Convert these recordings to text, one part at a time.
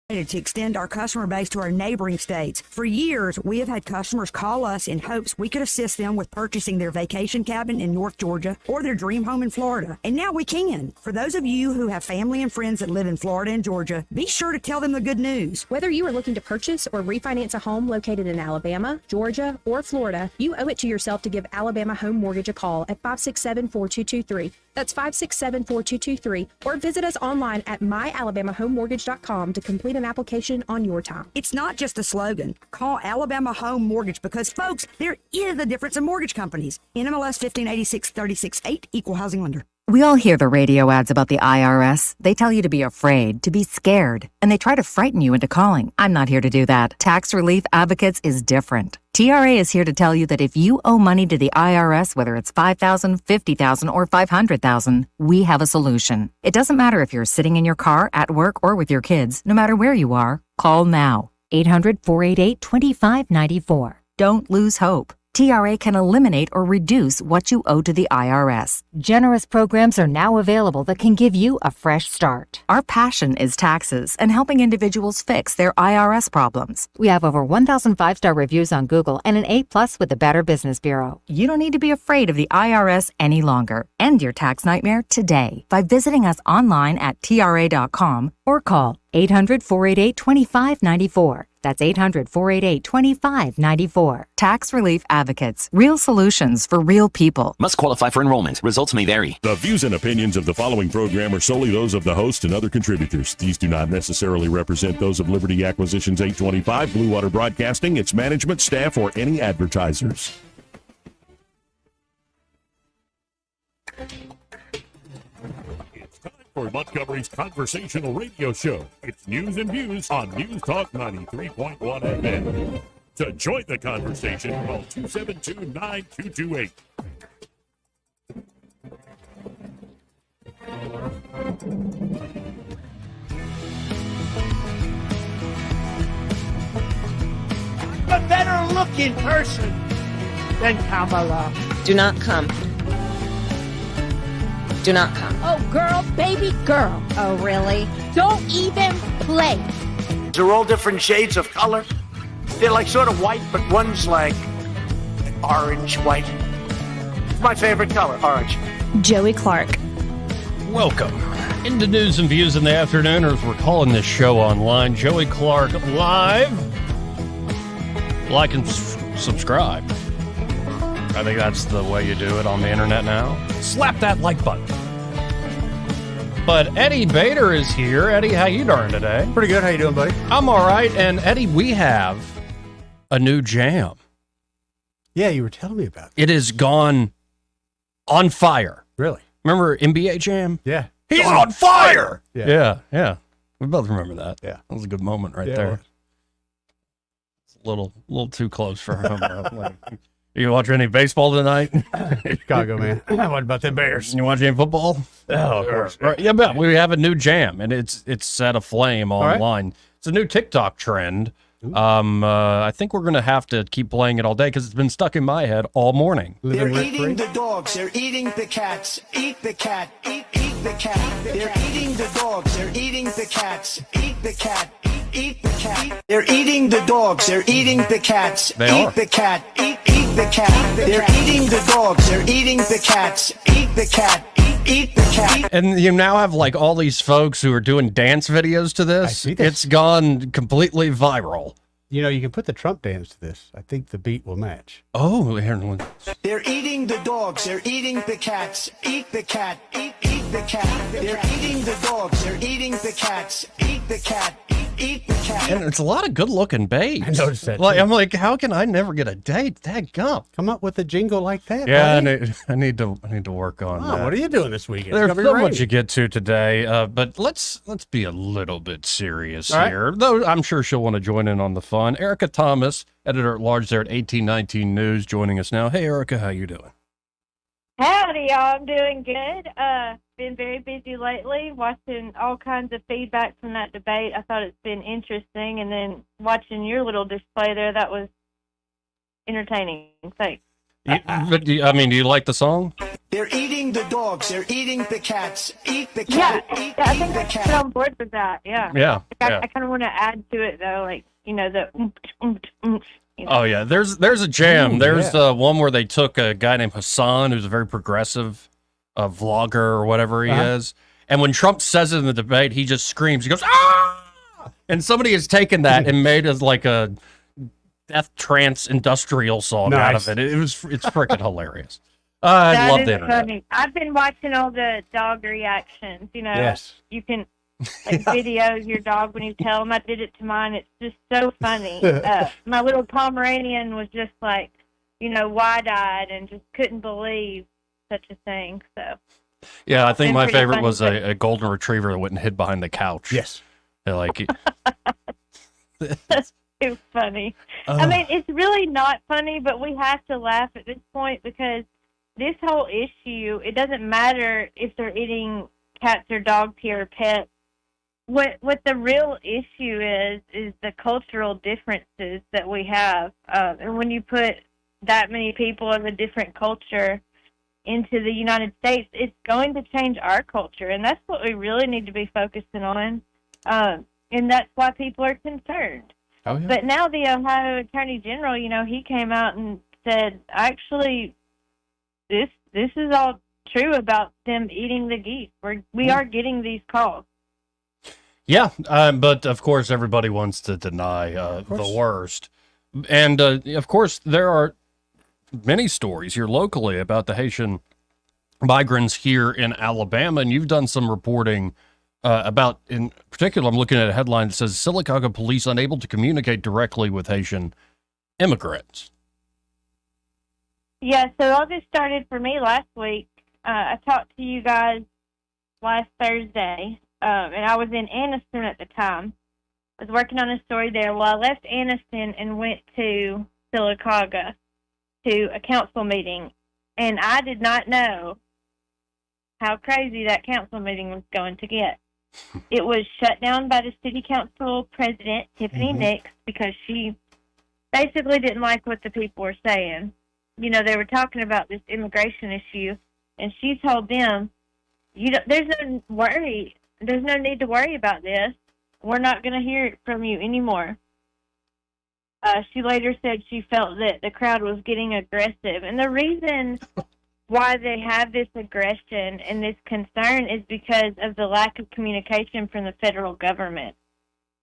To extend our customer base to our neighboring states. For years, we have had customers call us in hopes we could assist them with purchasing their vacation cabin in North Georgia or their dream home in Florida. And now we can. For those of you who have family and friends that live in Florida and Georgia, be sure to tell them the good news. Whether you are looking to purchase or refinance a home located in Alabama, Georgia, or Florida, you owe it to yourself to give Alabama Home Mortgage a call at 567-4223. That's 567-4223, or visit us online at myalabamahomemortgage.com to complete an application on your time. It's not just a slogan. Call Alabama Home Mortgage because, folks, there is a difference in mortgage companies. NMLS 1586-36-8, Equal Housing Lender. We all hear the radio ads about the IRS. They tell you to be afraid, to be scared, and they try to frighten you into calling. I'm not here to do that. Tax Relief Advocates is different. TRA is here to tell you that if you owe money to the IRS, whether it's $5,000, $50,000, or $500,000, we have a solution. It doesn't matter if you're sitting in your car, at work, or with your kids. No matter where you are, call now. 800-488-2594. Don't lose hope. TRA can eliminate or reduce what you owe to the IRS. Generous programs are now available that can give you a fresh start. Our passion is taxes and helping individuals fix their IRS problems. We have over 1,000 five-star reviews on Google and an A+ with the Better Business Bureau. You don't need to be afraid of the IRS any longer. End your tax nightmare today by visiting us online at TRA.com or call 800-488-2594. That's 800-488-2594. Tax Relief Advocates. Real solutions for real people. Must qualify for enrollment. Results may vary. The views and opinions of the following program are solely those of the host and other contributors. These do not necessarily represent those of Liberty Acquisitions 825, Blue Water Broadcasting, its management, staff, or any advertisers. For Montgomery's conversational radio show. It's News and Views on News Talk 93.1 FM. To join the conversation, call 272-9228. A better looking person than Kamala. Do not come. Do not come. Oh, girl, baby girl. Oh, really? Don't even play. They're all different shades of color. They're like sort of white, but one's like orange white. It's my favorite color, orange. Joey Clark. Welcome into News and Views in the afternoon, or as we're calling this show online, Joey Clark Live. Like and subscribe. I think that's the way you do it on the internet now. Slap that like button. But Eddie Bader is here. Eddie, how you doing today? Pretty good. How you doing, buddy? I'm all right. And Eddie, we have a new jam. Yeah, you were telling me about it. It has gone on fire. Really? Remember NBA Jam? Yeah. He's on fire! Yeah. Yeah. We both remember that. Yeah. That was a good moment right Yeah, there. it It's a little too close for him. You watch any baseball tonight? Chicago, man. What about them Bears? You watch any football? Oh, of course. Right. Yeah, but we have a new jam, and it's set aflame online. Right. It's a new TikTok trend. I think we're going to have to keep playing it all day because it's been stuck in my head all morning. They're eating the dogs. They're eating the cats. Eat the cat. Eat the cat. They're eating the dogs. They're eating the cats. Eat the cat. Eat the cat. They're eating the dogs. They're eating the cats. Eat the cat. Eat the cat. They're eating the dogs. They're eating the cats. Eat the cat. Eat the cat. And you now have like all these folks who are doing dance videos to this. I see this. It's gone completely viral. You know, you can put the Trump dance to this. I think the beat will match. Oh, they're eating the dogs. They're eating the cats. Eat the cat. Eat the cat. They're eating the dogs. They're eating the cats. Eat the cat. Eat the cat. And it's a lot of good-looking babes. I noticed that. Like, too. I'm like, how can I never get a date? Dadgum. Come up with a jingle like that. Yeah, buddy. I need to work on that. What are you doing this weekend? There's so much to get to today, but let's be a little bit serious here. Though I'm sure she'll want to join in on the fun. Erica Thomas, editor-at-large there at 1819 News, joining us now. Hey, Erica, how you doing? Howdy, y'all. I'm doing good. Been very busy lately, watching all kinds of feedback from that debate. I thought it's been interesting, and then watching your little display there, that was entertaining. Thanks. Do you like the song? They're eating the dogs. They're eating the cats. Eat the Yeah, cat. Eat I think the I'm cat. on board with that. Yeah. Yeah. I kind of want to add to it though, like the. Oh yeah, there's a jam. Ooh, there's yeah. one where they took a guy named Hassan, who's a very progressive vlogger or whatever he is, and when Trump says it in the debate, he just screams. He goes ah! And somebody has taken that and made as like a death trance industrial song out of it. It's freaking hilarious. I love the internet. Funny. I've been watching all the dog reactions. Yes. You can video your dog when you tell them. I did it to mine. It's just so funny. My little Pomeranian was just like, wide-eyed and just couldn't believe such a thing. So. Yeah, I think my favorite funny, was a golden retriever that went and hid behind the couch. Yes. They're like. That's too funny. I mean, it's really not funny, but we have to laugh at this point because this whole issue, it doesn't matter if they're eating cats or dogs here or pets. What the real issue is the cultural differences that we have. And when you put that many people of a different culture into the United States, it's going to change our culture. And that's what we really need to be focusing on. And that's why people are concerned. Oh, yeah. But now the Ohio Attorney General, he came out and said, actually, this is all true about them eating the geese. We are getting these calls. Yeah, but of course everybody wants to deny the worst. And of course there are many stories here locally about the Haitian migrants here in Alabama, and you've done some reporting about, in particular, I'm looking at a headline that says Sylacauga police unable to communicate directly with Haitian immigrants. Yeah, so all this started for me last week. I talked to you guys last Thursday, and I was in Anniston at the time. I was working on a story there. Well, I left Anniston and went to Sylacauga to a council meeting, and I did not know how crazy that council meeting was going to get. It was shut down by the city council president, Tiffany Nix, because she basically didn't like what the people were saying. They were talking about this immigration issue, and she told them, there's no worry. There's no need to worry about this. We're not going to hear it from you anymore. She later said she felt that the crowd was getting aggressive. And the reason why they have this aggression and this concern is because of the lack of communication from the federal government.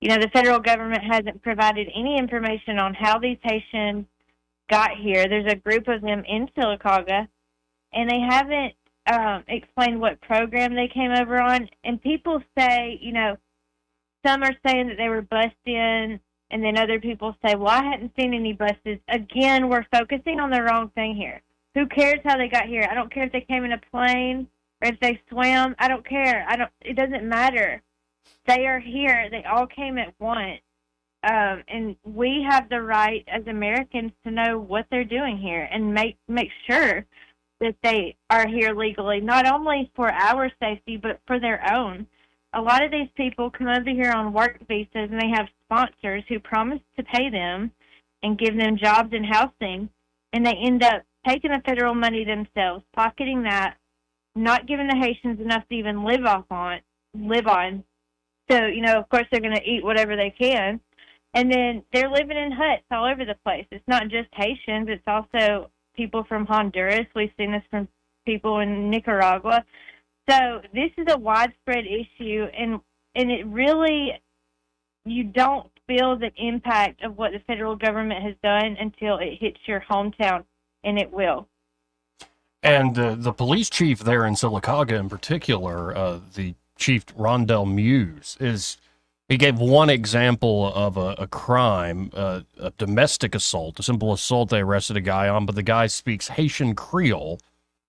The federal government hasn't provided any information on how these Haitians got here. There's a group of them in Sylacauga, and they haven't explained what program they came over on. And people say, some are saying that they were bussed in, and then other people say, well, I hadn't seen any buses. Again, we're focusing on the wrong thing here. Who cares how they got here? I don't care if they came in a plane or if they swam. I don't care. It doesn't matter. They are here. They all came at once. And we have the right as Americans to know what they're doing here and make sure that they are here legally, not only for our safety, but for their own. A lot of these people come over here on work visas, and they have sponsors who promise to pay them and give them jobs and housing, and they end up taking the federal money themselves, pocketing that, not giving the Haitians enough to even live on. So, of course, they're going to eat whatever they can. And then they're living in huts all over the place. It's not just Haitians. It's also people from Honduras. We've seen this from people in Nicaragua. So this is a widespread issue, and it really, you don't feel the impact of what the federal government has done until it hits your hometown, and it will. And the police chief there in Sylacauga in particular, the Chief Rondell Muse, he gave one example of a crime, a domestic assault, a simple assault they arrested a guy on, but the guy speaks Haitian Creole,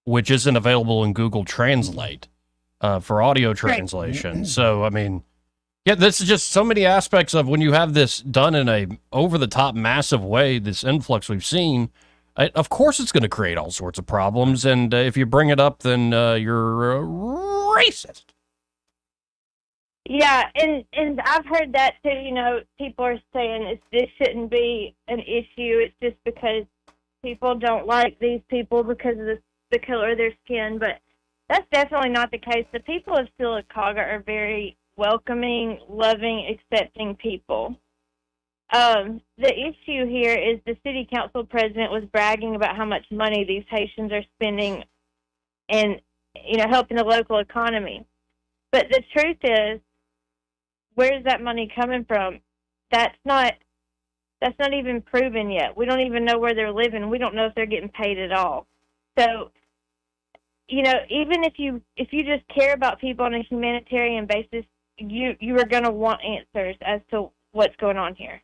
which isn't available in Google Translate for audio translation. Right. So, I mean, yeah, this is just so many aspects of when you have this done in a over-the-top massive way, this influx we've seen, of course it's going to create all sorts of problems, and if you bring it up, then you're racist. Yeah, and I've heard that too. People are saying this shouldn't be an issue. It's just because people don't like these people because of the color of their skin. But That's definitely not the case. The people of Sylacauga are very welcoming, loving, accepting people. The issue here is the city council president was bragging about how much money these Haitians are spending and, helping the local economy. But the truth is, where's that money coming from? That's not even proven yet. We don't even know where they're living. We don't know if they're getting paid at all. So, even if you just care about people on a humanitarian basis, you are going to want answers as to what's going on here.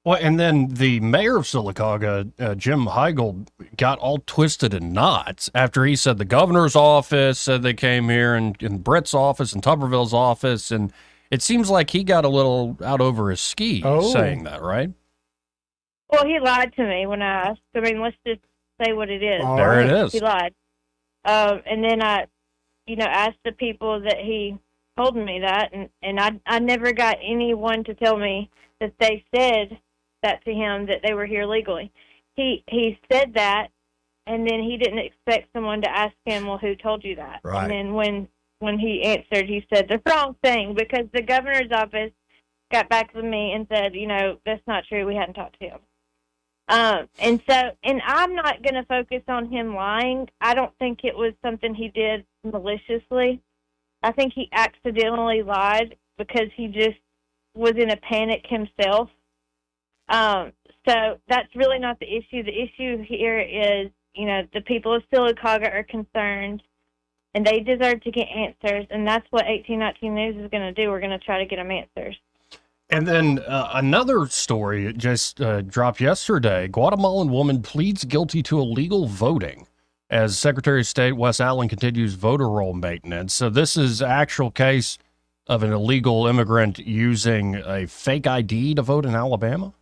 Well, and then the mayor of Sylacauga, Jim Heigl, got all twisted in knots after he said the governor's office said they came here, and Brett's office and Tuberville's office, and it seems like he got a little out over his skis saying that, right? Well, he lied to me when I asked. I mean, let's just say what it is. There it is. He lied. And then I, asked the people that he told me that, and I never got anyone to tell me that they said that to him, that they were here legally. He said that, and then he didn't expect someone to ask him, well, who told you that? Right. And then when he answered, he said the wrong thing, because the governor's office got back with me and said, that's not true. We hadn't talked to him. And I'm not going to focus on him lying. I don't think it was something he did maliciously. I think he accidentally lied because he just was in a panic himself. So that's really not the issue. The issue here is, the people of Sylacauga are concerned, and they deserve to get answers, and that's what 1819 News is going to do. We're going to try to get them answers. And then another story just dropped yesterday. Guatemalan woman pleads guilty to illegal voting as Secretary of State Wes Allen continues voter roll maintenance. So this is actual case of an illegal immigrant using a fake ID to vote in Alabama?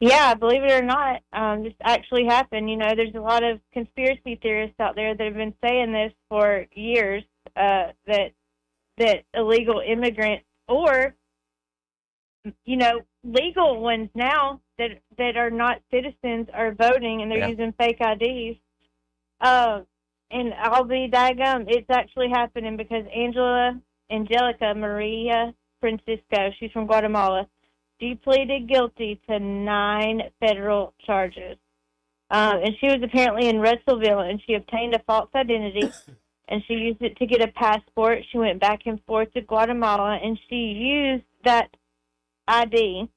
Yeah, believe it or not, this actually happened. There's a lot of conspiracy theorists out there that have been saying this for years, that illegal immigrants or, legal ones now that are not citizens are voting, and they're using fake IDs. And I'll be daggum, it's actually happening because Angelica Maria Francisco, she's from Guatemala, she pleaded guilty to 9 federal charges. And she was apparently in Russellville, and she obtained a false identity, and she used it to get a passport. She went back and forth to Guatemala, and she used that ID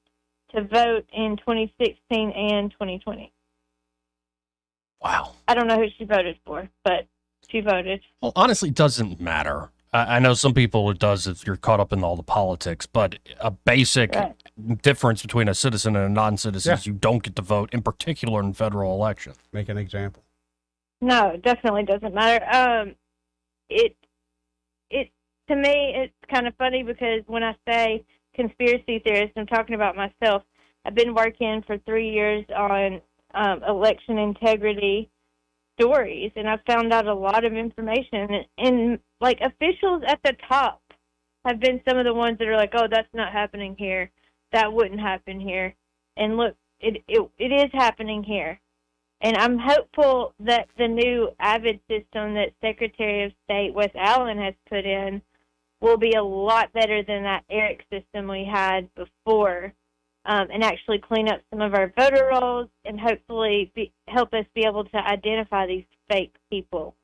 to vote in 2016 and 2020. Wow. I don't know who she voted for, but she voted. Well, honestly, it doesn't matter. I know some people it does if you're caught up in all the politics, but a basic difference between a citizen and a non-citizen is you don't get to vote, in particular in federal elections. Make an example. No, it definitely doesn't matter. It to me, it's kind of funny because when I say conspiracy theorist, I'm talking about myself. I've been working for 3 years on election integrity stories, and I've found out a lot of information. And like, officials at the top have been some of the ones that are like, oh, that's not happening here. That wouldn't happen here. And look, it is happening here. And I'm hopeful that the new AVID system that Secretary of State Wes Allen has put in will be a lot better than that ERIC system we had before, and actually clean up some of our voter rolls and hopefully help us be able to identify these fake people.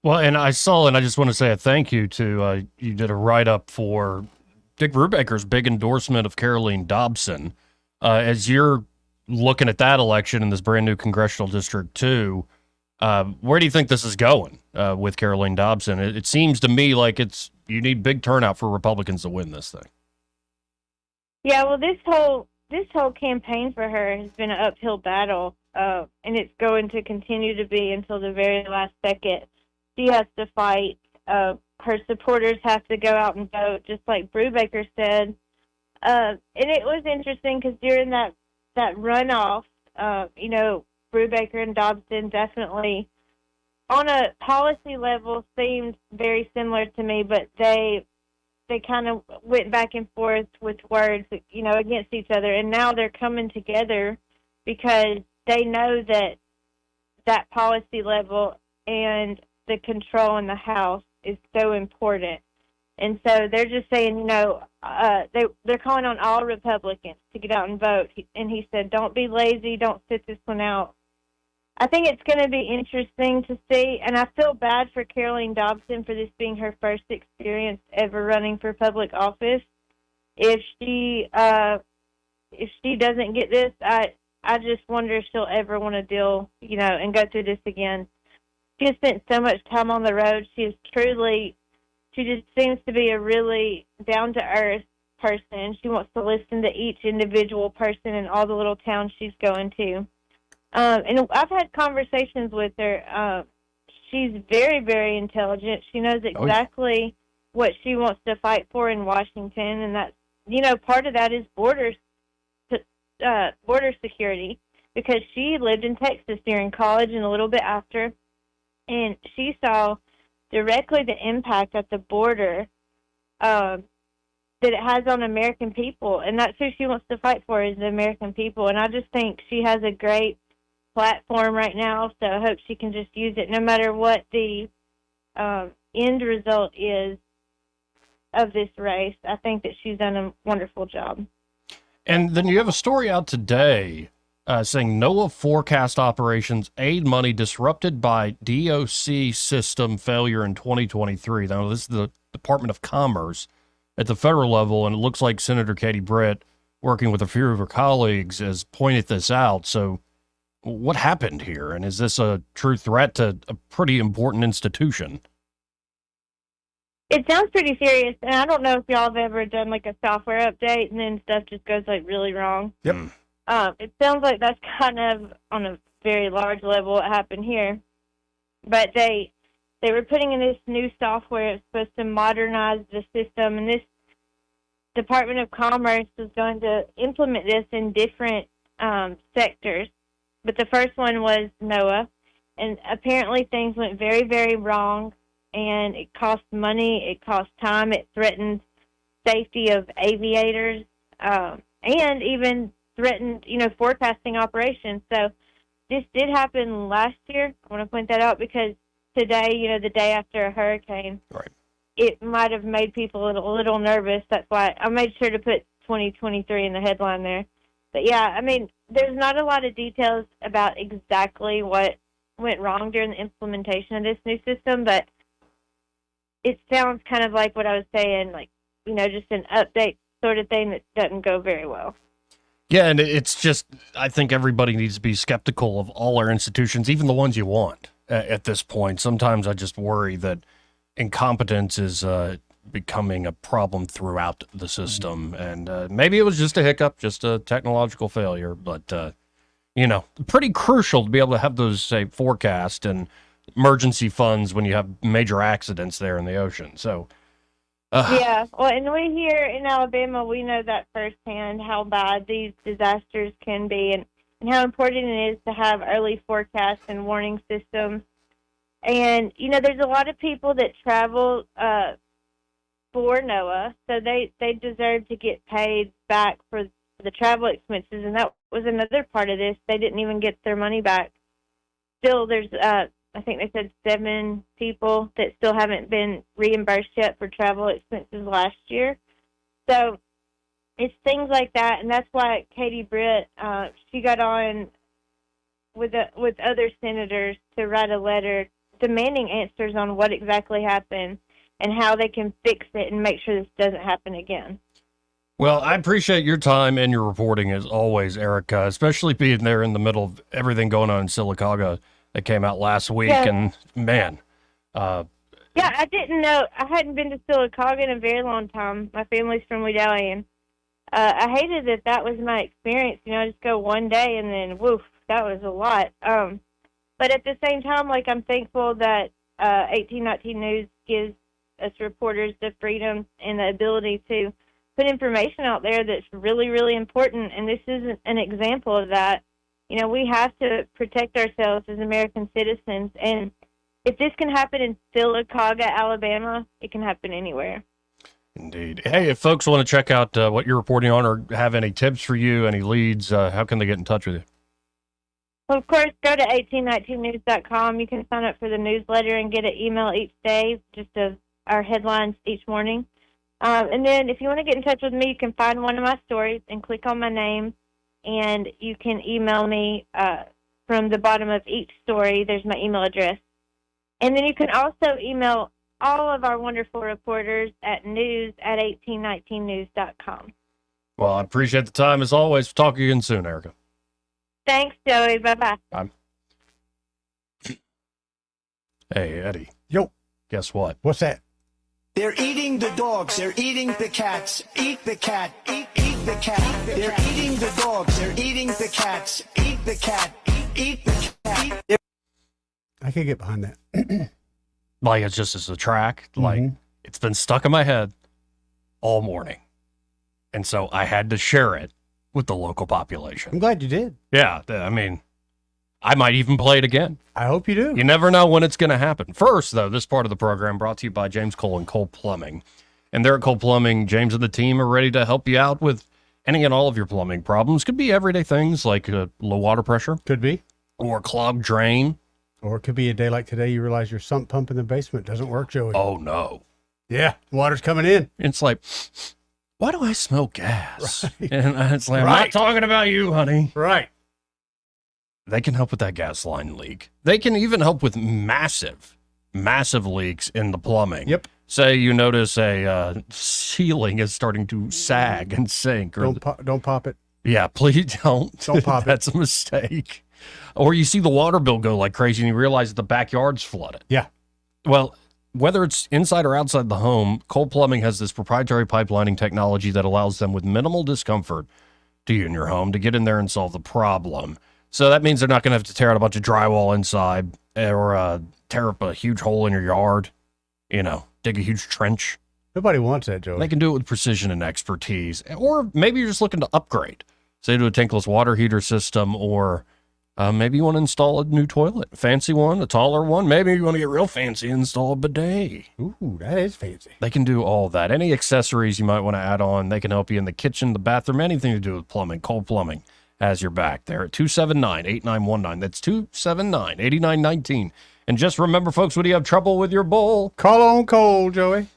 Well, and I saw, and I just want to say a thank you to, you did a write-up for Dick Brubaker's big endorsement of Caroline Dobson. As you're looking at that election in this brand new congressional district too, where do you think this is going with Caroline Dobson? It seems to me like you need big turnout for Republicans to win this thing. Yeah, well, this whole campaign for her has been an uphill battle, and it's going to continue to be until the very last second. She has to fight. Her supporters have to go out and vote, just like Brubaker said. And it was interesting because during that runoff, Brubaker and Dobson definitely, on a policy level, seemed very similar to me, but they kind of went back and forth with words, against each other. And now they're coming together because they know that policy level and the control in the House is so important. And so they're just saying, they're calling on all Republicans to get out and vote. And he said, don't be lazy, don't sit this one out. I think it's going to be interesting to see, and I feel bad for Caroline Dobson for this being her first experience ever running for public office. If she doesn't get this, I just wonder if she'll ever want to deal, and go through this again. She has spent so much time on the road. She just seems to be a really down-to-earth person. She wants to listen to each individual person in all the little towns she's going to. And I've had conversations with her. She's very, very intelligent. She knows exactly what she wants to fight for in Washington, and that's, part of that is border security, because she lived in Texas during college and a little bit after, and she saw directly the impact at the border that it has on American people, and that's who she wants to fight for, is the American people. And I just think she has a great platform right now, so I hope she can just use it no matter what the end result is of this race. I think that she's done a wonderful job. And then you have a story out today saying NOAA forecast operations aid money disrupted by DOC system failure in 2023. Now, this is the Department of Commerce at the federal level, and it looks like Senator Katie Britt, working with a few of her colleagues, has pointed this out. So what happened here? And is this a true threat to a pretty important institution? It sounds pretty serious, and I don't know if y'all have ever done like a software update and then stuff just goes like really wrong. Yep. It sounds like that's kind of on a very large level what happened here. But they were putting in this new software. It's supposed to modernize the system, and this Department of Commerce is going to implement this in different sectors. But the first one was NOAA, and apparently things went very, very wrong, and it cost money, it cost time, it threatened safety of aviators, and even threatened, forecasting operations. So this did happen last year. I want to point that out because today, the day after a hurricane, right, it might have made people a little nervous. That's why I made sure to put 2023 in the headline there. But yeah, I mean, there's not a lot of details about exactly what went wrong during the implementation of this new system, but it sounds kind of like what I was saying, like, just an update sort of thing that doesn't go very well. Yeah, and it's just, I think everybody needs to be skeptical of all our institutions, even the ones you want at this point. Sometimes I just worry that incompetence is becoming a problem throughout the system. And maybe it was just a hiccup, just a technological failure, but, pretty crucial to be able to have those, say, forecast and emergency funds when you have major accidents there in the ocean. So, yeah, well, and we here in Alabama, we know that firsthand how bad these disasters can be, and how important it is to have early forecasts and warning systems. And, there's a lot of people that travel for NOAA, so they deserve to get paid back for the travel expenses, and that was another part of this. They didn't even get their money back. Still, there's I think they said 7 people that still haven't been reimbursed yet for travel expenses last year. So it's things like that, and that's why Katie Britt, she got on with other senators to write a letter demanding answers on what exactly happened and how they can fix it and make sure this doesn't happen again. Well, I appreciate your time and your reporting as always, Erica, especially being there in the middle of everything going on in Sylacauga that came out last week. Yeah. And man, yeah, I didn't know. I hadn't been to Sylacauga in a very long time. My family's from Wedowee, and I hated that was my experience. I just go one day and then woof, that was a lot. But at the same time, like, I'm thankful that 1819 News gives us reporters the freedom and the ability to put information out there that's really, really important, and this is an example of that. We have to protect ourselves as American citizens, and if this can happen in Sylacauga, Alabama, it can happen anywhere. Indeed. Hey, if folks want to check out what you're reporting on or have any tips for you, any leads, how can they get in touch with you? Well, of course, go to 1819news.com. You can sign up for the newsletter and get an email each day, just of our headlines each morning. And then if you want to get in touch with me, you can find one of my stories and click on my name, and you can email me from the bottom of each story. There's my email address. And then you can also email all of our wonderful reporters at news@1819news.com. Well, I appreciate the time as always. We'll talk again soon, Erica. Thanks, Joey. Bye-bye. Bye. Hey, Eddie. Yo. Guess what? What's that? They're eating the dogs. They're eating the cats. Eat the cat. Eat the cat. They're eating the dogs. They're eating the cats. Eat the cat. Eat the cat. I could get behind that. Like, it's just as a track. Like, it's been stuck in my head all morning. And so I had to share it with the local population. I'm glad you did. Yeah, I mean, I might even play it again. I hope you do. You never know when it's going to happen. First, though, this part of the program brought to you by James Cole and Cole Plumbing. And there at Cole Plumbing, James and the team are ready to help you out with any and all of your plumbing problems. Could be everyday things like low water pressure. Could be. Or a clogged drain. Or it could be a day like today, you realize your sump pump in the basement doesn't work, Joey. Oh, no. Yeah, water's coming in. It's like, why do I smell gas? Right. And it's like, I'm not talking about you, honey. Right. They can help with that gas line leak. They can even help with massive leaks in the plumbing. Yep. Say you notice a ceiling is starting to sag and sink. Or Don't pop it. Yeah, please don't. Don't pop it. That's a mistake. Or you see the water bill go like crazy and you realize that the backyard's flooded. Yeah. Well, whether it's inside or outside the home, Cole Plumbing has this proprietary pipelining technology that allows them with minimal discomfort to you in your home to get in there and solve the problem. So that means they're not going to have to tear out a bunch of drywall inside or tear up a huge hole in your yard, dig a huge trench. Nobody wants that, Joey. They can do it with precision and expertise. Or maybe you're just looking to upgrade, say to a tankless water heater system, or maybe you want to install a new toilet, a fancy one, a taller one. Maybe you want to get real fancy and install a bidet. Ooh, that is fancy. They can do all that. Any accessories you might want to add on, they can help you in the kitchen, the bathroom, anything to do with plumbing. Cole Plumbing has your back there at 279-8919. That's 279-8919. And just remember, folks, when you have trouble with your bowl, call on Cole, Joey.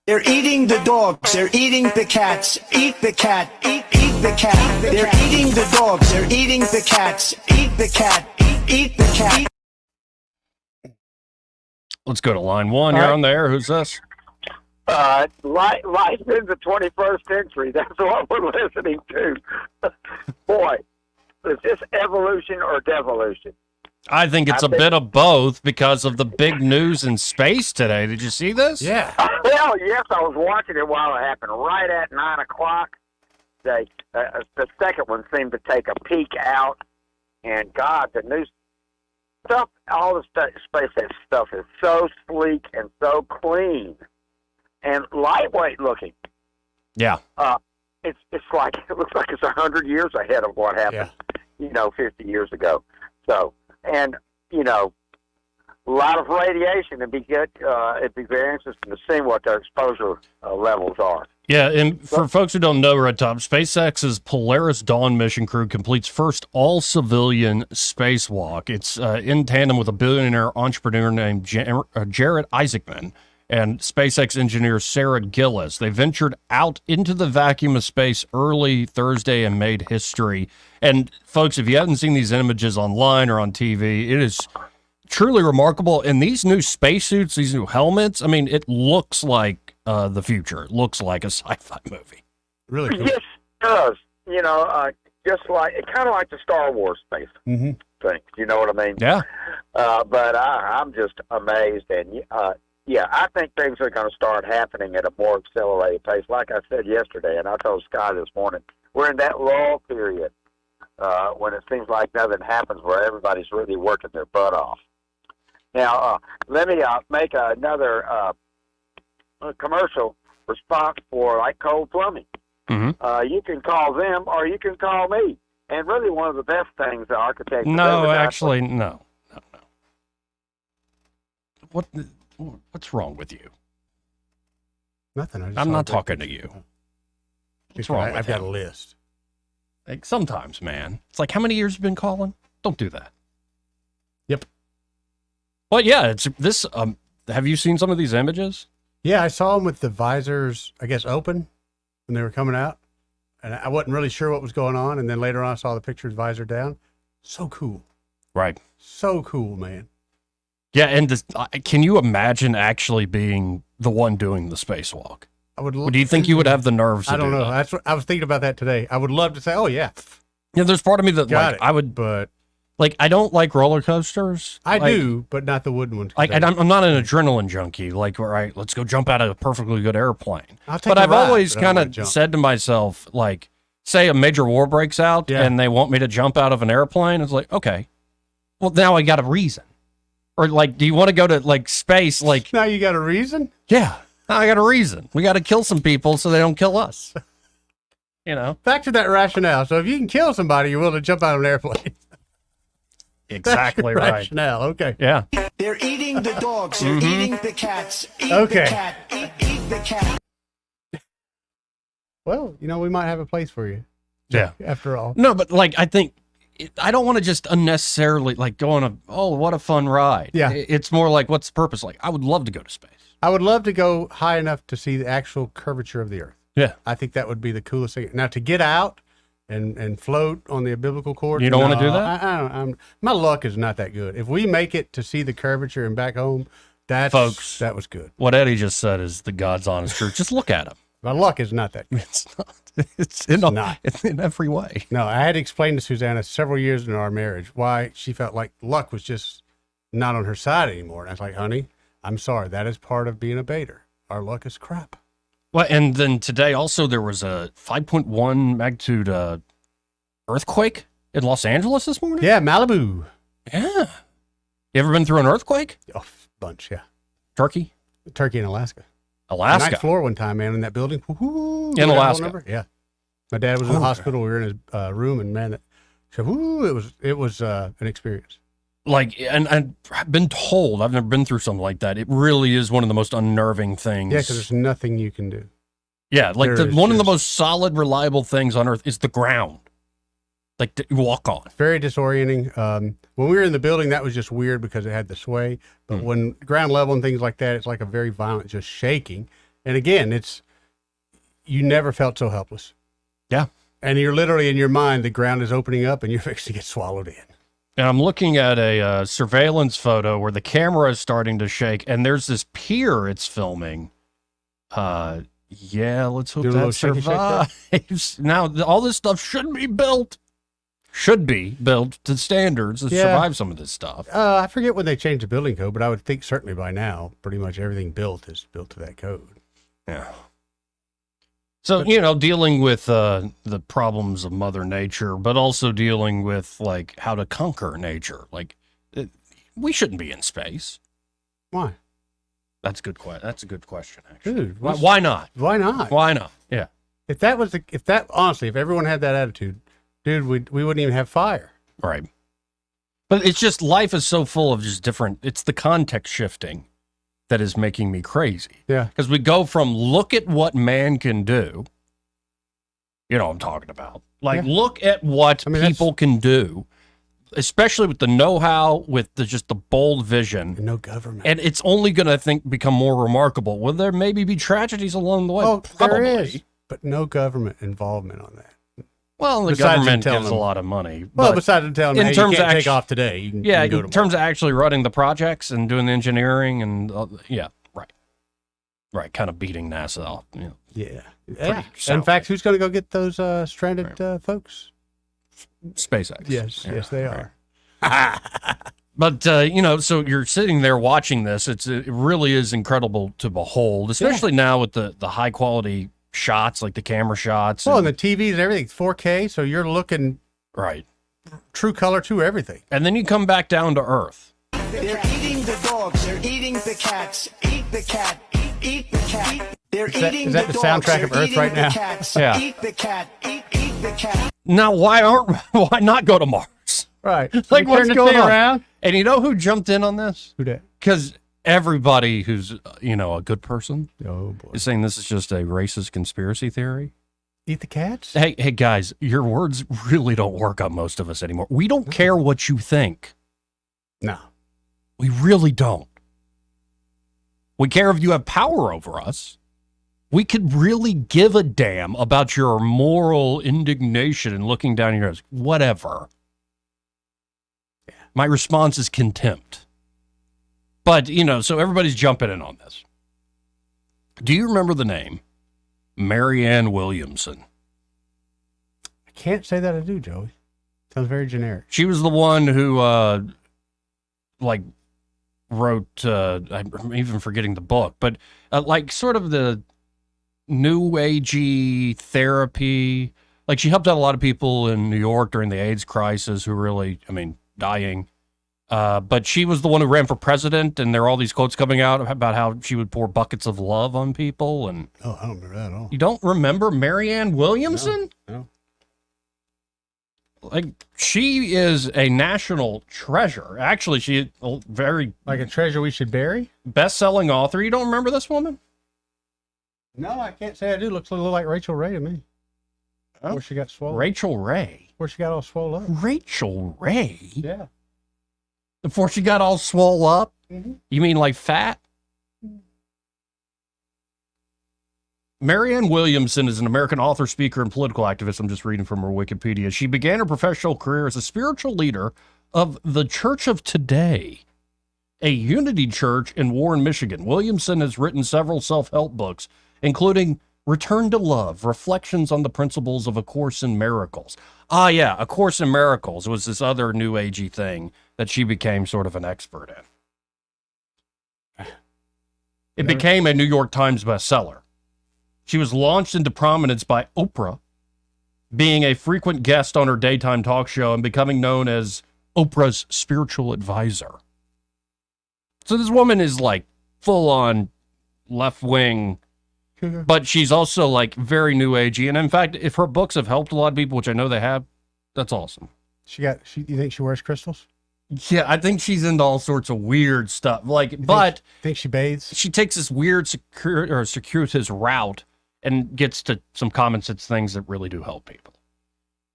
They're eating the dogs. They're eating the cats. Eat the cat. Eat the cat. They're eating the dogs. They're eating the cats. Eat the cat. Eat the cat. Let's go to line one. You're on the air. Who's this? Life in the 21st century. That's what we're listening to. Boy, is this evolution or devolution? I think it's a bit of both because of the big news in space today. Did you see this? Yeah. Well, yes, I was watching it while it happened. Right at 9 o'clock, the second one seemed to take a peek out. And, God, the new stuff, all the SpaceX stuff is so sleek and so clean and lightweight looking. Yeah. It looks like it's 100 years ahead of what happened, 50 years ago. So, and, a lot of radiation. It'd be good. It'd be very interesting to see what their exposure levels are. Yeah, and for folks who don't know, Red Top, SpaceX's Polaris Dawn mission crew completes first all-civilian spacewalk. It's in tandem with a billionaire entrepreneur named Jared Isaacman and SpaceX engineer Sarah Gillis. They ventured out into the vacuum of space early Thursday and made history. And folks, if you haven't seen these images online or on TV, it is truly remarkable. And these new spacesuits, these new helmets, I mean, it looks like the future. It looks like a sci-fi movie. Really cool. Yes, it does. Just like, kind of like the Star Wars space thing. You know what I mean? Yeah. But I'm just amazed. And, I think things are going to start happening at a more accelerated pace. Like I said yesterday, and I told Sky this morning, we're in that lull period when it seems like nothing happens, where everybody's really working their butt off. Now, let me make another commercial response for like Cole Plumbing. You can call them or you can call me. And really one of the best things the architects... No, actually, no. What's wrong with you? Nothing. I'm not talking to you. What's wrong with I've got a list. Like, sometimes, man. It's like, how many years have you been calling? Don't do that. Yep. But yeah, it's this. Have you seen some of these images? Yeah, I saw them with the visors, I guess, open when they were coming out. And I wasn't really sure what was going on. And then later on, I saw the pictures, visor down. So cool. Right. So cool, man. Yeah, and can you imagine actually being the one doing the spacewalk? Do you think you would have the nerves to I don't do know. that? That's what I was thinking about that today. I would love to say, oh, yeah. Yeah, there's part of me that Got like it, I would, but like I don't like roller coasters. I Like, do, but not the wooden ones. Like, and I'm not an adrenaline junkie. Like, all right, let's go jump out of a perfectly good airplane. I'll take But a I've ride, always but I don't kind wanna of jump. said to myself, like, say a major war breaks out Yeah. and they want me to jump out of an airplane. It's like, okay, well, now I got a reason. Or like, do you want to go to like space? Like, Now you got a reason? yeah, I got a reason. We got to kill some people so they don't kill us. You know? Back to that rationale. So if you can kill somebody, you're willing to jump out of an airplane. Exactly right. Rationale. Okay. Yeah. They're eating the dogs. They're eating the cats. Eat Okay. the cat. Eat the cat. Well, we might have a place for you. Yeah. After all. No, but like, I think I don't want to just unnecessarily like go on what a fun ride. Yeah. It's more like, what's the purpose? Like, I would love to go to space. I would love to go high enough to see the actual curvature of the earth. Yeah. I think that would be the coolest thing. Now, to get out and float on the umbilical cord. You don't wanna do that? My luck is not that good. If we make it to see the curvature and back home, that was good. What Eddie just said is the God's honest truth. Just look at him. My luck is not that good. It's not. It's not. It's in every way. No, I had to explain to Susanna several years into our marriage why she felt like luck was just not on her side anymore. And I was like, honey, I'm sorry. That is part of being a baiter. Our luck is crap. Well, and then today also there was a 5.1 magnitude earthquake in Los Angeles this morning. Yeah, Malibu. Yeah. You ever been through an earthquake? Oh, bunch, yeah. Turkey? Turkey and Alaska. Alaska. Ninth floor one time, man, in that building. Woo-hoo, In that whole Alaska. number? Yeah. My dad was in the hospital. We were in his room, and man, it was an experience. Like, and I've been told, I've never been through something like that. It really is one of the most unnerving things. Yeah, because there's nothing you can do. Yeah, like There is one of the just- most solid, reliable things on earth is the ground. Like, that you walk on. Very disorienting. When we were in the building, that was just weird because it had the sway. But when ground level and things like that, it's like a very violent, just shaking. And again, you never felt so helpless. Yeah. And you're literally in your mind, the ground is opening up and you're fixing to get swallowed in. And I'm looking at a surveillance photo where the camera is starting to shake, and there's this pier it's filming. Yeah, let's hope Doing a that little shaky shake there? survives. Now, all this stuff should be built to standards to Yeah. survive some of this stuff. I forget when they changed the building code, but I would think certainly by now, pretty much everything built is built to that code. Yeah. So, dealing with the problems of Mother Nature, but also dealing with, like, how to conquer nature. Like, we shouldn't be in space. Why? That's a good question, actually. Dude, Why not? Why not? Why not? Yeah. If everyone had that attitude, dude, we wouldn't even have fire. Right. But it's just, life is so full of just different, it's the context shifting that is making me crazy. Yeah. Because we go from look at what man can do. You know what I'm talking about. Like, look at what people can do, especially with the know-how, with just the bold vision. No government. And it's only going to, I think, become more remarkable. Will there maybe be tragedies along the way? Oh, Probably. there is, but no government involvement on that. Well, the Besides government them telling gives a them- lot of money. Well, but besides them telling them, hey, you can't take off today. You can go in terms of actually running the projects and doing the engineering and, right, kind of beating NASA off. Yeah. Pretty In fact, who's going to go get those stranded folks? SpaceX. Yes, Yeah, yes, they are. But, so you're sitting there watching this. It really is incredible to behold, especially now with the high quality shots, like the camera shots. Well, and the TVs and everything, 4K, so you're looking right, true color to everything. And then you come back down to earth. They're eating the dogs. They're eating the cats. Eat the cat. Eat the cat. They're eating is that the the dogs. soundtrack They're of Earth eating right the now? Cats. Yeah. Eat the cat. Eat the cat. Now, why not go to Mars? Right. Like, We what's turned the going thing on? around. And you know who jumped in on this? Who did? Because everybody who's, a good person Oh, boy. is saying this is just a racist conspiracy theory. Eat the cats? Hey, guys, your words really don't work on most of us anymore. We don't care what you think. No. We really don't. We care if you have power over us. We could really give a damn about your moral indignation and looking down your nose. Whatever. My response is contempt. But, so everybody's jumping in on this. Do you remember the name Marianne Williamson? I can't say that I do, Joey. Sounds very generic. She was the one who, wrote, I'm even forgetting the book, but sort of the new agey therapy. Like, she helped out a lot of people in New York during the AIDS crisis who really, dying. But she was the one who ran for president, and there are all these quotes coming out about how she would pour buckets of love on people. And I don't remember that at all. You don't remember Marianne Williamson? No. Like, she is a national treasure. Actually, she a very... Like a treasure we should bury? Best-selling author. You don't remember this woman? No, I can't say I do. Looks a little like Rachel Ray to me. Oh. Where she got swollen. Rachel Ray? Where she got all swollen up. Rachel Ray? Yeah. Before she got all swole up? Mm-hmm. You mean like fat? Marianne Williamson is an American author, speaker, and political activist. I'm just reading from her Wikipedia. She began her professional career as a spiritual leader of the Church of Today, a Unity Church in Warren, Michigan. Williamson has written several self-help books, including Return to Love, Reflections on the Principles of A Course in Miracles. Ah, yeah, A Course in Miracles was this other new agey thing that she became sort of an expert in. It became a New York Times bestseller. She was launched into prominence by Oprah, being a frequent guest on her daytime talk show and becoming known as Oprah's spiritual advisor. So this woman is like full-on left-wing, but she's also like very new agey. And in fact, if her books have helped a lot of people, which I know they have, that's awesome. You think she wears crystals? Yeah, I think she's into all sorts of weird stuff. Think she bathes? She takes this weird circuitous route and gets to some common sense things that really do help people.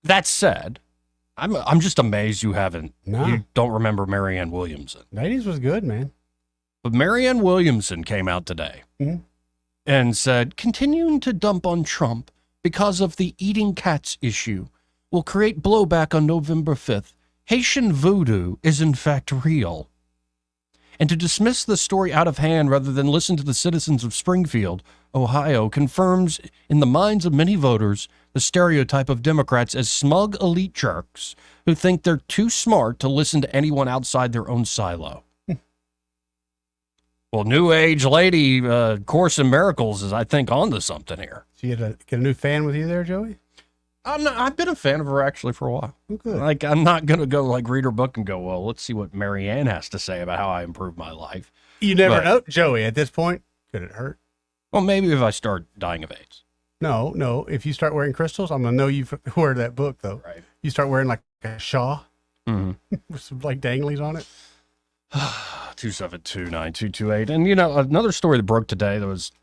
That said, I'm just amazed you don't remember Marianne Williamson. 90s was good, man. But Marianne Williamson came out today and said, continuing to dump on Trump because of the eating cats issue will create blowback on November 5th. Haitian voodoo is in fact real. And to dismiss the story out of hand rather than listen to the citizens of Springfield, Ohio, confirms in the minds of many voters the stereotype of Democrats as smug elite jerks who think they're too smart to listen to anyone outside their own silo. Well, New Age lady, Course in Miracles is, I think, onto something here. So you get a new fan with you there, Joey? I've been a fan of her actually for a while. Good. Like, I'm not going to go read her book and go, well, let's see what Marianne has to say about how I improved my life. You never know, Joey, at this point. Could it hurt? Well, maybe if I start dying of AIDS. No. If you start wearing crystals, I'm going to know you've wear that book, though. Right. You start wearing like a shawl with some like danglies on it. 272-9228. And, another story that broke today that was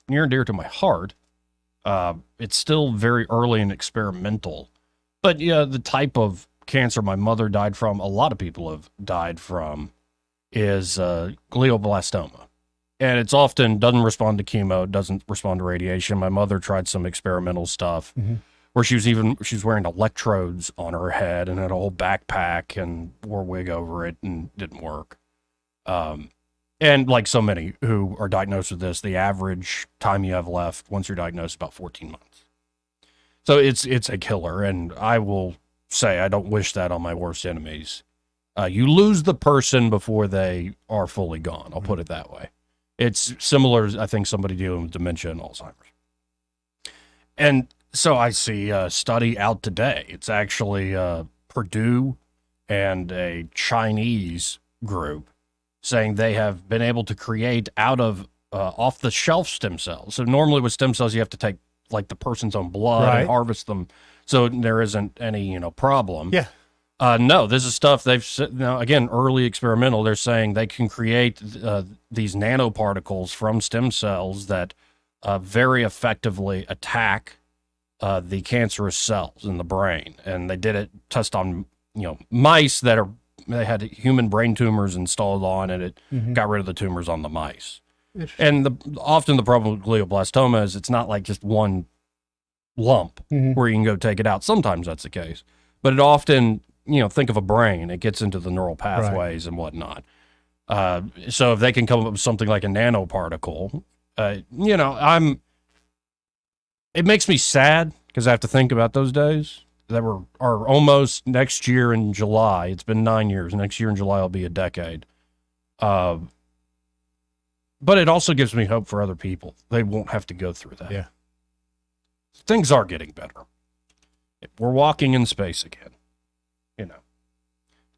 near and dear to my heart. It's still very early and experimental. But, yeah, the type of cancer my mother died from, a lot of people have died from, is glioblastoma. And it's often doesn't respond to chemo, doesn't respond to radiation. My mother tried some experimental stuff where she was wearing electrodes on her head and had a whole backpack and wore a wig over it and didn't work. And like so many who are diagnosed with this, the average time you have left once you're diagnosed is about 14 months. So it's a killer. And I will say, I don't wish that on my worst enemies. You lose the person before they are fully gone. I'll put it that way. It's similar, I think, somebody dealing with dementia and Alzheimer's. And so I see a study out today. It's actually Purdue and a Chinese group saying they have been able to create out of off-the-shelf stem cells. So normally with stem cells, you have to take like the person's own blood and harvest them so there isn't any, problem. Yeah. No, this is stuff now, again, early experimental. They're saying they can create these nanoparticles from stem cells that very effectively attack the cancerous cells in the brain. And they did it test on, mice that are they had human brain tumors installed on, and it got rid of the tumors on the mice. And often the problem with glioblastoma is it's not like just one lump where you can go take it out. Sometimes that's the case, but it often, think of a brain, it gets into the neural pathways and whatnot. So if they can come up with something like a nanoparticle, it makes me sad because I have to think about those days that are almost next year in July. It's been 9 years. Next year in July will be a decade. But it also gives me hope for other people. They won't have to go through that. Yeah. Things are getting better. We're walking in space again,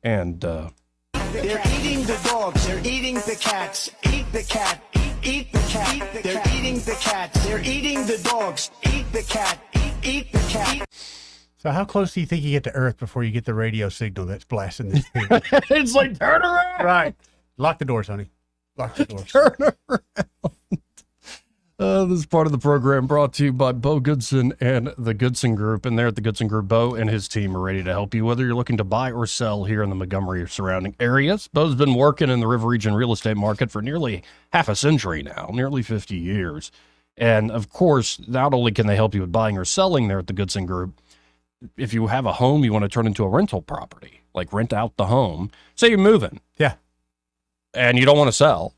and they're eating the dogs, they're eating the cats. Eat the cat, eat the cat. They're eating the cats, they're eating the dogs. Eat the cat, eat the cat. So how close do you think you get to Earth before you get the radio signal that's blasting this thing? It's like, turn around. Right. Lock the doors, honey. Lock the doors. Turn around. This is part of the program brought to you by Bo Goodson and the Goodson Group. And there at the Goodson Group, Bo and his team are ready to help you, whether you're looking to buy or sell here in the Montgomery or surrounding areas. Bo's been working in the River Region real estate market for nearly half a century now, nearly 50 years. And, of course, not only can they help you with buying or selling there at the Goodson Group, if you have a home you want to turn into a rental property, like rent out the home, say you're moving. Yeah. And you don't want to sell.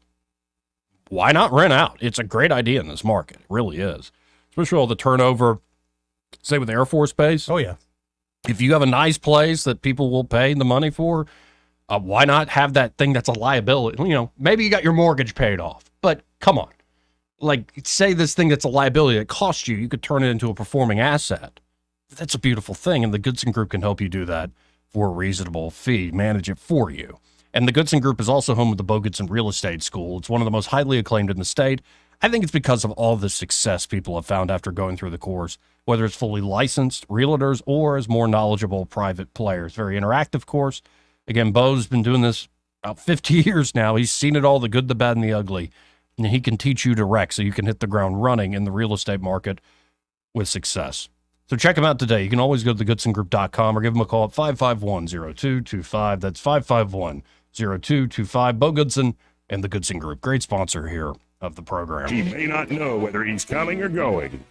Why not rent out? It's a great idea in this market. It really is. Especially all the turnover, say with Air Force Base. Oh, yeah. If you have a nice place that people will pay the money for, why not have that thing that's a liability? Maybe you got your mortgage paid off, but come on. Like, say this thing that's a liability that costs you could turn it into a performing asset. That's a beautiful thing, and the Goodson Group can help you do that for a reasonable fee, manage it for you. And the Goodson Group is also home of the Bo Goodson Real Estate School. It's one of the most highly acclaimed in the state. I think it's because of all the success people have found after going through the course, whether it's fully licensed realtors or as more knowledgeable private players. Very interactive course. Again, Bo's been doing this about 50 years now. He's seen it all, the good, the bad, and the ugly. And he can teach you direct so you can hit the ground running in the real estate market with success. So check him out today. You can always go to thegoodsongroup.com or give him a call at 551-0225. That's 551-0225. Bo Goodson and the Goodson Group. Great sponsor here of the program. He may not know whether he's coming or going,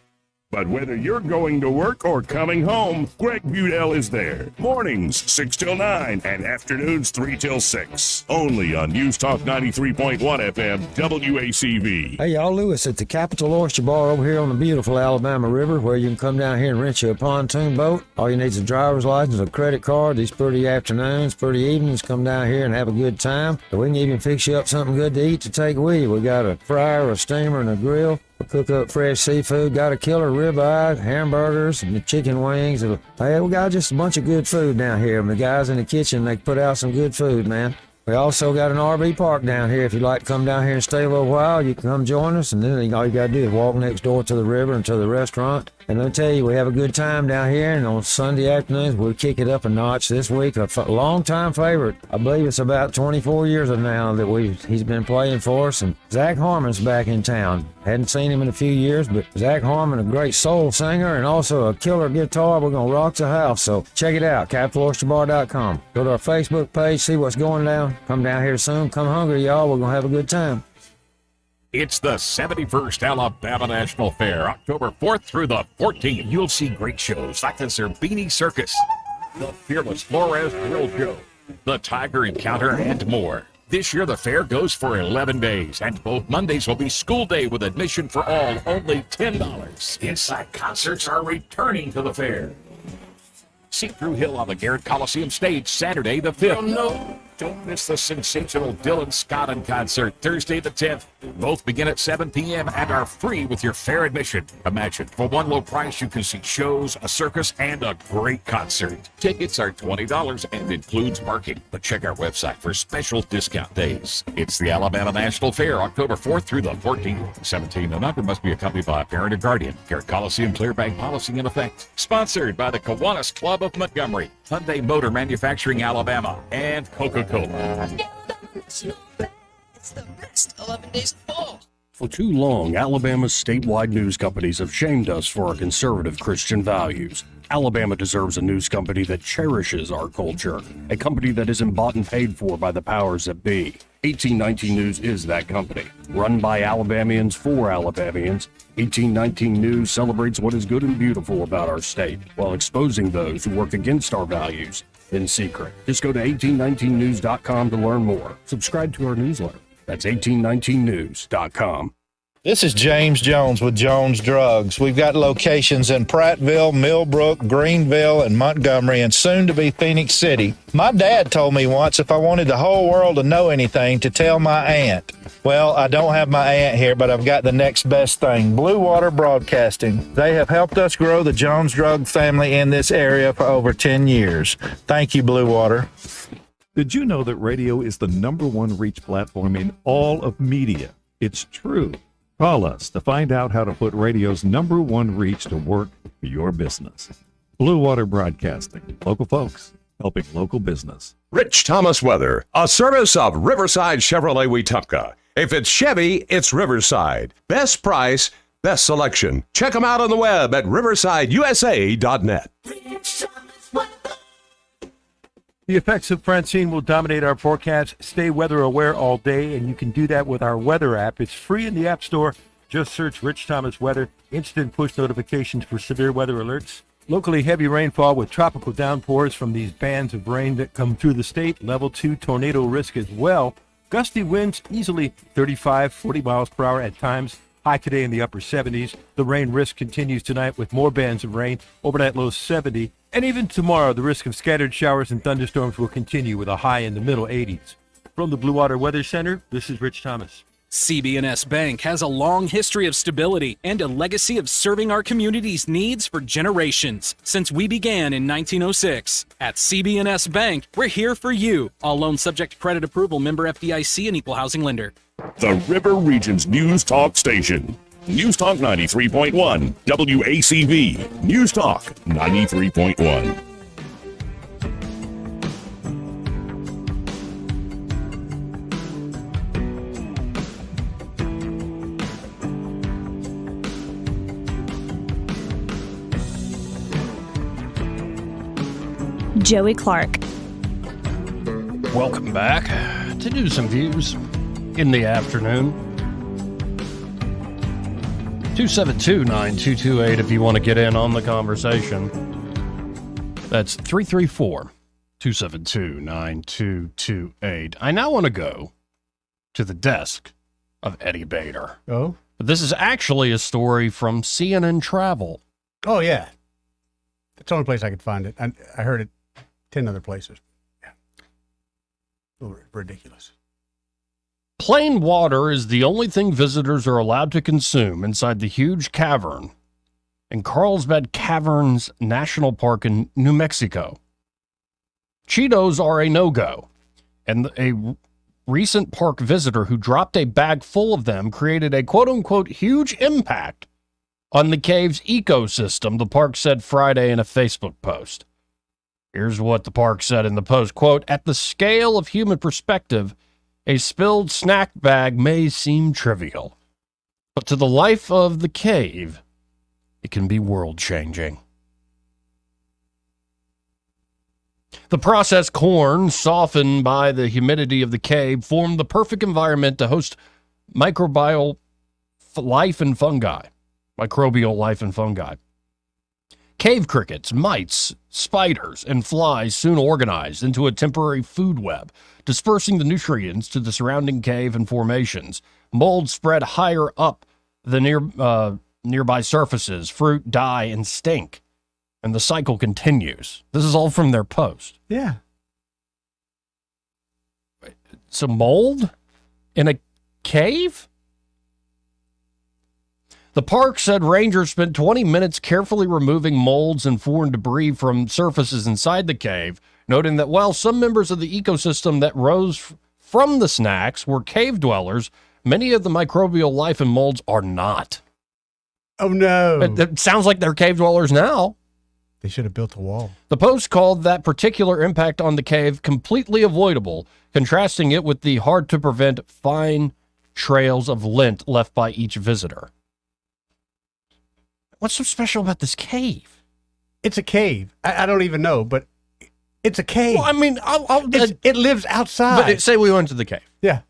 but whether you're going to work or coming home, Greg Budell is there. Mornings 6 till 9 and afternoons 3 till 6. Only on News Talk 93.1 FM WACV. Hey, y'all, Lewis at the Capital Oyster Bar over here on the beautiful Alabama River, where you can come down here and rent you a pontoon boat. All you need is a driver's license, a credit card. These pretty afternoons, pretty evenings, come down here and have a good time. We can even fix you up something good to eat to take with you. We got a fryer, a steamer, and a grill. We cook up fresh seafood, got a killer ribeye, hamburgers, and the chicken wings. Hey, we got just a bunch of good food down here. And the guys in the kitchen, they put out some good food, man. We also got an RV park down here. If you'd like to come down here and stay a little while, you can come join us. And then all you got to do is walk next door to the river and to the restaurant. And let me tell you, we have a good time down here. And on Sunday afternoons, we'll kick it up a notch. This week, a long-time favorite. I believe it's about 24 years now that he's been playing for us. And Zach Harmon's back in town. Hadn't seen him in a few years, but Zach Harmon, a great soul singer and also a killer guitar. We're going to rock the house. So check it out, CapitalOysterBar.com. Go to our Facebook page, see what's going down. Come down here soon. Come hungry, y'all. We're going to have a good time. It's the 71st Alabama National Fair, October 4th through the 14th. You'll see great shows like the Zerbini Circus, the Fearless Flores Grill Show, the Tiger Encounter, and more. This year, the fair goes for 11 days, and both Mondays will be school day with admission for all, only $10. Inside concerts are returning to the fair. See Drew Hill on the Garrett Coliseum stage Saturday the 5th. Oh, no. Don't miss the sensational Dylan Scott in concert Thursday the 10th. Both begin at 7 p.m. and are free with your fair admission. Imagine, for one low price, you can see shows, a circus, and a great concert. Tickets are $20 and includes parking. But check our website for special discount days. It's the Alabama National Fair, October 4th through the 14th. 17 and under must be accompanied by a parent or guardian. Garrett Coliseum Clear Bag policy in effect. Sponsored by the Kiwanis Club of Montgomery, Hyundai Motor Manufacturing Alabama, and Coca-Cola. It's the best 11 days of fall. For too long, Alabama's statewide news companies have shamed us for our conservative Christian values. Alabama deserves a news company that cherishes our culture, a company that isn't bought and paid for by the powers that be. 1819 News is that company. Run by Alabamians for Alabamians, 1819 News celebrates what is good and beautiful about our state, while exposing those who work against our values in secret. Just go to 1819news.com to learn more. Subscribe to our newsletter. That's 1819news.com. This is James Jones with Jones Drugs. We've got locations in Prattville, Millbrook, Greenville, and Montgomery, and soon to be Phoenix City. My dad told me once if I wanted the whole world to know anything, to tell my aunt. Well, I don't have my aunt here, but I've got the next best thing, Blue Water Broadcasting. They have helped us grow the Jones Drug family in this area for over 10 years. Thank you, Blue Water. Did you know that radio is the #1 reach platform in all of media? It's true. Call us to find out how to put radio's #1 reach to work for your business. Blue Water Broadcasting. Local folks helping local business. Rich Thomas Weather, a service of Riverside Chevrolet Wetumpka. If it's Chevy, it's Riverside. Best price, best selection. Check them out on the web at riversideusa.net. The effects of Francine will dominate our forecast. Stay weather aware all day, and you can do that with our weather app. It's free in the App Store. Just search Rich Thomas Weather. Instant push notifications for severe weather alerts. Locally heavy rainfall with tropical downpours from these bands of rain that come through the state. Level 2 tornado risk as well. Gusty winds easily 35, 40 miles per hour at times. High today in the upper 70s. The rain risk continues tonight with more bands of rain. Overnight low 70. And even tomorrow, the risk of scattered showers and thunderstorms will continue with a high in the middle 80s. From the Blue Water Weather Center, this is Rich Thomas. CB&S Bank has a long history of stability and a legacy of serving our community's needs for generations since we began in 1906. At CB&S Bank, we're here for you. All loans subject to credit approval, member FDIC, and equal housing lender. The River Region's News Talk Station. News Talk 93.1, WACV. News Talk 93.1. Joey Clark. Welcome back to News and Views in the afternoon. 272-9228 if you want to get in on the conversation. That's 334-272-9228. I now want to go to the desk of Eddie Bader. Oh? But this is actually a story from CNN Travel. Oh, yeah. That's the only place I could find it. I heard it 10 other places. Yeah. A little ridiculous. Plain water is the only thing visitors are allowed to consume inside the huge cavern in Carlsbad Caverns National Park in New Mexico. Cheetos are a no-go, and a recent park visitor who dropped a bag full of them created a quote-unquote huge impact on the cave's ecosystem, the park said Friday in a Facebook post. Here's what the park said in the post, quote, "At the scale of human perspective, a spilled snack bag may seem trivial, but to the life of the cave, it can be world-changing." The processed corn, softened by the humidity of the cave, formed the perfect environment to host microbial life and fungi. Cave crickets, mites, spiders, and flies soon organized into a temporary food web, dispersing the nutrients to the surrounding cave and formations. Mold spread higher up the nearby surfaces, fruit die and stink, and the cycle continues. This is all from their post. Yeah. So mold in a cave? The park said rangers spent 20 minutes carefully removing molds and foreign debris from surfaces inside the cave, noting that while some members of the ecosystem that rose from the snacks were cave dwellers, many of the microbial life and molds are not. Oh, no. It sounds like they're cave dwellers now. They should have built a wall. The post called that particular impact on the cave completely avoidable, contrasting it with the hard-to-prevent fine trails of lint left by each visitor. What's so special about this cave? It's a cave. I don't even know, but it's a cave. Well, I mean, it lives outside. But say we went to the cave. Yeah.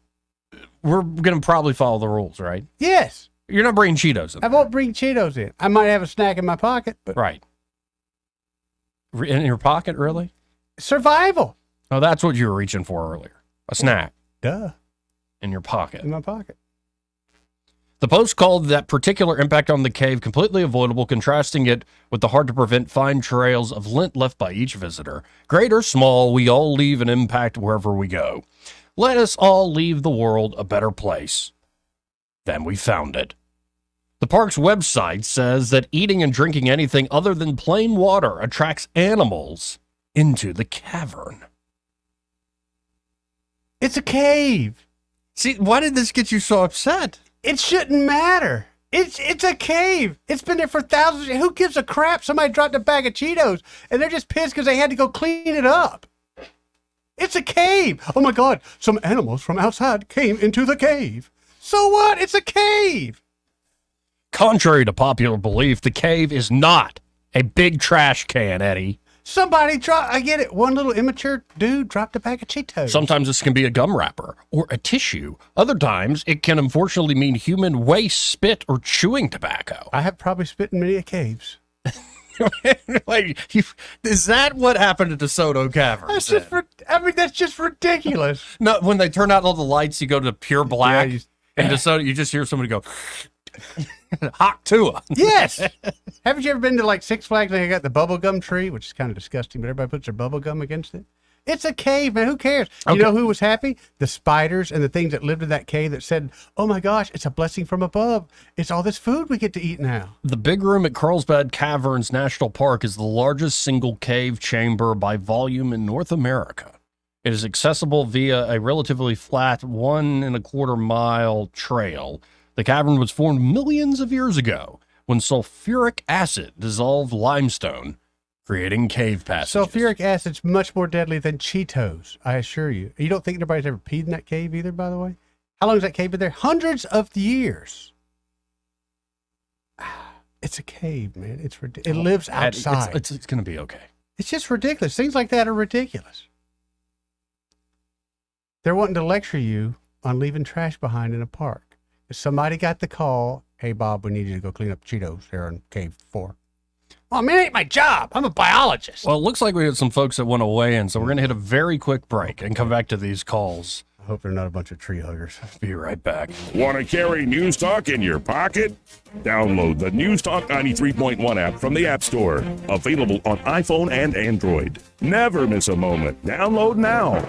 We're going to probably follow the rules, right? Yes. You're not bringing Cheetos in. I won't bring Cheetos in. I might have a snack in my pocket, but Right. In your pocket, really? survival. Oh, that's what you were reaching for earlier. A snack. Duh. In your pocket. In my pocket. The Post called that particular impact on the cave completely avoidable, contrasting it with the hard-to-prevent fine trails of lint left by each visitor. Great or small, we all leave an impact wherever we go. Let us all leave the world a better place than we found it. The park's website says that eating and drinking anything other than plain water attracts animals into the cavern. It's a cave. See, why did this get you so upset? It shouldn't matter. It's a cave. It's been there for thousands. Who gives a crap? Somebody dropped a bag of Cheetos, and they're just pissed because they had to go clean it up. It's a cave. Oh, my God. Some animals from outside came into the cave. So what? It's a cave. Contrary to popular belief, the cave is not a big trash can, Eddie. Somebody dropped, I get it. One little immature dude dropped a bag of Cheetos. Sometimes this can be a gum wrapper or a tissue. Other times, it can unfortunately mean human waste, spit, or chewing tobacco. I have probably spit in many caves. Is that what happened at DeSoto Cavern? That's just ridiculous. No, when they turn out all the lights, you go to pure black. Yeah, and DeSoto, you just hear somebody go, hot tua. Yes. Haven't you ever been to like Six Flags and they got the bubble gum tree, which is kind of disgusting, but everybody puts their bubble gum against it? It's a cave, man. Who cares? Okay. You know who was happy? The spiders and the things that lived in that cave that said, oh my gosh, it's a blessing from above. It's all this food we get to eat now. The big room at Carlsbad Caverns National Park is the largest single cave chamber by volume in North America. It is accessible via a relatively flat 1.25 mile trail. The cavern was formed millions of years ago when sulfuric acid dissolved limestone, creating cave passages. Sulfuric acid's much more deadly than Cheetos, I assure you. You don't think anybody's ever peed in that cave either, by the way? How long has that cave been there? Hundreds of years. It's a cave, man. It lives outside. It's going to be okay. It's just ridiculous. Things like that are ridiculous. They're wanting to lecture you on leaving trash behind in a park. If somebody got the call, hey, Bob, we need you to go clean up Cheetos there in Cave 4. Well, I mean, it ain't my job. I'm a biologist. Well, it looks like we had some folks that went away, and so we're going to hit a very quick break and come back to these calls. I hope they're not a bunch of tree huggers. Be right back. Want to carry News Talk in your pocket? Download the News Talk 93.1 app from the App Store. Available on iPhone and Android. Never miss a moment. Download now.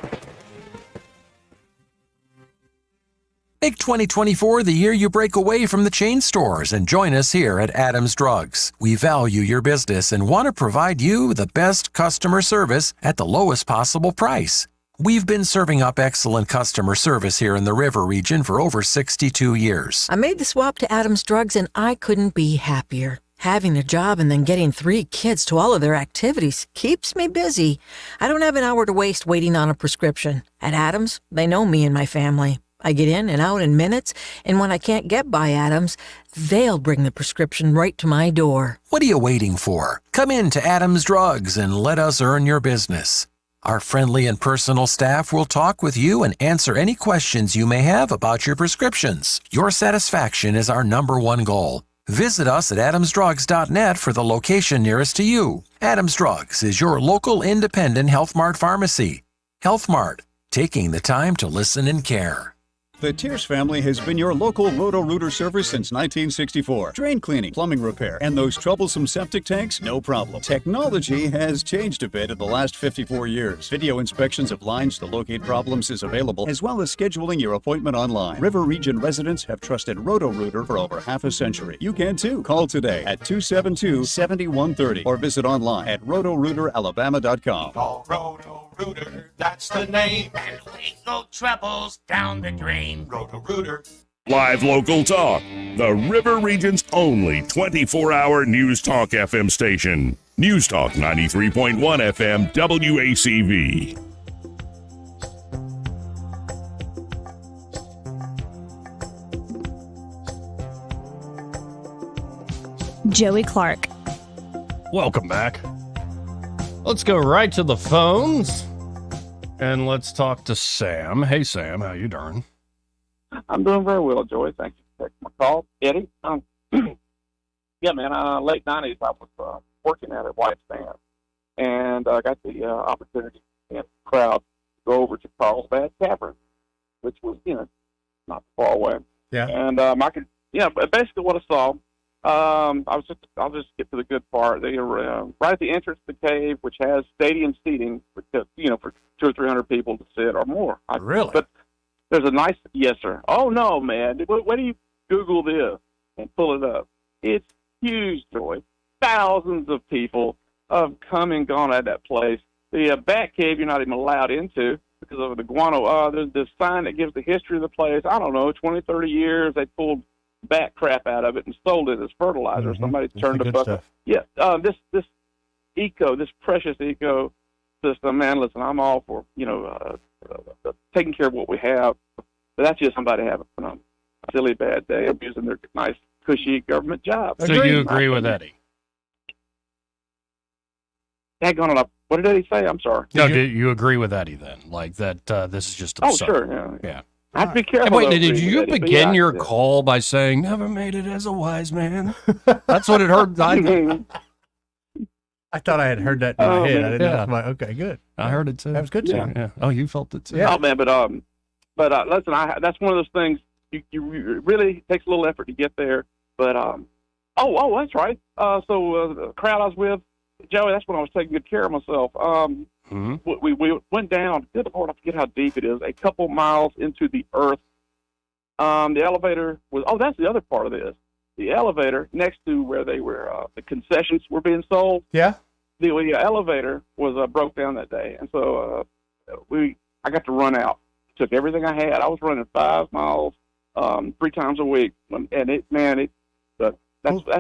Make 2024 the year you break away from the chain stores and join us here at Adams Drugs. We value your business and want to provide you the best customer service at the lowest possible price. We've been serving up excellent customer service here in the River region for over 62 years. I made the swap to Adams Drugs and I couldn't be happier. Having a job and then getting 3 kids to all of their activities keeps me busy. I don't have an hour to waste waiting on a prescription. At Adams, they know me and my family. I get in and out in minutes, and when I can't get by Adams, they'll bring the prescription right to my door. What are you waiting for? Come in to Adams Drugs and let us earn your business. Our friendly and personal staff will talk with you and answer any questions you may have about your prescriptions. Your satisfaction is our #1 goal. Visit us at adamsdrugs.net for the location nearest to you. Adams Drugs is your local independent Health Mart pharmacy. Health Mart, taking the time to listen and care. The Tierce family has been your local Roto-Rooter service since 1964. Drain cleaning, plumbing repair, and those troublesome septic tanks, no problem. Technology has changed a bit in the last 54 years. Video inspections of lines to locate problems is available, as well as scheduling your appointment online. River Region residents have trusted Roto-Rooter for over half a century. You can too. Call today at 272-7130 or visit online at rotorooteralabama.com. Call Roto-Rooter, that's the name. And legal troubles down the drain. Roto-Rooter. Live local talk. The River Region's only 24-hour News Talk FM station. News Talk 93.1 FM WACV. Joey Clark. Welcome back. Let's go right to the phones and let's talk to Sam. Hey, Sam, how you doing? I'm doing very well, Joey. Thank you for taking my call. Eddie, yeah, man, late 90s, I was working at a white stand, and I got the opportunity in the crowd to go over to Carlsbad Tavern, which was, not far away. Yeah. And but basically what I saw, I'll just get to the good part. They are right at the entrance to the cave, which has stadium seating for 200 or 300 people to sit or more. Really? But there's a nice, yes, sir. Oh no, man! When do you Google this and pull it up? It's huge, Joy. Thousands of people have come and gone at that place. The bat cave you're not even allowed into because of the guano. There's this sign that gives the history of the place. I don't know, 20, 30 years. They pulled bat crap out of it and sold it as fertilizer. Mm-hmm. Somebody That's turned the a good bucket. stuff. Yeah, this precious eco system, man. Listen, I'm all for taking care of what we have, but that's just somebody having a silly bad day abusing their nice cushy government job. So you agree with Eddie? Hang on, what did Eddie say? I'm sorry. No, do you agree with Eddie then? Like that this is just absurd. Oh, sure, yeah. I have to be careful. Hey, wait, though, did Eddie, you but begin yeah, your yeah. call by saying, never made it as a wise man? That's what it heard. I thought I had heard that in my head. I didn't yeah. know. Okay, good. I heard it too. That was good, yeah, Sam. yeah. Oh, you felt it too. Yeah. Oh, man, but listen, that's one of those things you really takes a little effort to get there. But that's right. So the crowd I was with, Joey, that's when I was taking good care of myself. We went down. Good Lord, I forget how deep it is. A couple miles into the earth. The elevator was. Oh, that's the other part of this. The elevator next to where they were, the concessions were being sold. Yeah. The elevator was broke down that day, and so I got to run out. Took everything I had. I was running 5 miles 3 times a week, and that's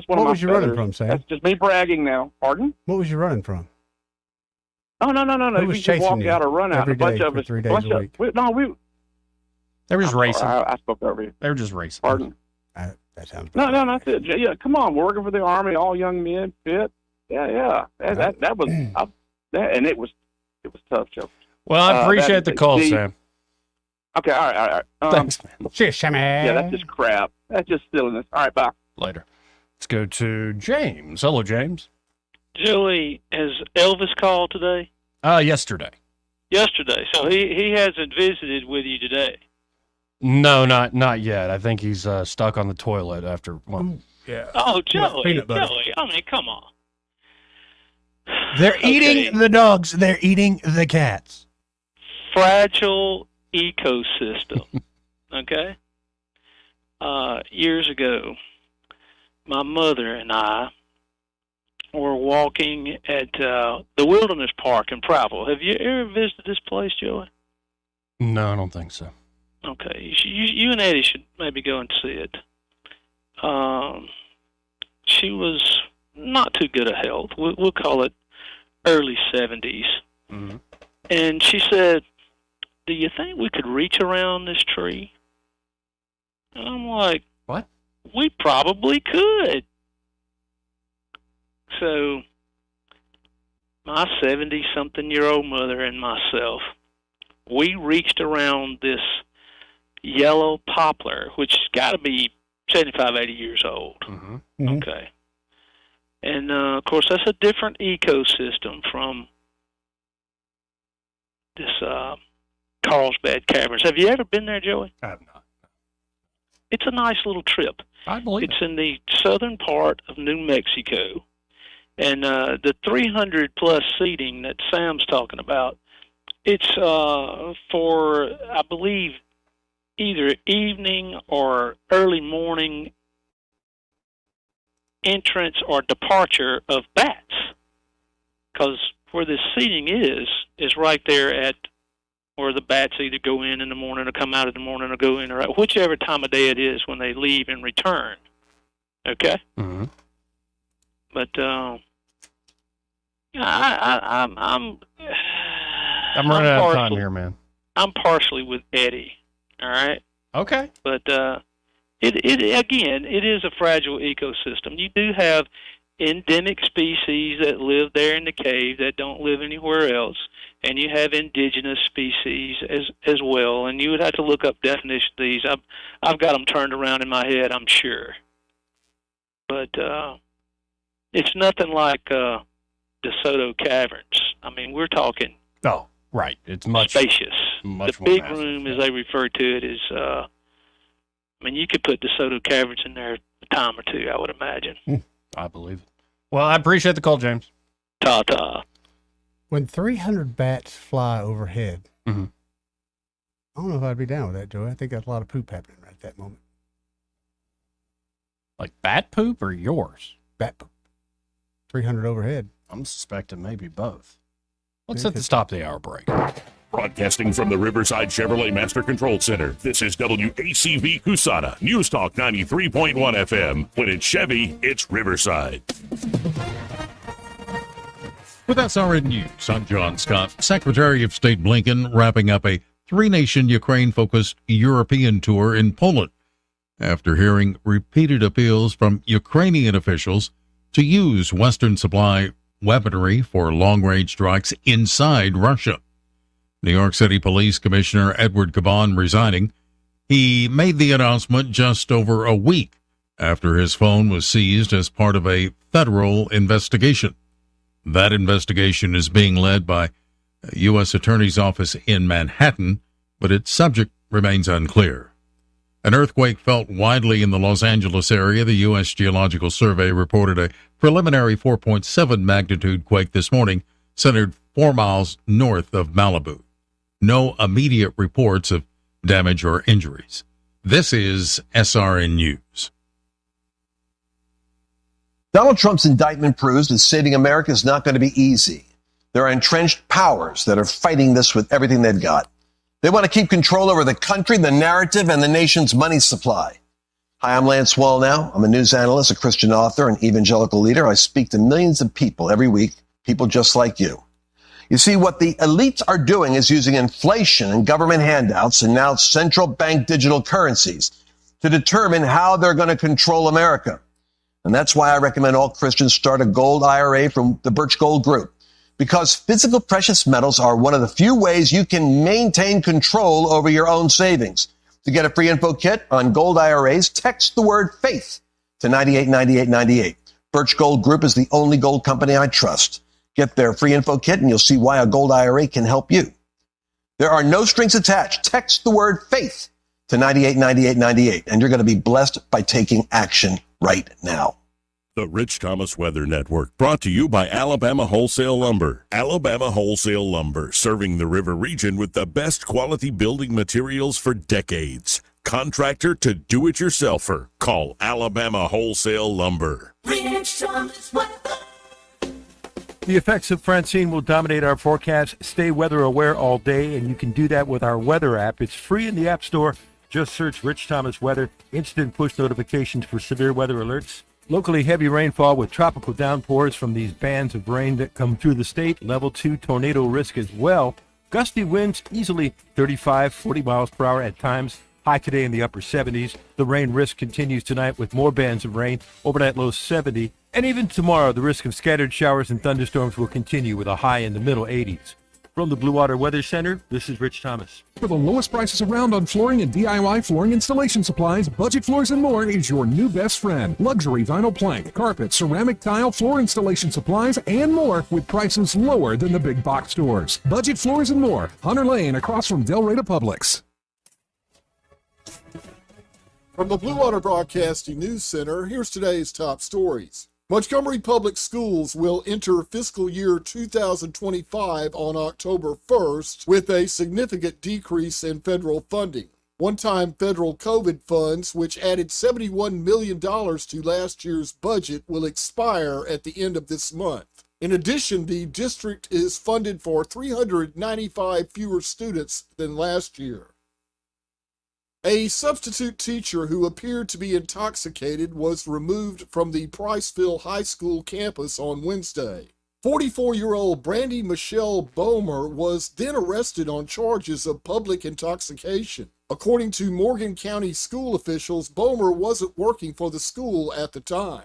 one of my. What was you running feathers. from, Sam? That's just me bragging now. Pardon? What was you running from? Oh no! Who was You can walk chasing you out or run out. every A bunch day of for us. 3 days a week? They were just racing. I spoke over you. They were just racing. Pardon? That sounds. No, that's it. Yeah, come on. We're working for the Army, all young men, fit. Yeah. That was and it was tough, Joe. Well, I appreciate the call, Sam. Okay, all right. Thanks, man. Cheers, Sammy. Yeah, that's just crap. That's just silliness. All right, bye. Later. Let's go to James. Hello, James. Joey, has Elvis called today? Yesterday. Yesterday. So he hasn't visited with you today. No, not yet. I think he's stuck on the toilet after. Well, yeah. Oh, Joey, peanut butter. Joey. I mean, come on. They're eating the dogs. They're eating the cats. Fragile ecosystem. Okay? Years ago, my mother and I were walking at the Wilderness Park in Prattville. Have you ever visited this place, Joey? no, I don't think so. Okay, you and Eddie should maybe go and see it. She was not too good of health. We'll call it early 70s. Mm-hmm. And she said, do you think we could reach around this tree? And I'm like, what? We probably could. So my 70-something-year-old mother and myself, we reached around this yellow poplar, which has got to be 75, 80 years old. Mm-hmm. Okay. And, of course, that's a different ecosystem from this Carlsbad Caverns. Have you ever been there, Joey? I have not. It's a nice little trip. I believe it's in the southern part of New Mexico. And the 300-plus seating that Sam's talking about, it's for, I believe, either evening or early morning entrance or departure of bats. Because where this seating is right there at where the bats either go in the morning or come out in the morning or go in or out, whichever time of day it is when they leave and return. Okay? Mm-hmm. But I'm running out of time here, man. I'm partially with Eddie. All right. Okay. But It is a fragile ecosystem. You do have endemic species that live there in the cave that don't live anywhere else, and you have indigenous species as well. And you would have to look up definition of these. I've got them turned around in my head, I'm sure, but it's nothing like DeSoto Caverns. I mean, we're talking. Oh, right. It's much spacious. Much the more big massive, room, as they refer to it, is. I mean, you could put DeSoto Caverns in there a time or two, I would imagine. I believe it. Well, I appreciate the call, James. Ta-ta. When 300 bats fly overhead, Mm-hmm. I don't know if I'd be down with that, Joey. I think that's a lot of poop happening right at that moment. Like bat poop or yours? Bat poop. 300 overhead. I'm suspecting maybe both. Let's Yeah, hit the top of the hour break. Broadcasting from the Riverside Chevrolet Master Control Center, this is WACV Cusana, News Talk 93.1 FM. When it's Chevy, it's Riverside. With SRN News, I'm John Scott. Secretary of State Blinken wrapping up a three-nation Ukraine-focused European tour in Poland after hearing repeated appeals from Ukrainian officials to use Western supply weaponry for long-range strikes inside Russia. New York City Police Commissioner Edward Caban resigning. He made the announcement just over a week after his phone was seized as part of a federal investigation. That investigation is being led by a U.S. Attorney's Office in Manhattan, but its subject remains unclear. An earthquake felt widely in the Los Angeles area. The U.S. Geological Survey reported a preliminary 4.7 magnitude quake this morning, centered 4 miles north of Malibu. No immediate reports of damage or injuries. This is SRN News. Donald Trump's indictment proves that saving America is not going to be easy. There are entrenched powers that are fighting this with everything they've got. They want to keep control over the country, the narrative, and the nation's money supply. Hi, I'm Lance Wallnau. I'm a news analyst, a Christian author, an evangelical leader. I speak to millions of people every week, people just like you. You see, what the elites are doing is using inflation and government handouts and now central bank digital currencies to determine how they're going to control America. And that's why I recommend all Christians start a gold IRA from the Birch Gold Group. Because physical precious metals are one of the few ways you can maintain control over your own savings. To get a free info kit on gold IRAs, text the word faith to 989898. Birch Gold Group is the only gold company I trust. Get their free info kit and you'll see why a gold IRA can help you. There are no strings attached. Text the word faith to 989898 and you're going to be blessed by taking action right now. The Rich Thomas Weather Network, brought to you by Alabama Wholesale Lumber. Alabama Wholesale Lumber, serving the river region with the best quality building materials for decades. Contractor to do-it-yourselfer. Call Alabama Wholesale Lumber. Rich Thomas Weather. The effects of Francine will dominate our forecast. Stay weather aware all day, and you can do that with our weather app. It's free in the App Store. Just search Rich Thomas Weather. Instant push notifications for severe weather alerts. Locally heavy rainfall with tropical downpours from these bands of rain that come through the state. Level 2 tornado risk as well. Gusty winds easily 35, 40 miles per hour at times. High today in the upper 70s. The rain risk continues tonight with more bands of rain. Overnight low 70. And even tomorrow, the risk of scattered showers and thunderstorms will continue with a high in the middle 80s. From the Blue Water Weather Center, this is Rich Thomas. For the lowest prices around on flooring and DIY flooring installation supplies, Budget Floors and More is your new best friend. Luxury vinyl plank, carpet, ceramic tile, floor installation supplies, and more with prices lower than the big box stores. Budget Floors and More, Hunter Lane across from Del Rey Publix. From the Blue Water Broadcasting News Center, here's today's top stories. Montgomery Public Schools will enter fiscal year 2025 on October 1st with a significant decrease in federal funding. One-time federal COVID funds, which added $71 million to last year's budget, will expire at the end of this month. In addition, the district is funded for 395 fewer students than last year. A substitute teacher who appeared to be intoxicated was removed from the Priceville High School campus on Wednesday. 44-year-old Brandy Michelle Bomer was then arrested on charges of public intoxication. According to Morgan County school officials, Bomer wasn't working for the school at the time.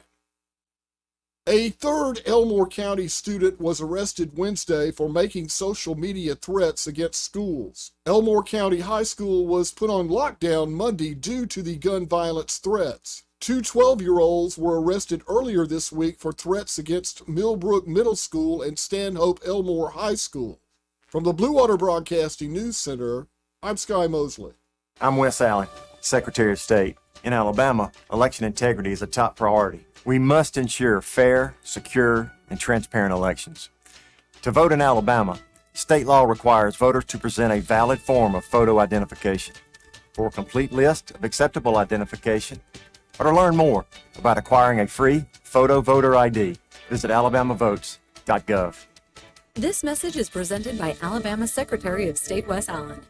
A third Elmore County student was arrested Wednesday for making social media threats against schools. Elmore County High School was put on lockdown Monday due to the gun violence threats. Two 12-year-olds were arrested earlier this week for threats against Millbrook Middle School and Stanhope Elmore High School. From the Blue Water Broadcasting News Center, I'm Sky Mosley. I'm Wes Allen, Secretary of State. In Alabama, election integrity is a top priority. We must ensure fair, secure, and transparent elections. To vote in Alabama, state law requires voters to present a valid form of photo identification. For a complete list of acceptable identification, or to learn more about acquiring a free photo voter ID, visit alabamavotes.gov. This message is presented by Alabama Secretary of State Wes Allen.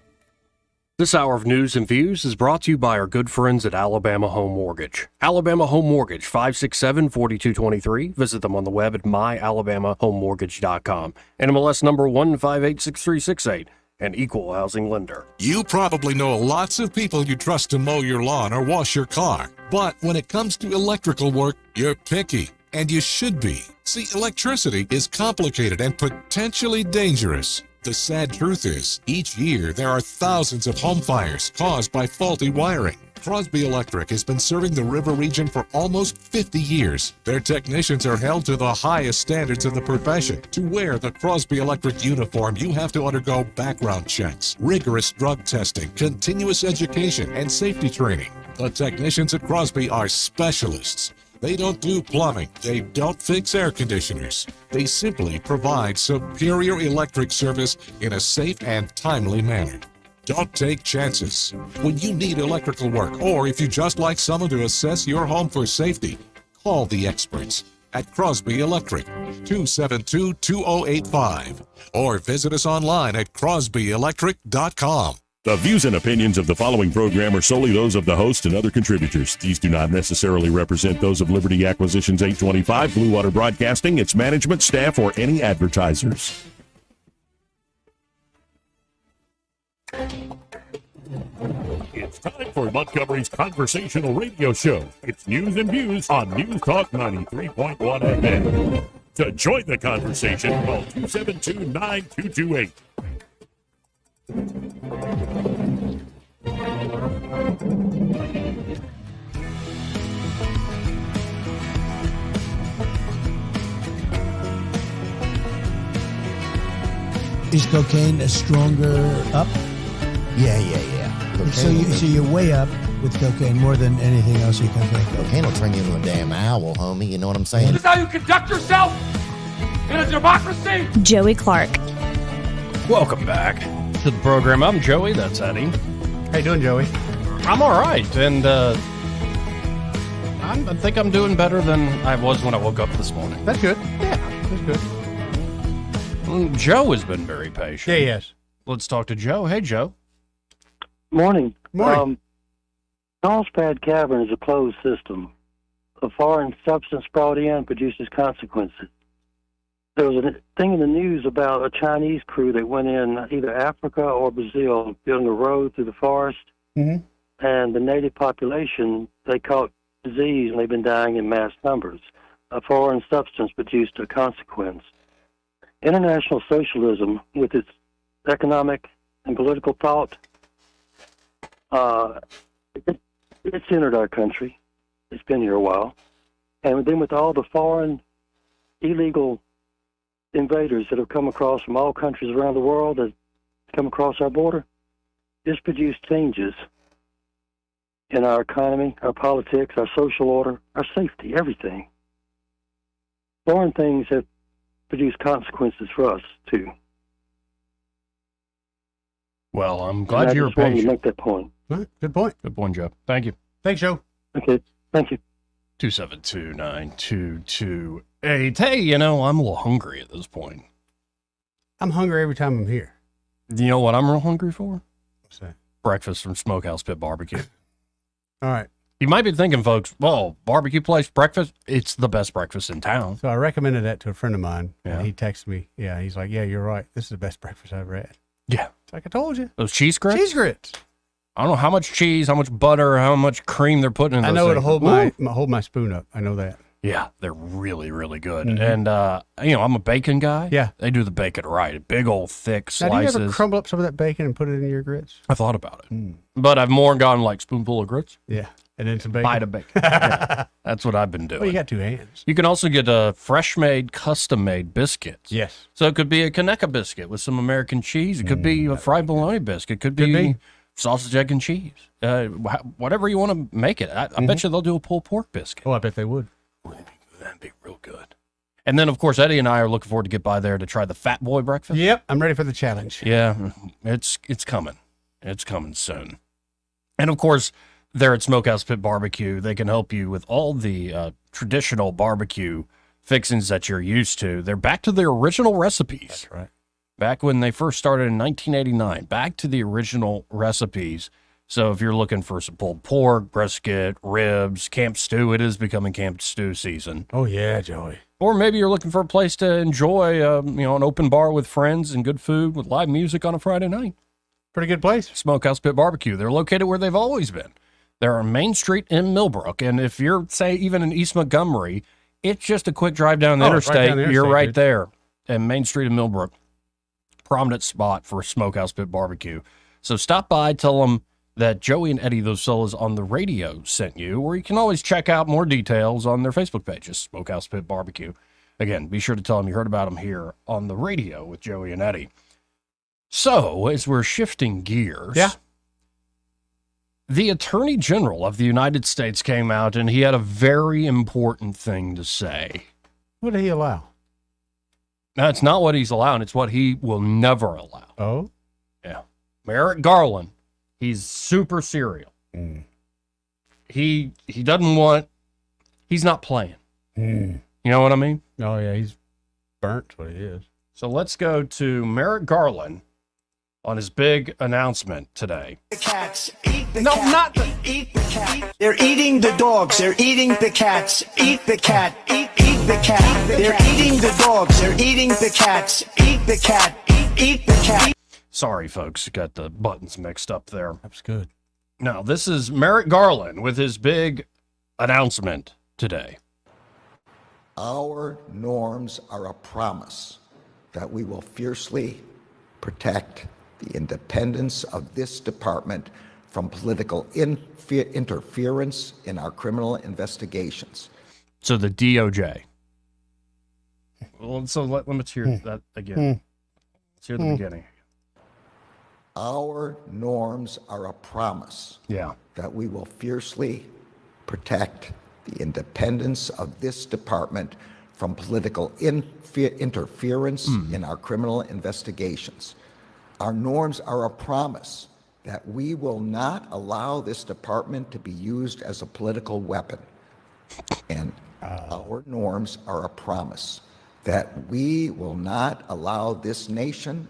This hour of news and views is brought to you by our good friends at Alabama Home Mortgage. Alabama Home Mortgage, 567-4223. Visit them on the web at myalabamahomemortgage.com. NMLS number 1586368, an equal housing lender. You probably know lots of people you trust to mow your lawn or wash your car. But when it comes to electrical work, you're picky. And you should be. See, electricity is complicated and potentially dangerous. The sad truth is, each year there are thousands of home fires caused by faulty wiring. Crosby Electric has been serving the river region for almost 50 years. Their technicians are held to the highest standards in the profession. To wear the Crosby Electric uniform, you have to undergo background checks, rigorous drug testing, continuous education, and safety training. The technicians at Crosby are specialists. They don't do plumbing. They don't fix air conditioners. They simply provide superior electric service in a safe and timely manner. Don't take chances. When you need electrical work, or if you just like someone to assess your home for safety, call the experts at Crosby Electric, 272-2085, or visit us online at crosbyelectric.com. The views and opinions of the following program are solely those of the host and other contributors. These do not necessarily represent those of Liberty Acquisitions 825, Blue Water Broadcasting, its management, staff, or any advertisers. It's time for Montgomery's conversational radio show. It's news and views on News Talk 93.1 FM. To join the conversation, call 272-9228. Is cocaine a stronger up? Yeah. So you're way up with cocaine more than anything else you can think of. Cocaine will turn you into a damn owl, homie. You know what I'm saying? This is how you conduct yourself in a democracy? Joey Clark. Welcome back to the program. I'm Joey. That's Eddie. How you doing, Joey? I'm all right, and I think I'm doing better than I was when I woke up this morning. That's good. Yeah, that's good. Joe has been very patient. Yeah, yes. Let's talk to Joe. Hey, Joe. Morning. Morning. Carlsbad Cavern is a closed system. A foreign substance brought in produces consequences. There was a thing in the news about a Chinese crew that went in either Africa or Brazil, building a road through the forest, and the native population, they caught disease and they've been dying in mass numbers. A foreign substance produced a consequence. International socialism, with its economic and political thought, it's entered our country. It's been here a while. And then with all the foreign illegal invaders that have come across from all countries around the world that come across our border, this produced changes in our economy, our politics, our social order, our safety, everything. Foreign things have produced consequences for us, too. Well, I'm glad you're patient. I just wanted to patient. make that point. Good point. Good point, Joe. Thank you. Thanks, Joe. Okay, thank you. 272-9228. Hey, I'm a little hungry at this point. I'm hungry every time I'm here. You know what I'm real hungry for? What's that? Breakfast from Smokehouse Pit Barbecue. All right. You might be thinking, folks, well, barbecue place, breakfast, it's the best breakfast in town. So I recommended that to a friend of mine. Yeah. And he texted me. Yeah, he's like, yeah, you're right. This is the best breakfast I've ever had. Yeah. It's like I told you. Those cheese grits? Cheese grits. I don't know how much cheese, how much butter, how much cream they're putting in those I know it'll things. hold my spoon up. I know that. Yeah, they're really, really good. Mhm. And, I'm a bacon guy. Yeah. They do the bacon right. Big old thick Now, do you slices. ever crumble up some of that bacon and put it in your grits? I thought about it. But I've more gone like spoonful of grits. Yeah. And then some bacon. Bite of bacon. Yeah, that's what I've been doing. Well, you got two hands. You can also get fresh-made, custom-made biscuits. Yes. So it could be a Kaneka biscuit with some American cheese. It could be a fried bologna biscuit. It could be sausage, egg, and cheese. Whatever you want to make it. I bet you they'll do a pulled pork biscuit. Oh, I bet they would. That'd be real good. And then, of course, Eddie and I are looking forward to get by there to try the Fat Boy breakfast. Yep, I'm ready for the challenge. Yeah, it's coming. It's coming soon. And, of course, there at Smokehouse Pit Barbecue, they can help you with all the traditional barbecue fixings that you're used to. They're back to their original recipes. That's right. Back when they first started in 1989, back to the original recipes. So if you're looking for some pulled pork, brisket, ribs, camp stew, it is becoming camp stew season. Oh, yeah, Joey. Or maybe you're looking for a place to enjoy, an open bar with friends and good food with live music on a Friday night. Pretty good place. Smokehouse Pit Barbecue. They're located where they've always been. They're on Main Street in Millbrook. And if you're, say, even in East Montgomery, it's just a quick drive down the interstate. Right down the interstate, you're right dude. there. And Main Street in Millbrook. Prominent spot for Smokehouse Pit Barbecue. So stop by, tell them that Joey and Eddie, those fellas on the radio, sent you, or you can always check out more details on their Facebook pages, Smokehouse Pit Barbecue. Again, be sure to tell them you heard about them here on the radio with Joey and Eddie. So, as we're shifting gears, the Attorney General of the United States came out and he had a very important thing to say. What did he allow? Now, it's not what he's allowing, it's what he will never allow. Oh? Yeah. Merrick Garland, he's super serial. He doesn't want, he's not playing. You know what I mean? Oh, yeah, he's burnt what he is. So let's go to Merrick Garland on his big announcement today. The cats eat the cat. Eat the cat. They're eating the dogs. They're eating the cats. Eat the cat. Eat the cat. They're eating the dogs. They're eating the cats. Eat the cat. Eat the cat. Sorry, folks, got the buttons mixed up there. That's good. Now, this is Merrick Garland with his big announcement today. Our norms are a promise that we will fiercely protect the independence of this department from political interference in our criminal investigations. So the DOJ. Well, so let's hear that again. Let's hear the beginning. Our norms are a promise that we will fiercely protect the independence of this department from political interference in our criminal investigations. Our norms are a promise that we will not allow this department to be used as a political weapon. And our norms are a promise that we will not allow this nation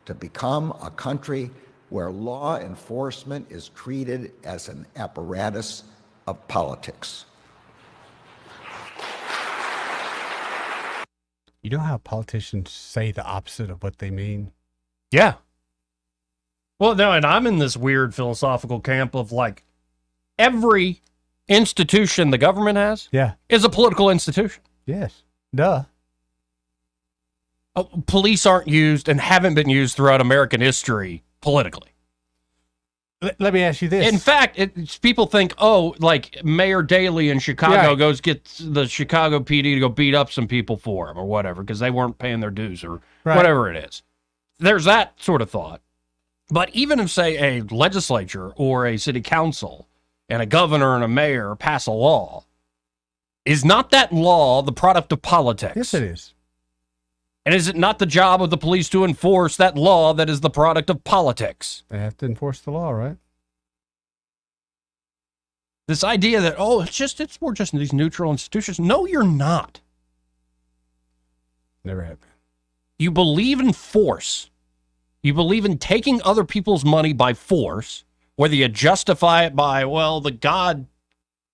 to become a country where law enforcement is treated as an apparatus of politics. You know how politicians say the opposite of what they mean? Yeah. Well, no, and I'm in this weird philosophical camp of like every institution the government has is a political institution. Yes. Duh. Police aren't used and haven't been used throughout American history politically. Let me ask you this. In fact, people think, like Mayor Daley in Chicago goes get the Chicago PD to go beat up some people for him or whatever because they weren't paying their dues or whatever it is. There's that sort of thought. But even if, say, a legislature or a city council and a governor and a mayor pass a law, is not that law the product of politics? Yes, it is. And is it not the job of the police to enforce that law that is the product of politics? They have to enforce the law, right? This idea that, we're just these neutral institutions. No, you're not. Never have been. You believe in force. You believe in taking other people's money by force, whether you justify it by, the God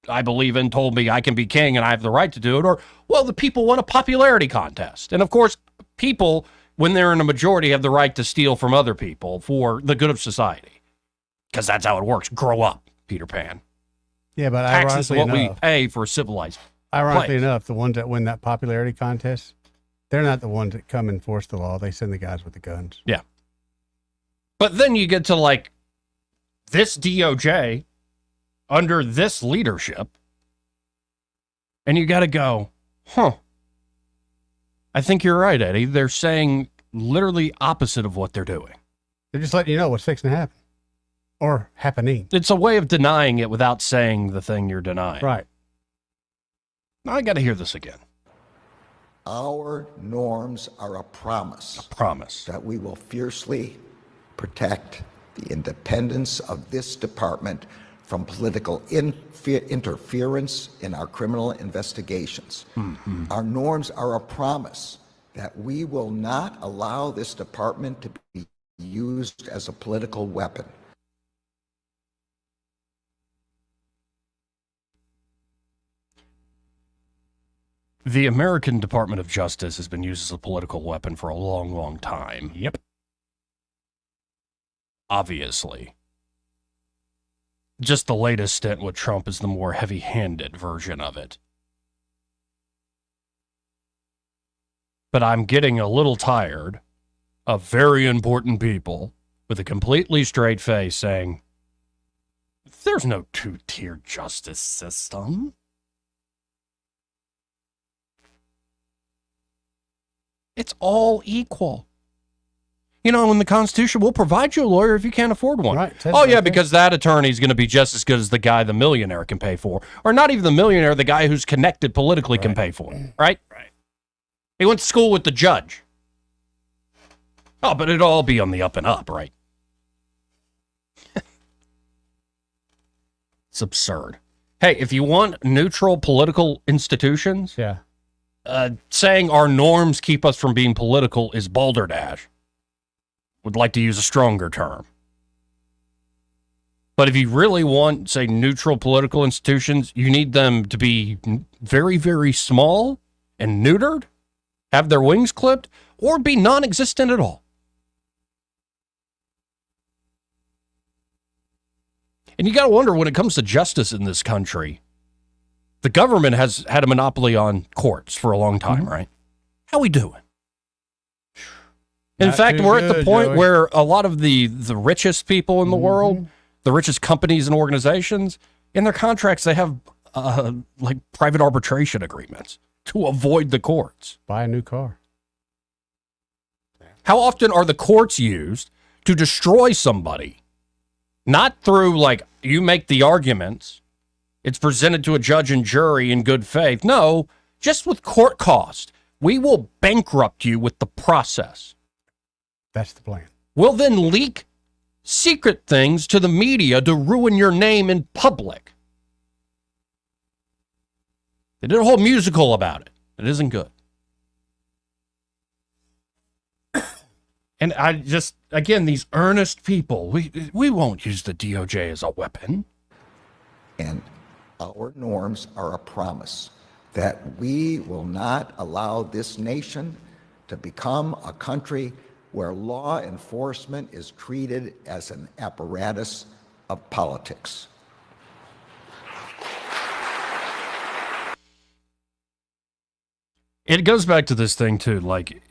I believe in told me I can be king and I have the right to do it, or, the people won a popularity contest. And of course, people, when they're in a majority, have the right to steal from other people for the good of society. Because that's how it works. Grow up, Peter Pan. Yeah, but Taxes is what ironically we enough, pay for civilized. ironically place. enough, the ones that win that popularity contest, they're not the ones that come enforce the law. They send the guys with the guns. Yeah. But then you get to like this DOJ under this leadership, and you got to go, I think you're right, Eddie. They're saying literally opposite of what they're doing. They're just letting you know what's fixing to happen or happening. It's a way of denying it without saying the thing you're denying. Right. Now I got to hear this again. Our norms are a promise. A promise. That we will fiercely protect the independence of this department from political interference in our criminal investigations. Mm-hmm. Our norms are a promise that we will not allow this department to be used as a political weapon. The American Department of Justice has been used as a political weapon for a long, long time. Yep. Obviously. Just the latest stint with Trump is the more heavy-handed version of it. But I'm getting a little tired of very important people with a completely straight face saying, there's no two-tier justice system. It's all equal. You know, in the Constitution, we'll provide you a lawyer if you can't afford one. Right. Oh, yeah, because that attorney is going to be just as good as the guy the millionaire can pay for. Or not even the millionaire, the guy who's connected politically can pay for. Right? Right. He went to school with the judge. Oh, but it'll all be on the up and up, right? It's absurd. Hey, if you want neutral political institutions, saying our norms keep us from being political is balderdash. Would like to use a stronger term. But if you really want, say, neutral political institutions, you need them to be very, very small and neutered, have their wings clipped, or be non-existent at all. And you got to wonder, when it comes to justice in this country, the government has had a monopoly on courts for a long time, right? How we doing? In Not fact, too we're at the good, point Joey. where a lot of the richest people in the world, the richest companies and organizations, in their contracts, they have like private arbitration agreements to avoid the courts. Buy a new car. How often are the courts used to destroy somebody? Not through, like, you make the arguments, it's presented to a judge and jury in good faith. No, just with court cost. We will bankrupt you with the process. That's the plan. We'll then leak secret things to the media to ruin your name in public. They did a whole musical about it. It isn't good. And I just, again, these earnest people, we won't use the DOJ as a weapon. And our norms are a promise that we will not allow this nation to become a country where law enforcement is treated as an apparatus of politics. It goes back to this thing, too. Like,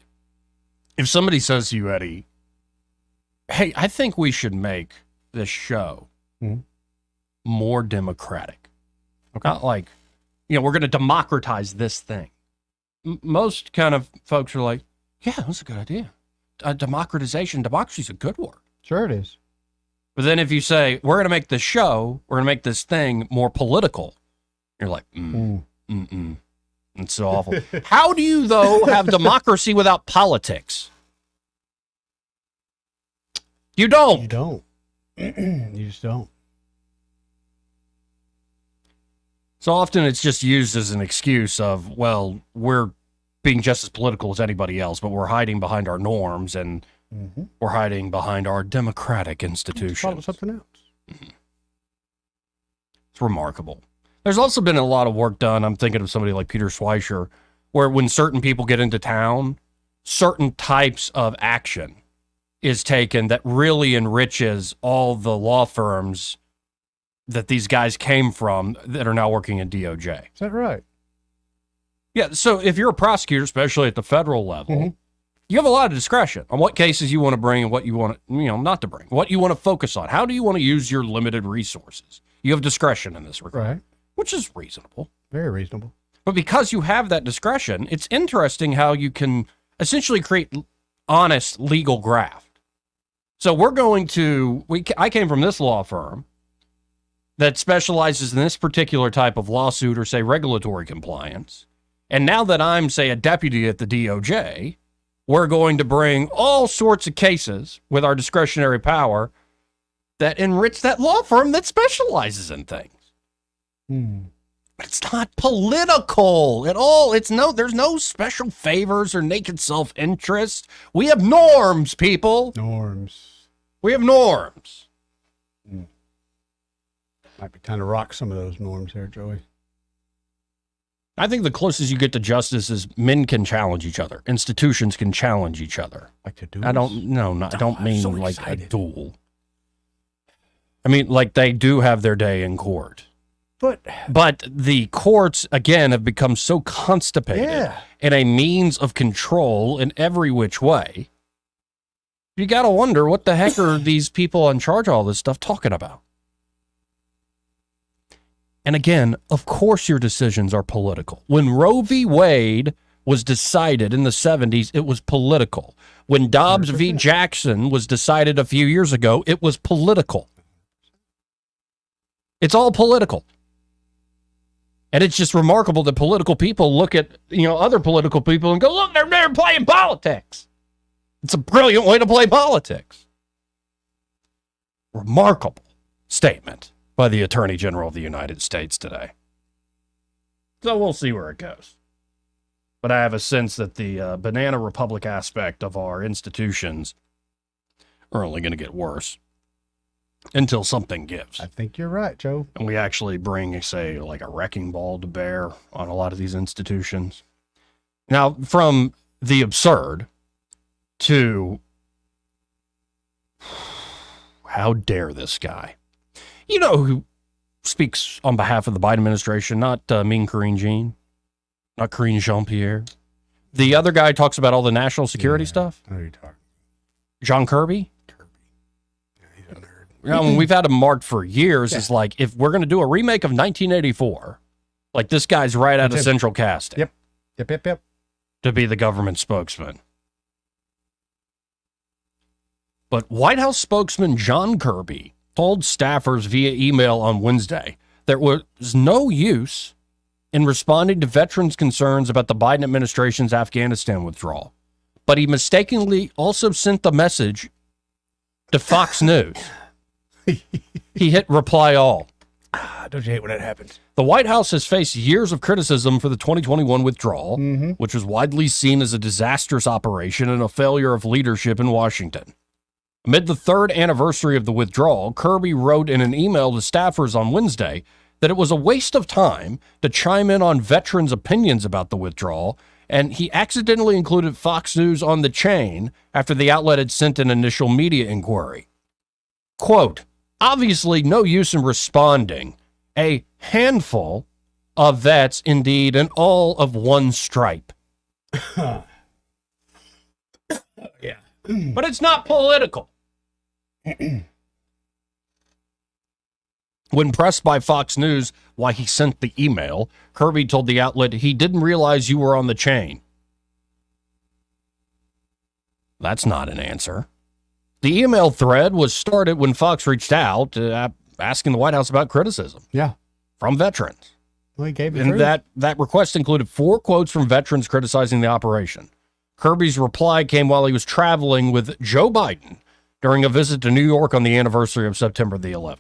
if somebody says to you, Eddie, hey, I think we should make this show more democratic. Okay. Not like, we're going to democratize this thing. Most kind of folks are like, yeah, that's a good idea. Democratization, democracy's a good word. Sure it is. But then if you say, we're going to make this show, we're going to make this thing more political, you're like, it's so awful. How do you, though, have democracy without politics? You don't. You don't. You just don't. So often it's just used as an excuse of, well, we're being just as political as anybody else, but we're hiding behind our norms and we're hiding behind our democratic institutions. Call it something else. It's remarkable. There's also been a lot of work done. I'm thinking of somebody like Peter Schweizer, where when certain people get into town, certain types of action is taken that really enriches all the law firms that these guys came from that are now working in DOJ. Is that right? Yeah, so if you're a prosecutor, especially at the federal level, you have a lot of discretion on what cases you want to bring and what you want to, not to bring, what you want to focus on. How do you want to use your limited resources? You have discretion in this regard, Right. which is reasonable. Very reasonable. But because you have that discretion, it's interesting how you can essentially create honest legal graft. So I came from this law firm that specializes in this particular type of lawsuit or, say, regulatory compliance. And now that I'm, say, a deputy at the DOJ, we're going to bring all sorts of cases with our discretionary power that enrich that law firm that specializes in things. It's not political at all. There's no special favors or naked self-interest. We have norms, people. We have norms. Might be time to rock some of those norms there, Joey. I think the closest you get to justice is men can challenge each other. Institutions can challenge each other. Like to do? I don't mean so like excited. a duel. I mean, like they do have their day in court. But the courts, again, have become so constipated in a means of control in every which way. You got to wonder, what the heck are these people in charge of all this stuff talking about? And again, of course your decisions are political. When Roe v. Wade was decided in the 70s, it was political. When Dobbs v. Jackson was decided a few years ago, it was political. It's all political. And it's just remarkable that political people look at, other political people and go, look, they're playing politics. It's a brilliant way to play politics. Remarkable statement by the Attorney General of the United States today. So we'll see where it goes. But I have a sense that the banana republic aspect of our institutions are only going to get worse until something gives. I think you're right, Joe. And we actually bring, say, like a wrecking ball to bear on a lot of these institutions. Now, from the absurd to how dare this guy? You know who speaks on behalf of the Biden administration, not Mean Karine Jean, not Karine Jean-Pierre. The other guy talks about all the national security stuff. I know you're talking. John Kirby? We've had him marked for years. It's like, if we're going to do a remake of 1984, like this guy's right out of Central Casting. Yep. To be the government spokesman. But White House spokesman John Kirby told staffers via email on Wednesday there was no use in responding to veterans' concerns about the Biden administration's Afghanistan withdrawal. But he mistakenly also sent the message to Fox News. He hit reply all. Don't you hate when that happens? The White House has faced years of criticism for the 2021 withdrawal, which was widely seen as a disastrous operation and a failure of leadership in Washington. Amid the third anniversary of the withdrawal, Kirby wrote in an email to staffers on Wednesday that it was a waste of time to chime in on veterans' opinions about the withdrawal, and he accidentally included Fox News on the chain after the outlet had sent an initial media inquiry. Quote, obviously no use in responding. A handful of vets, indeed, and all of one stripe. Yeah. But it's not political. When pressed by Fox News why he sent the email, Kirby told the outlet he didn't realize you were on the chain. That's not an answer. The email thread was started when Fox reached out asking the White House about criticism. Yeah. From veterans. Well, he gave it And through. that request included 4 quotes from veterans criticizing the operation. Kirby's reply came while he was traveling with Joe Biden during a visit to New York on the anniversary of September the 11th.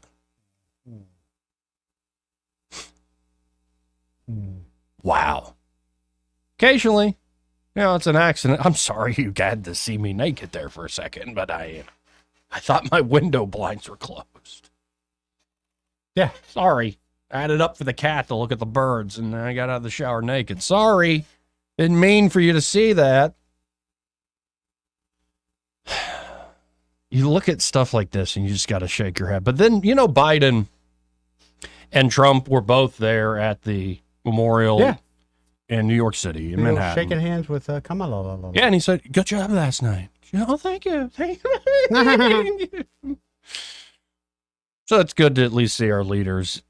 Wow. Occasionally, it's an accident. I'm sorry you had to see me naked there for a second, but I thought my window blinds were closed. Yeah. Sorry. I had it up for the cat to look at the birds, and I got out of the shower naked. Sorry. Didn't mean for you to see that. you look at stuff like this and you just got to shake your head. But then, Biden and Trump were both there at the memorial in New York City, in Manhattan. Shaking hands with Kamala. Yeah, and he said, good job last night. Oh, thank you. Thank you. So it's good to at least see our leaders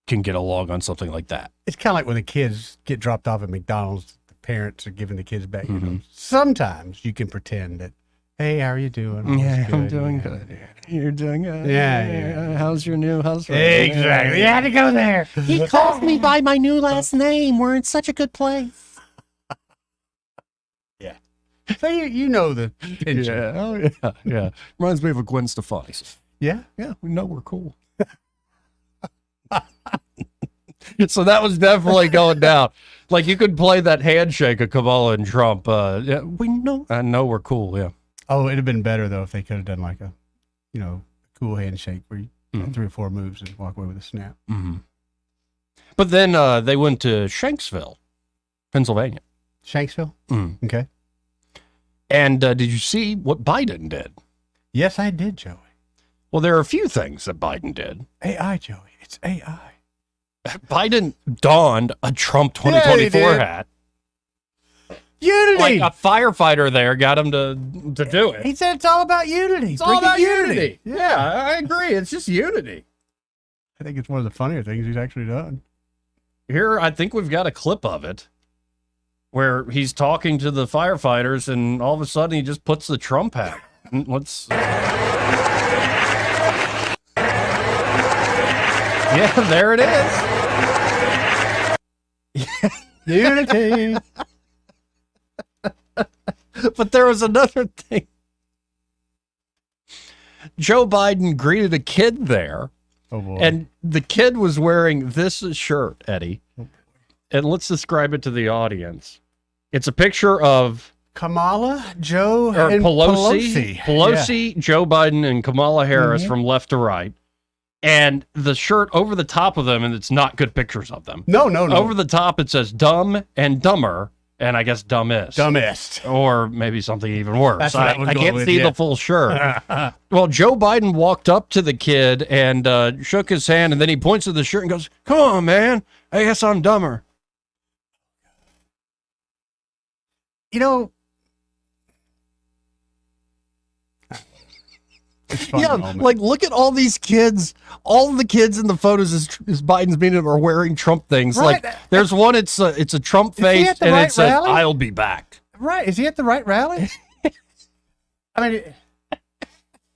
can get along on something like that. It's kind of like when the kids get dropped off at McDonald's, the parents are giving the kids back. You know, sometimes you can pretend that, hey, how are you doing? Yeah, I'm doing good. You're doing good. Yeah. How's your new husband? Exactly. You had to go there. He calls me by my new last name. We're in such a good place. Yeah. So you know the tension. Yeah. Oh, yeah. Yeah. Reminds me of a Gwen Stefani. Yeah? Yeah, we know we're cool. So that was definitely going down. Like, you could play that handshake of Kamala and Trump. Yeah, we know. I know we're cool, yeah. Oh, it'd have been better, though, if they could have done like a, cool handshake where you do 3 or 4 moves and walk away with a snap. Mm-hmm. But then they went to Shanksville, Pennsylvania. Shanksville? Mm. Okay. And did you see what Biden did? Yes, I did, Joey. Well, there are a few things that Biden did. AI, Joey. It's AI. Biden donned a Trump 2024 hat. Unity. Like a firefighter there got him to do it. He said it's all about unity. It's all about unity. Yeah, I agree. It's just unity. I think it's one of the funnier things he's actually done. Here, I think we've got a clip of it where he's talking to the firefighters and all of a sudden he just puts the Trump hat. Let's... Yeah, there it is. Unity. But there was another thing. Joe Biden greeted a kid there. Oh, boy. And the kid was wearing this shirt, Eddie. And let's describe it to the audience. It's a picture of Kamala, Joe, or and Pelosi. Pelosi, Yeah. Joe Biden, and Kamala Harris from left to right. And the shirt over the top of them, and it's not good pictures of them. No. Over the top, it says dumb and dumber, and I guess dumbest. Dumbest. Or maybe something even worse. That's what I was I going can't with, see yeah. the full shirt. Well, Joe Biden walked up to the kid and shook his hand, and then he points to the shirt and goes, come on, man. I guess I'm dumber. It's fun Yeah, moment. like look at all these kids. All the kids in the photos as Biden's meeting them are wearing Trump things. Right. Like there's one. It's a Trump Is he face, at the and right it says rally? "I'll be back." Right. Is he at the right rally? I mean,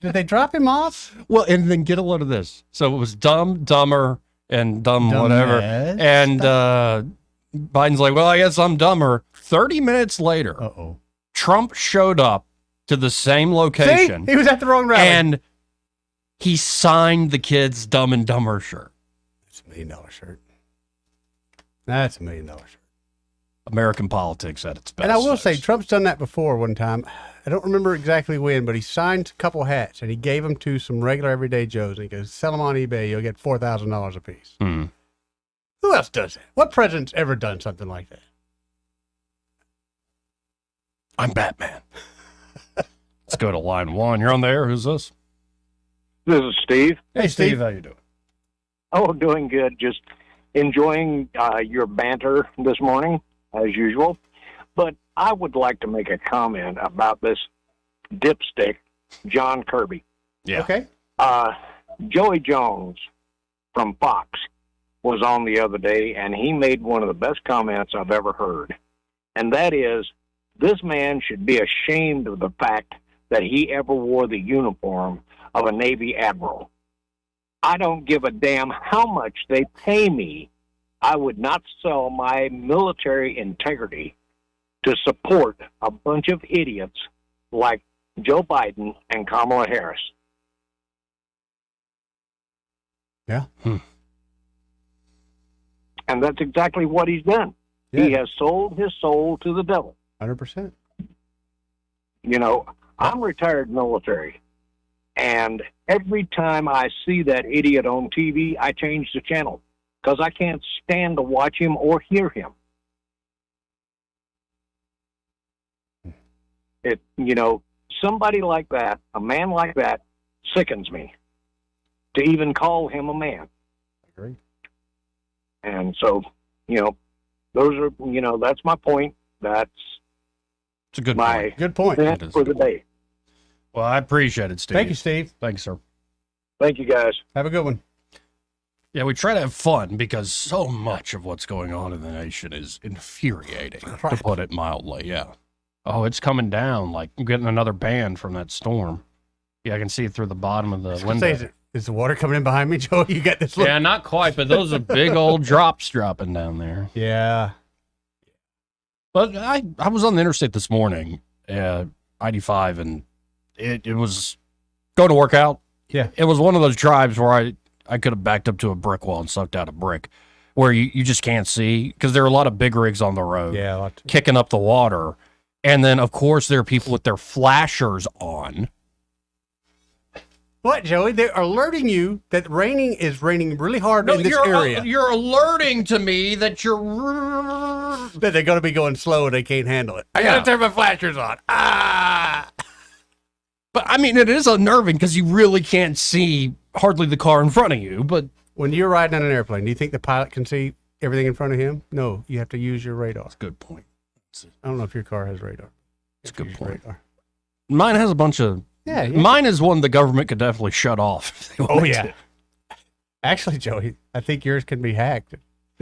did they drop him off? Well, and then get a load of this. So it was dumb, dumber, and dumb whatever. Dumbest. And Biden's like, "Well, I guess I'm dumber." 30 minutes later, Trump showed up to the same location. See? He was at the wrong rally. And he signed the kid's Dumb and Dumber shirt. It's $1 million shirt. That's $1 million shirt. American politics at its best. And I will say, Trump's done that before one time. I don't remember exactly when, but he signed a couple hats and he gave them to some regular everyday Joes. And he goes, sell them on eBay. You'll get $4,000 a piece. Hmm. Who else does that? What president's ever done something like that? I'm Batman. Let's go to line 1. You're on the air. Who's this? This is Steve. Hey, Steve. How you doing? Oh, doing good. Just enjoying your banter this morning, as usual. But I would like to make a comment about this dipstick, John Kirby. Yeah. Okay. Joey Jones from Fox was on the other day, and he made one of the best comments I've ever heard. And that is, this man should be ashamed of the fact that he ever wore the uniform of a Navy admiral. I don't give a damn how much they pay me. I would not sell my military integrity to support a bunch of idiots like Joe Biden and Kamala Harris. Yeah. And that's exactly what he's done. Yeah. He has sold his soul to the devil. 100%. You know, I'm retired military, and every time I see that idiot on TV, I change the channel because I can't stand to watch him or hear him. somebody like that, a man like that, sickens me to even call him a man. Agree. And so, those are, that's my point. That's it's a good my point. Good point. rant for the day. Well, I appreciate it, Steve. Thank you, Steve. Thanks, sir. Thank you, guys. Have a good one. Yeah, we try to have fun because so much of what's going on in the nation is infuriating, to put it mildly. Yeah. Oh, it's coming down. Like, I'm getting another band from that storm. Yeah, I can see it through the bottom of the window. Is the water coming in behind me, Joe? You got this. Yeah, not quite, but those are big old drops dropping down there. Yeah. But I was on the interstate this morning, I-85, and it was going to work out. Yeah. It was one of those drives where I could have backed up to a brick wall and sucked out a brick, where you just can't see, because there are a lot of big rigs on the road kicking up the water. And then, of course, there are people with their flashers on. What, Joey? They're alerting you that is raining really hard in this area. You're alerting to me that that they're going to be going slow and they can't handle it. I got to turn my flashers on. But, I mean, it is unnerving because you really can't see hardly the car in front of you. But when you're riding on an airplane, do you think the pilot can see everything in front of him? No, you have to use your radar. That's a good point. I don't know if your car has radar. It's a good point. Mine has a bunch of... Yeah. Mine is one the government could definitely shut off. If they wanted to. Actually, Joey, I think yours can be hacked.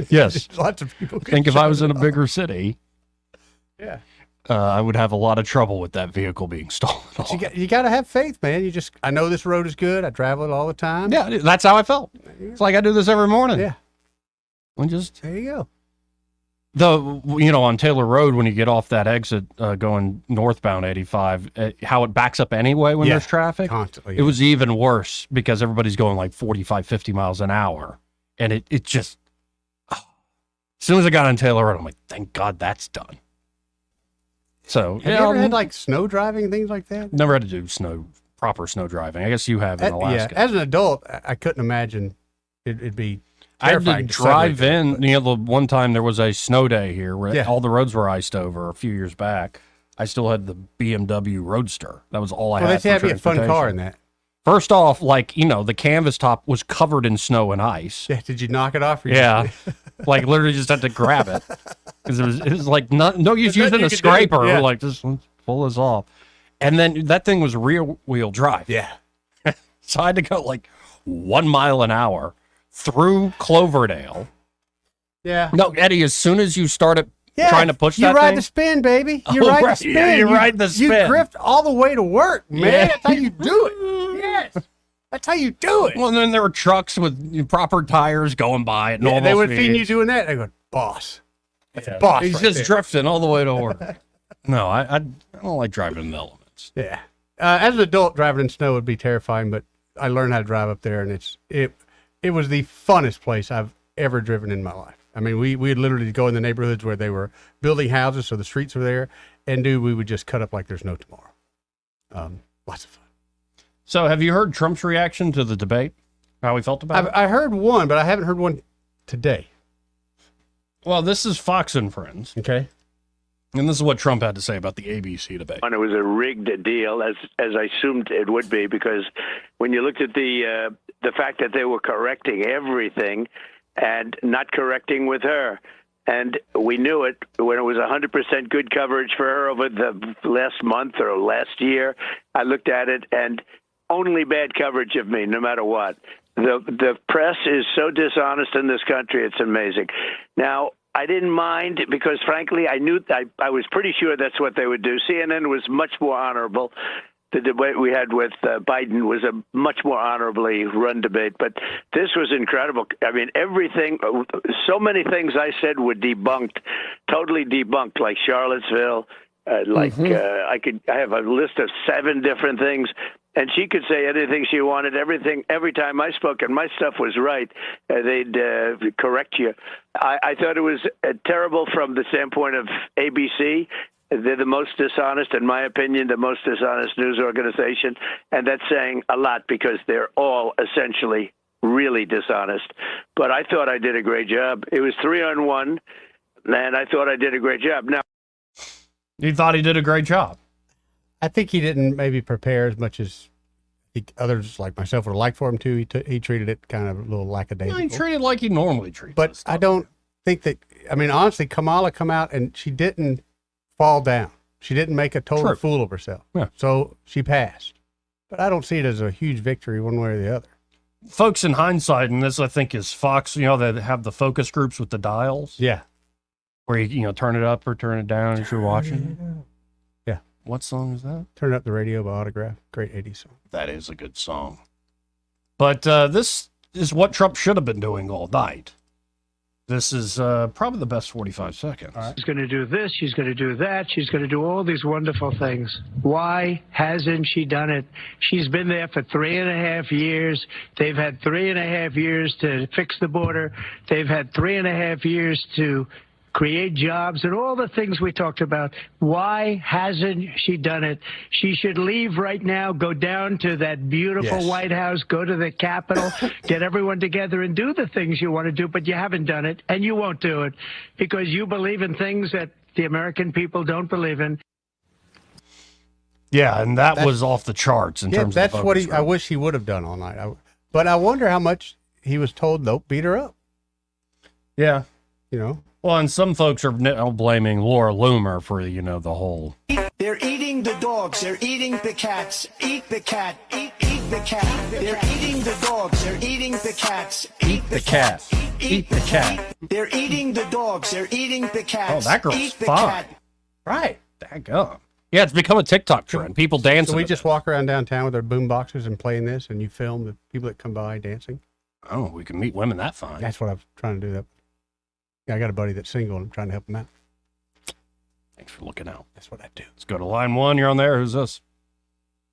Yes. Lots of people I think if I was in a bigger city, yeah, I would have a lot of trouble with that vehicle being stolen. You got to have faith, man. I know this road is good. I travel it all the time. Yeah, that's how I felt. It's like I do this every morning. Yeah. There you go. On Taylor Road, when you get off that exit going northbound 85, how it backs up anyway when there's traffic. Constantly. It was even worse because everybody's going like 45, 50 miles an hour. And it just, as soon as I got on Taylor Road, I'm like, thank God that's done. So, have you ever had like snow driving and things like that? Never had to do proper snow driving. I guess you have in Alaska. Yeah, as an adult, I couldn't imagine it'd be I had to drive in. The one time there was a snow day here where all the roads were iced over a few years back. I still had the BMW Roadster. That was all I had. Well, they have a fun car in that. First off, the canvas top was covered in snow and ice. Yeah, did you knock it off? Yeah, literally just had to grab it because it was like no use using a scraper. Yeah. We're like, just pull this off, and then that thing was rear wheel drive. Yeah, so I had to go like 1 mile an hour through Cloverdale. Yeah. No, Eddie, as soon as you started trying to push that you ride thing, the spin, baby. You Oh, ride right. the spin. Yeah, you ride the spin. You drift all the way to work, man. Yeah. That's how you do it. Yes. That's how you do it. well, and then there were trucks with proper tires going by at normal They would speed. feed you doing that. They go, boss. That's a boss. He's right just there. drifting all the way to work. No, I don't like driving in the elements. Yeah. As an adult, driving in snow would be terrifying, but I learned how to drive up there, and it was the funnest place I've ever driven in my life. I mean, we'd literally go in the neighborhoods where they were building houses, so the streets were there, and we would just cut up like there's no tomorrow. Lots of fun. So, have you heard Trump's reaction to the debate? How he felt about it? I heard one, but I haven't heard one today. Well, this is Fox and Friends. Okay. And this is what Trump had to say about the ABC debate. And it was a rigged deal, as I assumed it would be, because when you looked at the fact that they were correcting everything and not correcting with her, and we knew it when it was 100% good coverage for her over the last month or last year. I looked at it, and only bad coverage of me, no matter what. The press is so dishonest in this country; it's amazing. Now, I didn't mind because, frankly, I knew I was pretty sure that's what they would do. CNN was much more honorable. The debate we had with Biden was a much more honorably run debate, but this was incredible. I mean, everything, so many things I said were debunked, totally debunked, like Charlottesville, I have a list of 7 different things. And she could say anything she wanted, everything. Every time I spoke, and my stuff was right, they'd correct you. I thought it was terrible from the standpoint of ABC. They're the most dishonest, in my opinion, the most dishonest news organization. And that's saying a lot because they're all essentially really dishonest. But I thought I did a great job. It was 3-on-1, and I thought I did a great job. Now, You thought he did a great job. I think he didn't maybe prepare as much as others like myself would have liked for him to. He treated it kind of a little lackadaisical. He treated like he normally treats. But I don't think that. I mean, honestly, Kamala come out and she didn't fall down. She didn't make a total fool of herself. Yeah. So she passed. But I don't see it as a huge victory one way or the other. Folks, in hindsight, and this I think is Fox, they have the focus groups with the dials. Yeah. Where you turn it up or turn it down as you're watching. Yeah. What song is that? Turn Up the Radio by Autograph. Great 80s song. That is a good song. But this is what Trump should have been doing all night. This is probably the best 45 seconds. She's going to do this. She's going to do that. She's going to do all these wonderful things. Why hasn't she done it? She's been there for 3.5 years. They've had 3.5 years to fix the border. They've had 3.5 years to create jobs and all the things we talked about. Why hasn't she done it? She should leave right now, go down to that beautiful White House, go to the Capitol, get everyone together and do the things you want to do, but you haven't done it, and you won't do it because you believe in things that the American people don't believe in. Yeah, and that was off the charts in terms that's of what I wish he would have done all night. But I wonder how much he was told, nope, beat her up. Yeah. You know? Well, and some folks are now blaming Laura Loomer for, the whole. They're eating the dogs. They're eating the cats. Eat the cat. Eat the cat. They're eating the dogs. They're eating the cats. Eat the cat. Eat the cat. They're eating the dogs. They're eating the cats. Oh, that girl's Eat the fine. cat. Right. Daggum. Yeah, it's become a TikTok trend. People dancing. So we just walk around downtown with our boom boxes and playing this, and you film the people that come by dancing? Oh, we can meet women that fine. That's what I'm trying to do. That. Yeah, I got a buddy that's single, and I'm trying to help him out. Thanks for looking out. That's what I do. Let's go to line 1. You're on there. Who's this?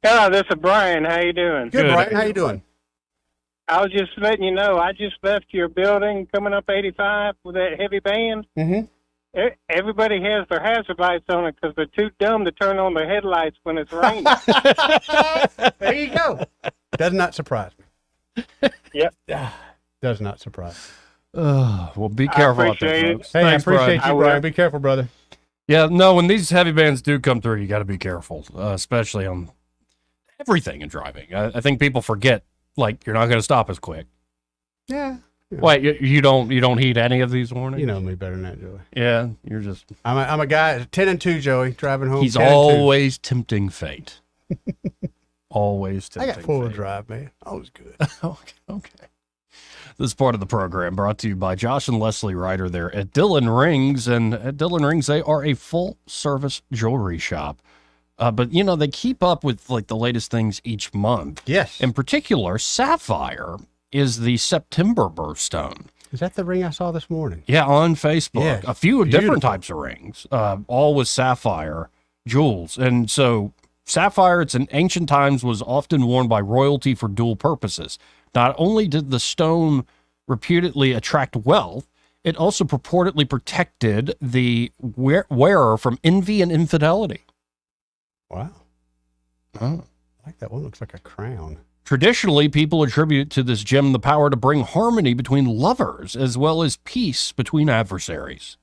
Hello, this is Brian. How you doing? Good, Brian. How you doing? I was just letting you know, I just left your building coming up 85 with that heavy band. Mm-hmm. Everybody has their hazard lights on it because they're too dumb to turn on their headlights when it's raining. There you go. Does not surprise me. Yep. Does not surprise me. Well, be careful out there, folks. Hey, Thanks, I appreciate Brian. you, Brian. Be careful, brother. Yeah, no, when these heavy bands do come through, you got to be careful, especially on everything in driving. I think people forget, you're not going to stop as quick. Yeah. Wait, you don't heed any of these warnings? You know me better than that, Joey. Yeah, you're just. I'm a guy 10-2, Joey, driving home. He's 10-2. always tempting fate. Always tempting. I got 4-wheel drive, man. Always good. Okay. This part of the program brought to you by Josh and Leslie Ryder there at Dillon Rings. And at Dillon Rings, they are a full-service jewelry shop. But, they keep up with, the latest things each month. Yes. In particular, Sapphire is the September birthstone. Is that the ring I saw this morning? Yeah, on Facebook. Yes. A few different Beautiful. types of rings, all with sapphire jewels. And so sapphire, it's in ancient times, was often worn by royalty for dual purposes. Not only did the stone reputedly attract wealth, it also purportedly protected the wearer from envy and infidelity. Wow. Oh. I like that one. Looks like a crown. Traditionally, people attribute to this gem the power to bring harmony between lovers as well as peace between adversaries.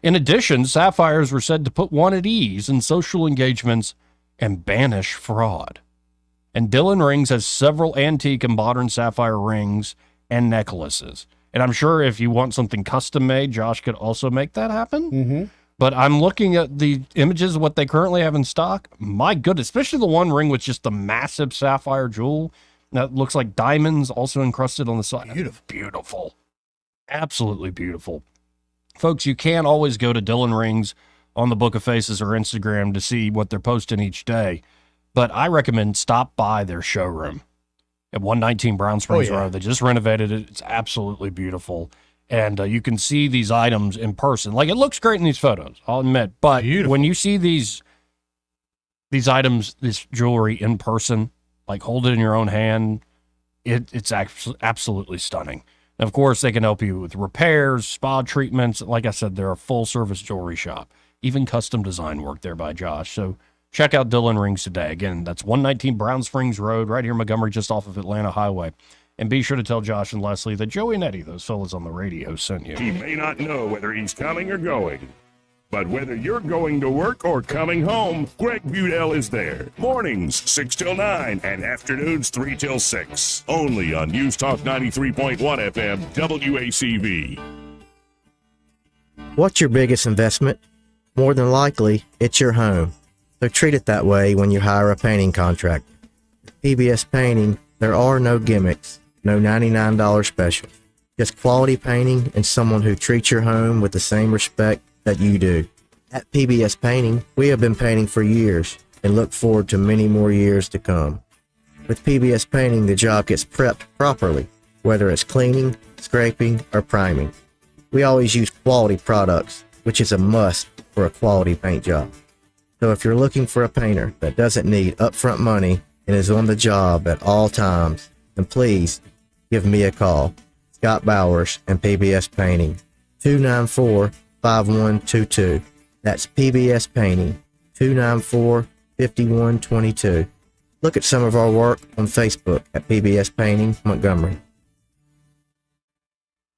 In addition, sapphires were said to put one at ease in social engagements and banish fraud. And Dillon Rings has several antique and modern sapphire rings and necklaces. And I'm sure if you want something custom made, Josh could also make that happen. Mm-hmm. But I'm looking at the images of what they currently have in stock. My goodness, especially the one ring with just the massive sapphire jewel that looks like diamonds also encrusted on the side. Beautiful. Beautiful. Absolutely beautiful. Folks, you can always go to Dillon Rings on the Book of Faces or Instagram to see what they're posting each day. But I recommend stop by their showroom at 119 Brown Springs Road. They just renovated it. It's absolutely beautiful. And you can see these items in person. It looks great in these photos, I'll admit. But when you see these items, this jewelry in person, hold it in your own hand, it's absolutely stunning. And of course, they can help you with repairs, spa treatments. Like I said, they're a full-service jewelry shop. Even custom design work there by Josh. So check out Dillon Rings today. Again, that's 119 Brown Springs Road, right here in Montgomery, just off of Atlanta Highway. And be sure to tell Josh and Leslie that Joey and Eddie, those fellas on the radio, sent you. He may not know whether he's coming or going, But whether you're going to work or coming home, Greg Budell is there. Mornings 6 till 9 and afternoons 3 till 6. Only on News Talk 93.1 FM WACV. What's your biggest investment? More than likely, it's your home. So treat it that way when you hire a painting contractor. PBS Painting, there are no gimmicks, no $99 specials. Just quality painting and someone who treats your home with the same respect that you do. At PBS Painting, we have been painting for years and look forward to many more years to come. With PBS Painting, the job gets prepped properly, whether it's cleaning, scraping, or priming. We always use quality products, which is a must for a quality paint job. So if you're looking for a painter that doesn't need upfront money and is on the job at all times, then please give me a call. Scott Bowers and PBS Painting, 294-5122. That's PBS Painting, 294-5122. Look at some of our work on Facebook at PBS Painting Montgomery.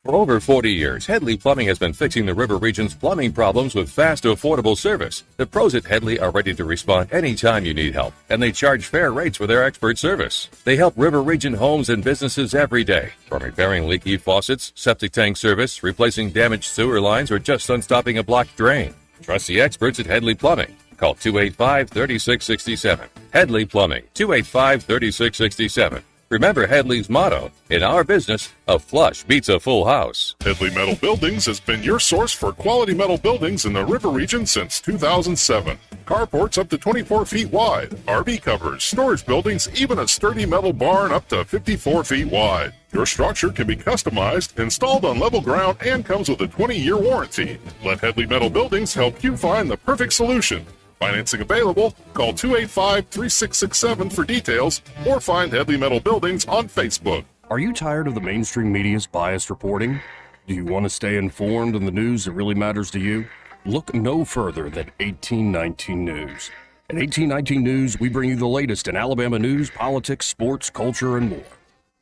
For over 40 years, Headley Plumbing has been fixing the River Region's plumbing problems with fast, affordable service. The pros at Headley are ready to respond anytime you need help, and they charge fair rates for their expert service. They help River Region homes and businesses every day, from repairing leaky faucets, septic tank service, replacing damaged sewer lines, or just unstopping a blocked drain. Trust the experts at Headley Plumbing. Call 285-3667. Headley Plumbing, 285-3667. Remember Headley's motto, in our business, a flush beats a full house. Headley Metal Buildings has been your source for quality metal buildings in the River Region since 2007. Carports up to 24 feet wide, RV covers, storage buildings, even a sturdy metal barn up to 54 feet wide. Your structure can be customized, installed on level ground, and comes with a 20-year warranty. Let Headley Metal Buildings help you find the perfect solution. Financing available. Call 285-3667 for details or find Headley Metal Buildings on Facebook. Are you tired of the mainstream media's biased reporting? Do you want to stay informed on the news that really matters to you? Look no further than 1819 News. At 1819 News, we bring you the latest in Alabama news, politics, sports, culture, and more.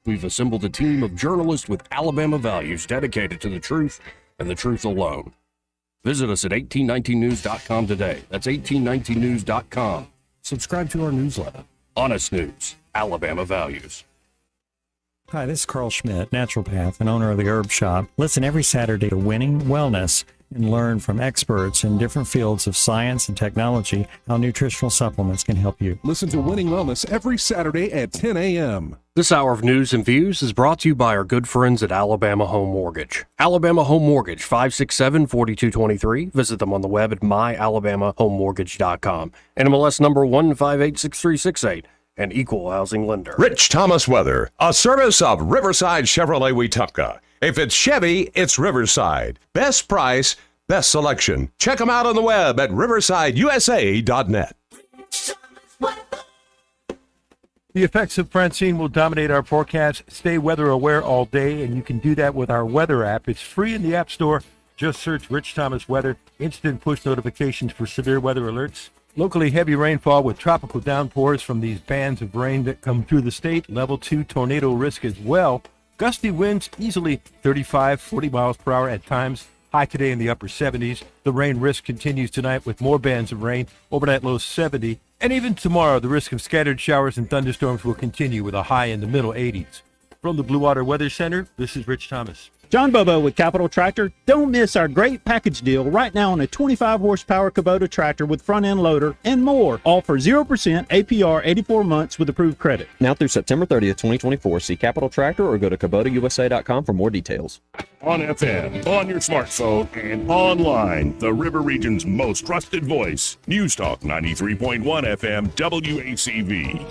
We've assembled a team of journalists with Alabama values dedicated to the truth and the truth alone. Visit us at 1819news.com today. That's 1819news.com. Subscribe to our newsletter. Honest News, Alabama Values. Hi, this is Carl Schmidt, naturopath and owner of the Herb Shop. Listen every Saturday to Winning Wellness and learn from experts in different fields of science and technology how nutritional supplements can help you. Listen to Winning Wellness every Saturday at 10 a.m. This hour of news and views is brought to you by our good friends at Alabama Home Mortgage. Alabama Home Mortgage, 567-4223. Visit them on the web at myalabamahomemortgage.com. NMLS number 1586368. An equal housing lender. Rich Thomas Weather, a service of Riverside Chevrolet Wetumpka. If it's Chevy, it's Riverside. Best price, best selection. Check them out on the web at riversideusa.net. The effects of Francine will dominate our forecast. Stay weather aware all day, and you can do that with our weather app. It's free in the App Store. Just search Rich Thomas Weather. Instant push notifications for severe weather alerts. Locally heavy rainfall with tropical downpours from these bands of rain that come through the state. Level 2 tornado risk as well. Gusty winds easily 35, 40 miles per hour at times. High today in the upper 70s. The rain risk continues tonight with more bands of rain. Overnight low 70. And even tomorrow, the risk of scattered showers and thunderstorms will continue with a high in the middle 80s. From the Blue Water Weather Center, this is Rich Thomas. John Bobo with Capital Tractor. Don't miss our great package deal right now on a 25 horsepower Kubota tractor with front end loader and more. All for 0% APR 84 months with approved credit. Now through September 30th, 2024. See Capital Tractor or go to KubotaUSA.com for more details. On FM, on your smartphone, and online, the River Region's most trusted voice. News Talk 93.1 FM WACV.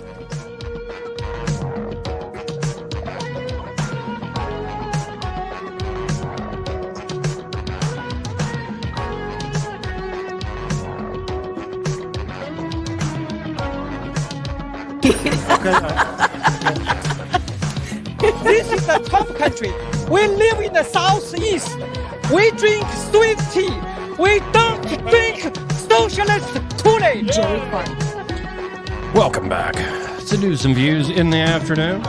This is a top country. We live in the southeast. We drink sweet tea. We don't drink socialist Kool-Aid. Welcome back to News and Views in the afternoon.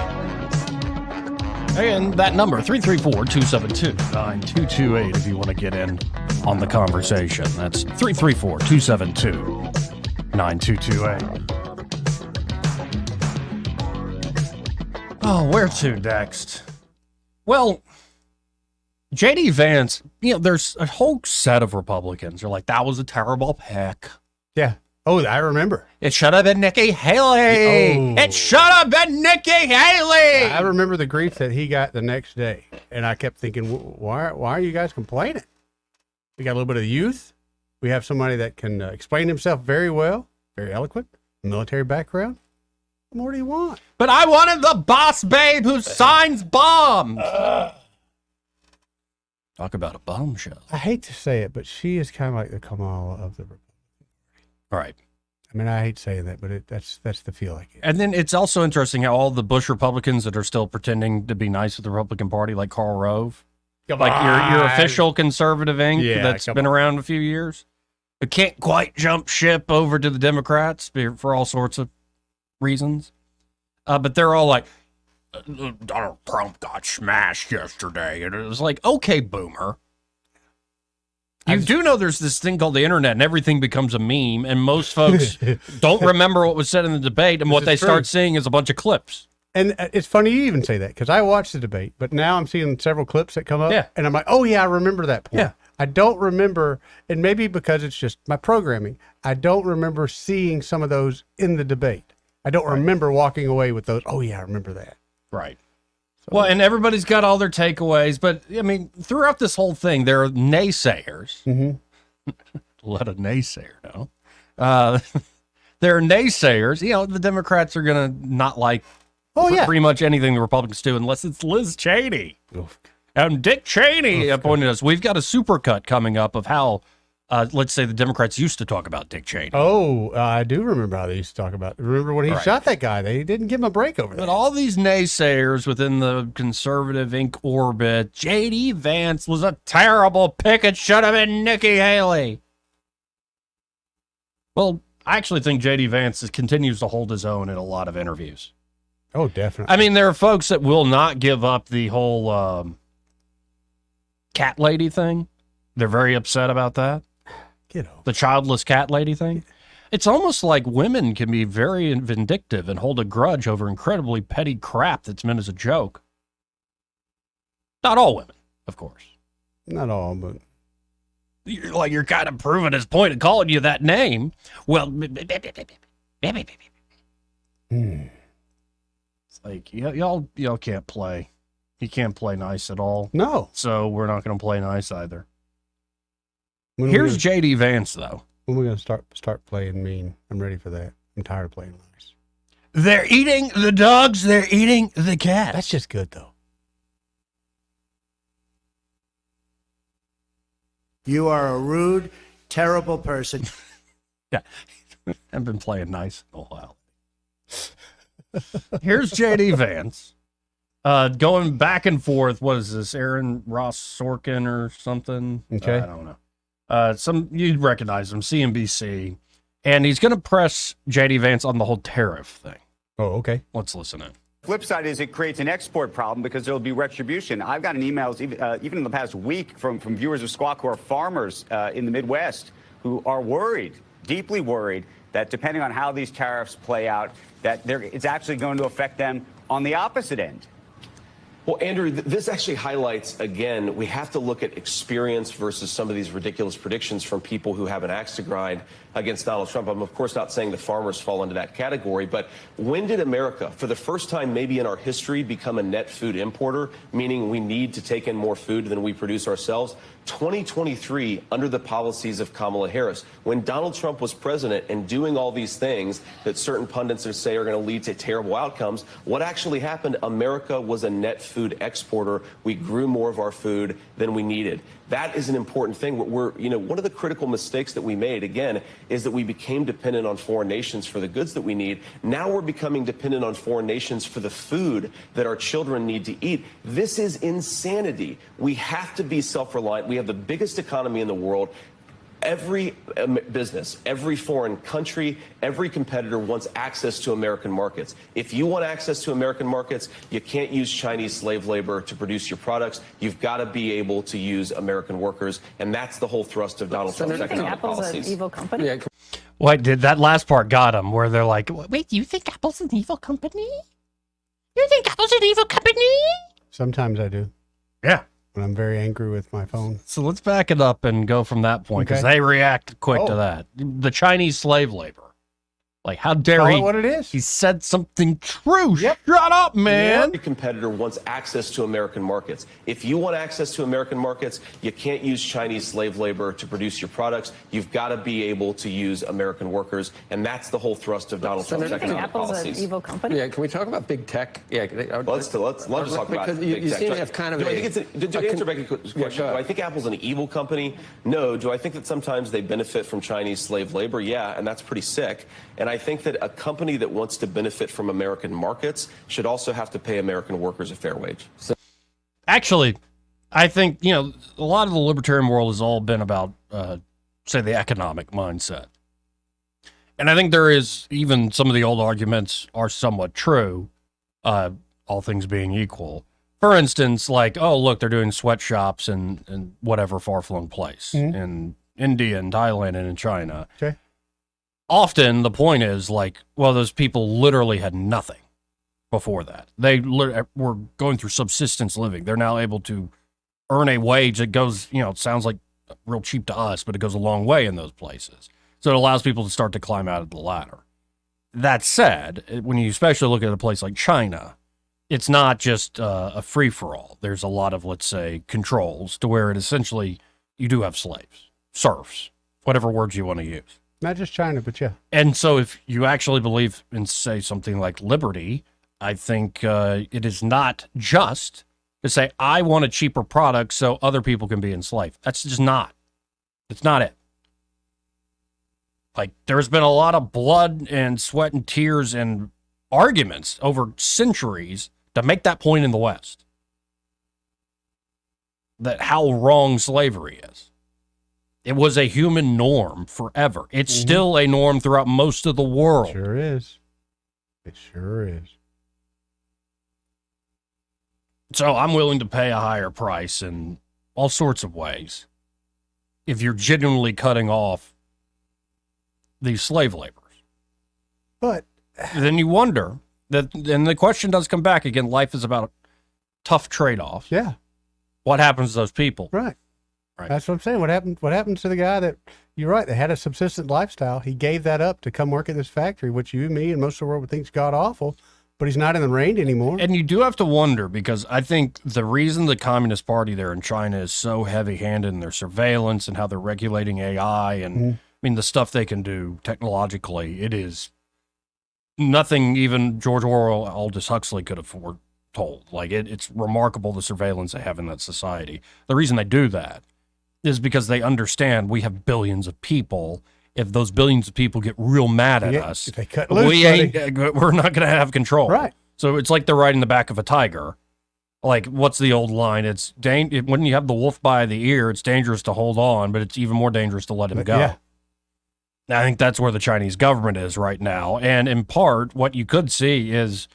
And that number, 334-272-9228, if you want to get in on the conversation. That's 334-272-9228. Oh, where to next? Well, J.D. Vance, there's a whole set of Republicans. They're like, that was a terrible pick. Yeah. Oh, I remember. It should have been Nikki Haley. Oh. It should have been Nikki Haley. I remember the grief that he got the next day, and I kept thinking, why are you guys complaining? We got a little bit of youth. We have somebody that can explain himself very well, very eloquent, military background. What more do you want? But I wanted the boss babe who signs bombs. Talk about a bombshell. I hate to say it, but she is kind of like the Kamala of the Republican Party. Right. I mean, I hate saying that, but that's the feel I get. And then it's also interesting how all the Bush Republicans that are still pretending to be nice with the Republican Party, like Karl Rove, like your official conservative ink that's been around a few years, but can't quite jump ship over to the Democrats for all sorts of reasons. But they're all like, Donald Trump got smashed yesterday. And it was like, okay, boomer. You do know there's this thing called the internet, and everything becomes a meme, and most folks don't remember what was said in the debate, and what they start seeing is a bunch of clips. And it's funny you even say that, because I watched the debate, but now I'm seeing several clips that come up, and I'm like, oh, yeah, I remember that point. Yeah. I don't remember, and maybe because it's just my programming, I don't remember seeing some of those in the debate. I don't remember walking away with those, oh, yeah, I remember that. Right. Well, and everybody's got all their takeaways, but I mean, throughout this whole thing, there are naysayers. Mm-hmm. Let a naysayer know. There are naysayers. The Democrats are going to not like pretty much anything the Republicans do unless it's Liz Cheney. Oof. And Dick Cheney pointed us. We've got a supercut coming up of how, let's say, the Democrats used to talk about Dick Cheney. Oh, I do remember how they used to talk about it. Remember when he shot that guy? They didn't give him a break over that. But all these naysayers within the conservative Inc. orbit, J.D. Vance was a terrible pick. It should have been Nikki Haley. Well, I actually think J.D. Vance continues to hold his own in a lot of interviews. Oh, definitely. I mean, there are folks that will not give up the whole cat lady thing. They're very upset about that. The childless cat lady thing. It's almost like women can be very vindictive and hold a grudge over incredibly petty crap that's meant as a joke. Not all women, of course. Not all, but... You're kind of proving his point of calling you that name. Well... It's like, y'all can't play. You can't play nice at all. No. So we're not going to play nice either. Here's J.D. Vance, though. When are we going to start playing mean? I'm ready for that. I'm tired of playing nice. They're eating the dogs. They're eating the cat. That's just good, though. You are a rude, terrible person. Yeah. I've been playing nice a while. Here's J.D. Vance. Going back and forth. What is this? Aaron Ross Sorkin or something? Okay. I don't know. You'd recognize him, CNBC. And he's going to press J.D. Vance on the whole tariff thing. Oh, okay. Let's listen in. Flip side is it creates an export problem because there'll be retribution. I've gotten emails even in the past week from viewers of Squawk who are farmers in the Midwest who are worried, deeply worried, that depending on how these tariffs play out, that it's actually going to affect them on the opposite end. Well, Andrew, this actually highlights, again, we have to look at experience versus some of these ridiculous predictions from people who have an axe to grind against Donald Trump. I'm, of course, not saying the farmers fall into that category, but when did America, for the first time maybe in our history, become a net food importer, meaning we need to take in more food than we produce ourselves? 2023, under the policies of Kamala Harris, when Donald Trump was president and doing all these things that certain pundits say are going to lead to terrible outcomes, what actually happened? America was a net food exporter. We grew more of our food than we needed. That is an important thing. One of the critical mistakes that we made, again, is that we became dependent on foreign nations for the goods that we need. Now we're becoming dependent on foreign nations for the food that our children need to eat. This is insanity. We have to be self-reliant. We have the biggest economy in the world. Every business, every foreign country, every competitor wants access to American markets. If you want access to American markets, you can't use Chinese slave labor to produce your products. You've got to be able to use American workers, and that's the whole thrust of Donald Trump's economic policies. Evil company? Yeah. What did that last part got him? Where they're like, "Wait, you think Apple's an evil company? You think Apple's an evil company?" Sometimes I do. Yeah. When I'm very angry with my phone. So let's back it up and go from that point because they react quick to that. The Chinese slave labor. Like, how dare Call he? it what it is. He said something true. Shut up, man. Every competitor wants access to American markets. If you want access to American markets, you can't use Chinese slave labor to produce your products. You've got to be able to use American workers, and that's the whole thrust of Donald Trump's economic Apple's policies. an evil company? Yeah, can we talk about big tech? Yeah, let's talk about because big you tech. seem to have kind of to answer Becky's question, do I think Apple's an evil company? No. Do I think that sometimes they benefit from Chinese slave labor? Yeah, and that's pretty sick. And I think that a company that wants to benefit from American markets should also have to pay American workers a fair wage. Actually, I think, a lot of the libertarian world has all been about, say, the economic mindset. And I think there is, even some of the old arguments are somewhat true, all things being equal. For instance, like, oh, look, they're doing sweatshops in whatever far-flung place, in India and Thailand and in China. Okay. Often the point is like, well, those people literally had nothing before that. They were going through subsistence living. They're now able to earn a wage that goes, it sounds like real cheap to us, but it goes a long way in those places. So it allows people to start to climb out of the ladder. That said, when you especially look at a place like China, it's not just a free-for-all. There's a lot of, let's say, controls to where it essentially, you do have slaves, serfs, whatever words you want to use. Not just China, but yeah. And so if you actually believe in, say, something like liberty, I think it is not just to say, I want a cheaper product so other people can be enslaved. That's just not. It's not it. Like, there's been a lot of blood and sweat and tears and arguments over centuries to make that point in the West. That how wrong slavery is. It was a human norm forever. It's still a norm throughout most of the world. Sure is. It sure is. So I'm willing to pay a higher price in all sorts of ways if you're genuinely cutting off these slave laborers. But then you wonder, and the question does come back again, life is about tough trade-offs. Yeah. What happens to those people? Right. That's what I'm saying. What happened to the guy that, you're right, they had a subsistent lifestyle. He gave that up to come work at this factory, which you, me, and most of the world would think is god awful, but he's not in the rain anymore. And you do have to wonder, because I think the reason the Communist Party there in China is so heavy-handed in their surveillance and how they're regulating AI and, I mean, the stuff they can do technologically, it is nothing even George Orwell, Aldous Huxley could have foretold. Like, it's remarkable the surveillance they have in that society. The reason they do that is because they understand we have billions of people. If those billions of people get real mad at us, if they cut loose, we're not going to have control. Right. So it's like they're riding the back of a tiger. Like, what's the old line? It's when you have the wolf by the ear, it's dangerous to hold on, but it's even more dangerous to let him go. Yeah. I think that's where the Chinese government is right now. And in part, what you could see is,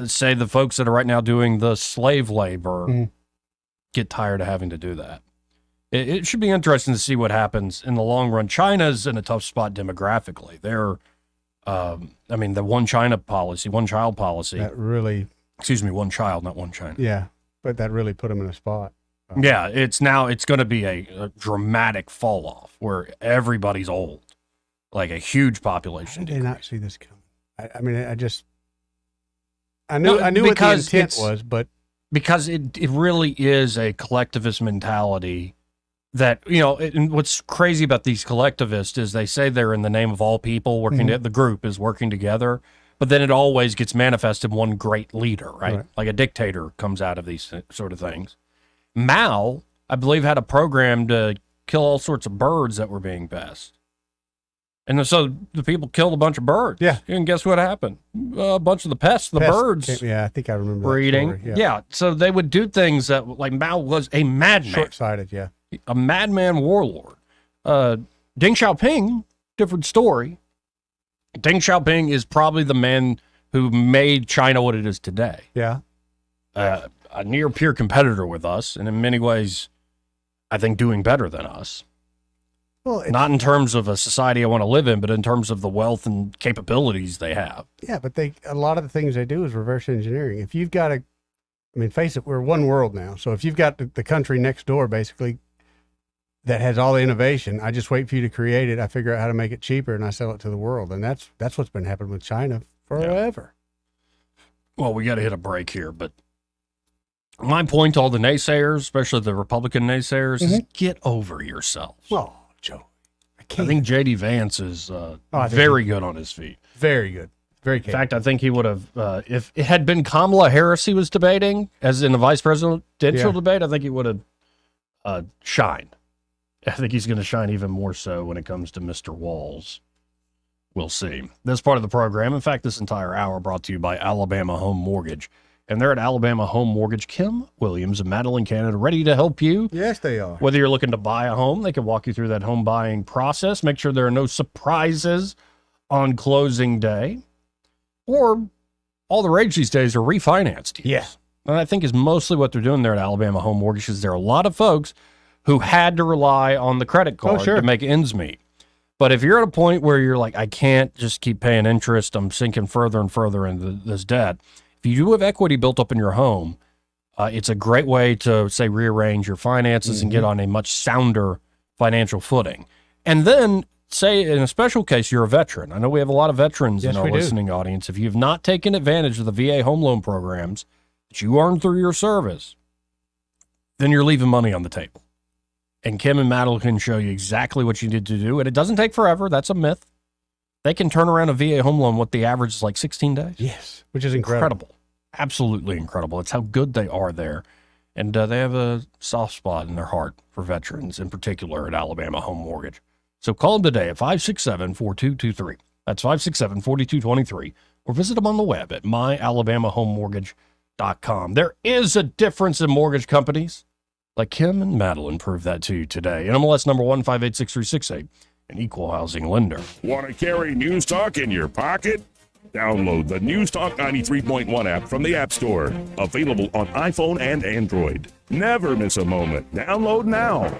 say, the folks that are right now doing the slave labor get tired of having to do that. It should be interesting to see what happens in the long run. China's in a tough spot demographically. They're, the one China policy, one child policy. That really... Excuse me, one child, not one China. Yeah, but that really put them in a spot. Yeah, it's going to be a dramatic fall off where everybody's old, like a huge population. How did they not see this coming? I knew what the intent was, but because it really is a collectivist mentality. That, and what's crazy about these collectivists is they say they're in the name of all people working, the group is working together, but then it always gets manifested in one great leader, right? Like a dictator comes out of these sort of things. Mao, I believe, had a program to kill all sorts of birds that were being pests. And so the people killed a bunch of birds. Yeah. And guess what happened? A bunch of the pests, birds. I think I remember were that eating. story. Yeah. So they would do things that, like, Mao was a madman. Short-sighted, yeah. A madman warlord. Deng Xiaoping, different story. Deng Xiaoping is probably the man who made China what it is today. Yeah. A near peer competitor with us, and in many ways, I think doing better than us. Well, not in terms of a society I want to live in, but in terms of the wealth and capabilities they have. Yeah, but a lot of the things they do is reverse engineering. If you've got face it, we're one world now. So if you've got the country next door, basically, that has all the innovation, I just wait for you to create it. I figure out how to make it cheaper, and I sell it to the world. And that's what's been happening with China forever. Yeah. Well, we got to hit a break here, but my point to all the naysayers, especially the Republican naysayers, is get over yourselves. Well, Joe, I think J.D. Vance is very good on his feet. Very good. Very capable. In fact, I think he would have, if it had been Kamala Harris he was debating, as in the vice presidential debate, I think he would have shined. I think he's going to shine even more so when it comes to Mr. Walls. We'll see. This part of the program, in fact, this entire hour, brought to you by Alabama Home Mortgage. And they're at Alabama Home Mortgage. Kim Williams and Madeline Canada ready to help you. Yes, they are. Whether you're looking to buy a home, they can walk you through that home buying process. Make sure there are no surprises on closing day. Or all the rage these days are refinance deals. Yeah. And I think is mostly what they're doing there at Alabama Home Mortgage, is there are a lot of folks who had to rely on the credit card to make ends meet. But if you're at a point where you're like, I can't just keep paying interest, I'm sinking further and further into this debt. If you do have equity built up in your home, it's a great way to, say, rearrange your finances and get on a much sounder financial footing. And then, say, in a special case, you're a veteran. I know we have a lot of veterans in our listening audience. If you have not taken advantage of the VA home loan programs that you earned through your service, then you're leaving money on the table. And Kim and Madeline can show you exactly what you need to do. And it doesn't take forever. That's a myth. They can turn around a VA home loan, what the average is like 16 days. Yes, which is incredible. Absolutely incredible. It's how good they are there. And they have a soft spot in their heart for veterans, in particular at Alabama Home Mortgage. So call them today at 567-4223. That's 567-4223. Or visit them on the web at myalabamahomemortgage.com. There is a difference in mortgage companies. Like Kim and Madeline proved that to you today. NMLS number 1586368, an equal housing lender. Want to carry News Talk in your pocket? Download the News Talk 93.1 app from the App Store. Available on iPhone and Android. Never miss a moment. Download now.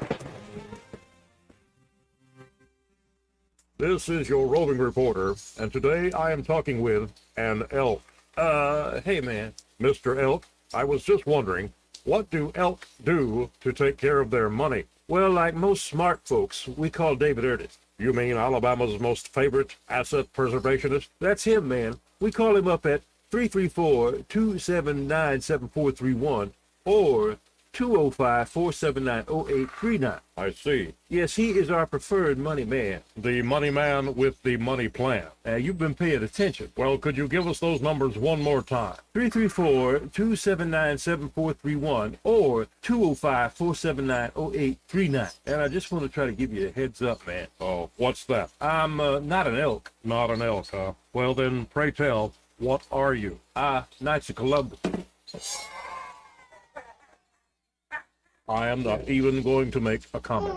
This is your roving reporter, and today I am talking with an elk. Hey man. Mr. Elk, I was just wondering, what do elk do to take care of their money? Well, like most smart folks, we call David Ernest. You mean Alabama's most favorite asset preservationist? That's him, man. We call him up at 334-279-7431 or 205-479-0839. I see. Yes, he is our preferred money man. The money man with the money plan. You've been paying attention. Well, could you give us those numbers one more time? 334-279-7431 or 205-479-0839. And I just want to try to give you a heads up, man. Oh, what's that? I'm not an elk. Not an elk, huh? Well, then, pray tell, what are you? Knights of Columbus. I am not even going to make a comment.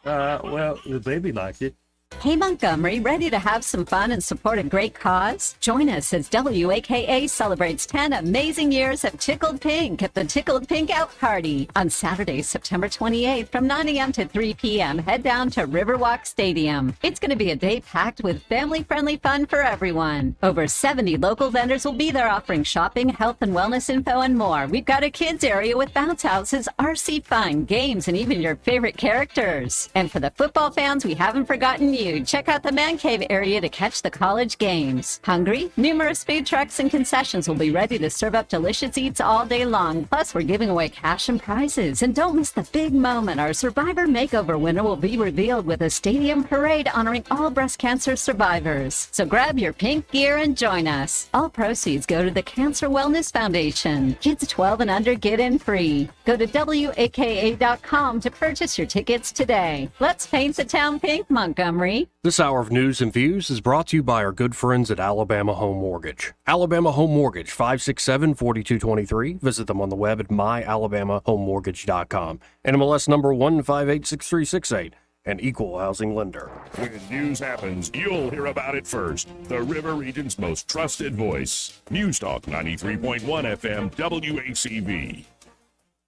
Well, the baby liked it. Hey Montgomery, ready to have some fun and support a great cause? Join us as WAKA celebrates 10 amazing years of Tickled Pink at the Tickled Pink Out Party. On Saturday, September 28th from 9 a.m. to 3 p.m., head down to Riverwalk Stadium. It's going to be a day packed with family-friendly fun for everyone. Over 70 local vendors will be there offering shopping, health and wellness info, and more. We've got a kids area with bounce houses, RC fun, games, and even your favorite characters. And for the football fans, we haven't forgotten you. Check out the Man Cave area to catch the college games. Hungry? Numerous food trucks and concessions will be ready to serve up delicious eats all day long. Plus, we're giving away cash and prizes. And don't miss the big moment. Our Survivor Makeover winner will be revealed with a stadium parade honoring all breast cancer survivors. So grab your pink gear and join us. All proceeds go to the Cancer Wellness Foundation. Kids 12 and under get in free. Go to WAKA.com to purchase your tickets today. Let's paint the town pink, Montgomery. This hour of news and views is brought to you by our good friends at Alabama Home Mortgage. Alabama Home Mortgage, 567-4223. Visit them on the web at myalabamahomemortgage.com. NMLS number 1586368, an equal housing lender. When news happens, you'll hear about it first. The River Region's most trusted voice. News Talk 93.1 FM WACV.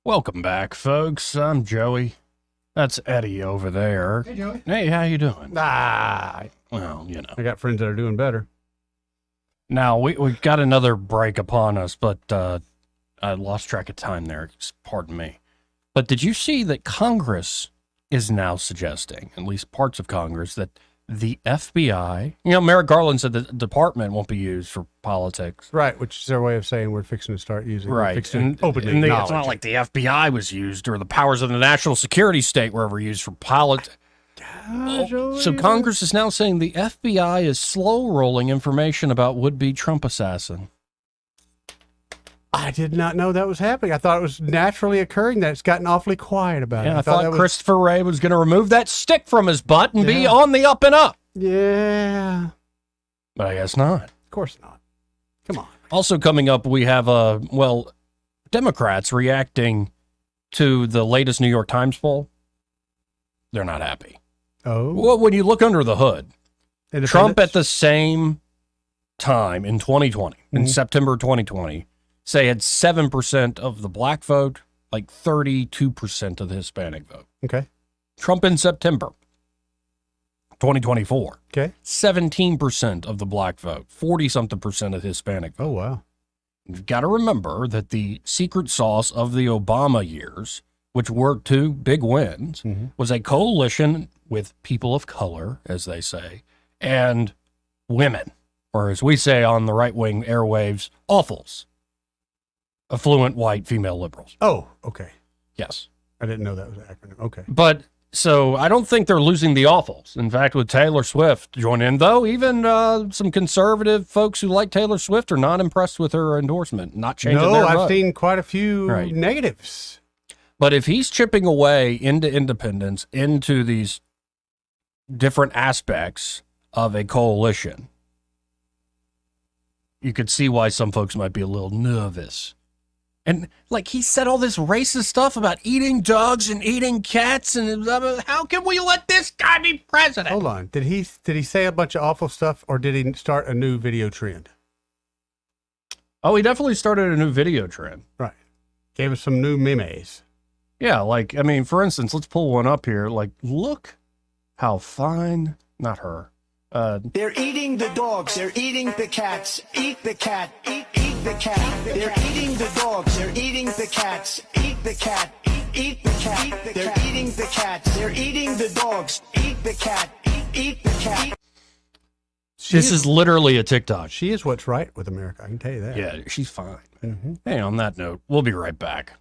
Welcome back, folks. I'm Joey. That's Eddie over there. Hey, Joey. Hey, how you doing? Well, I got friends that are doing better. Now, we got another break upon us, but I lost track of time there. Pardon me. But did you see that Congress is now suggesting, at least parts of Congress, that the FBI, Merrick Garland said the department won't be used for politics. Right, which is their way of saying we're fixing to start using it. Right. Fixing to openly And acknowledge it's not it. like the FBI was used or the powers of the national security state were ever used for politics. So Congress is now saying the FBI is slow rolling information about would-be Trump assassin. I did not know that was happening. I thought it was naturally occurring that it's gotten awfully quiet about it. Yeah, I thought that was- Christopher Wray was going to remove that stick from his butt and be on the up and up. Yeah. But I guess not. Of course not. Come on. Also coming up, we have, Democrats reacting to the latest New York Times poll. They're not happy. Oh. Well, when you look under the hood, Trump at the same time in 2020, in September 2020, say had 7% of the black vote, like 32% of the Hispanic vote. Okay. Trump in September 2024. Okay. 17% of the black vote, 40-something% of the Hispanic vote. Oh, wow. You've got to remember that the secret sauce of the Obama years, which were two big wins, was a coalition with people of color, as they say, and women, or as we say on the right-wing airwaves, awfuls. Affluent white female liberals. Oh, okay. Yes. I didn't know that was an acronym. Okay. But so I don't think they're losing the awfuls. In fact, with Taylor Swift joining in, though, even some conservative folks who like Taylor Swift are not impressed with her endorsement, not changing their I've vote. seen quite a few negatives. But if he's chipping away into independence, into these different aspects of a coalition, you could see why some folks might be a little nervous. And like he said all this racist stuff about eating dogs and eating cats, and how can we let this guy be president? Hold on. Did he say a bunch of awful stuff, or did he start a new video trend? Oh, he definitely started a new video trend. Right. Gave us some new memes. Yeah, like, I mean, for instance, let's pull one up here. Like, look how fine, not her. They're eating the dogs. They're eating the cats. Eat the cat. Eat the cat. They're eating the dogs. They're eating the cats. Eat the cat. Eat the cat. They're eating the cats. They're eating the dogs. Eat the cat. Eat the cat. This is literally a TikTok. She is what's right with America. I can tell you that. Yeah, she's fine. Hey, on that note, we'll be right back.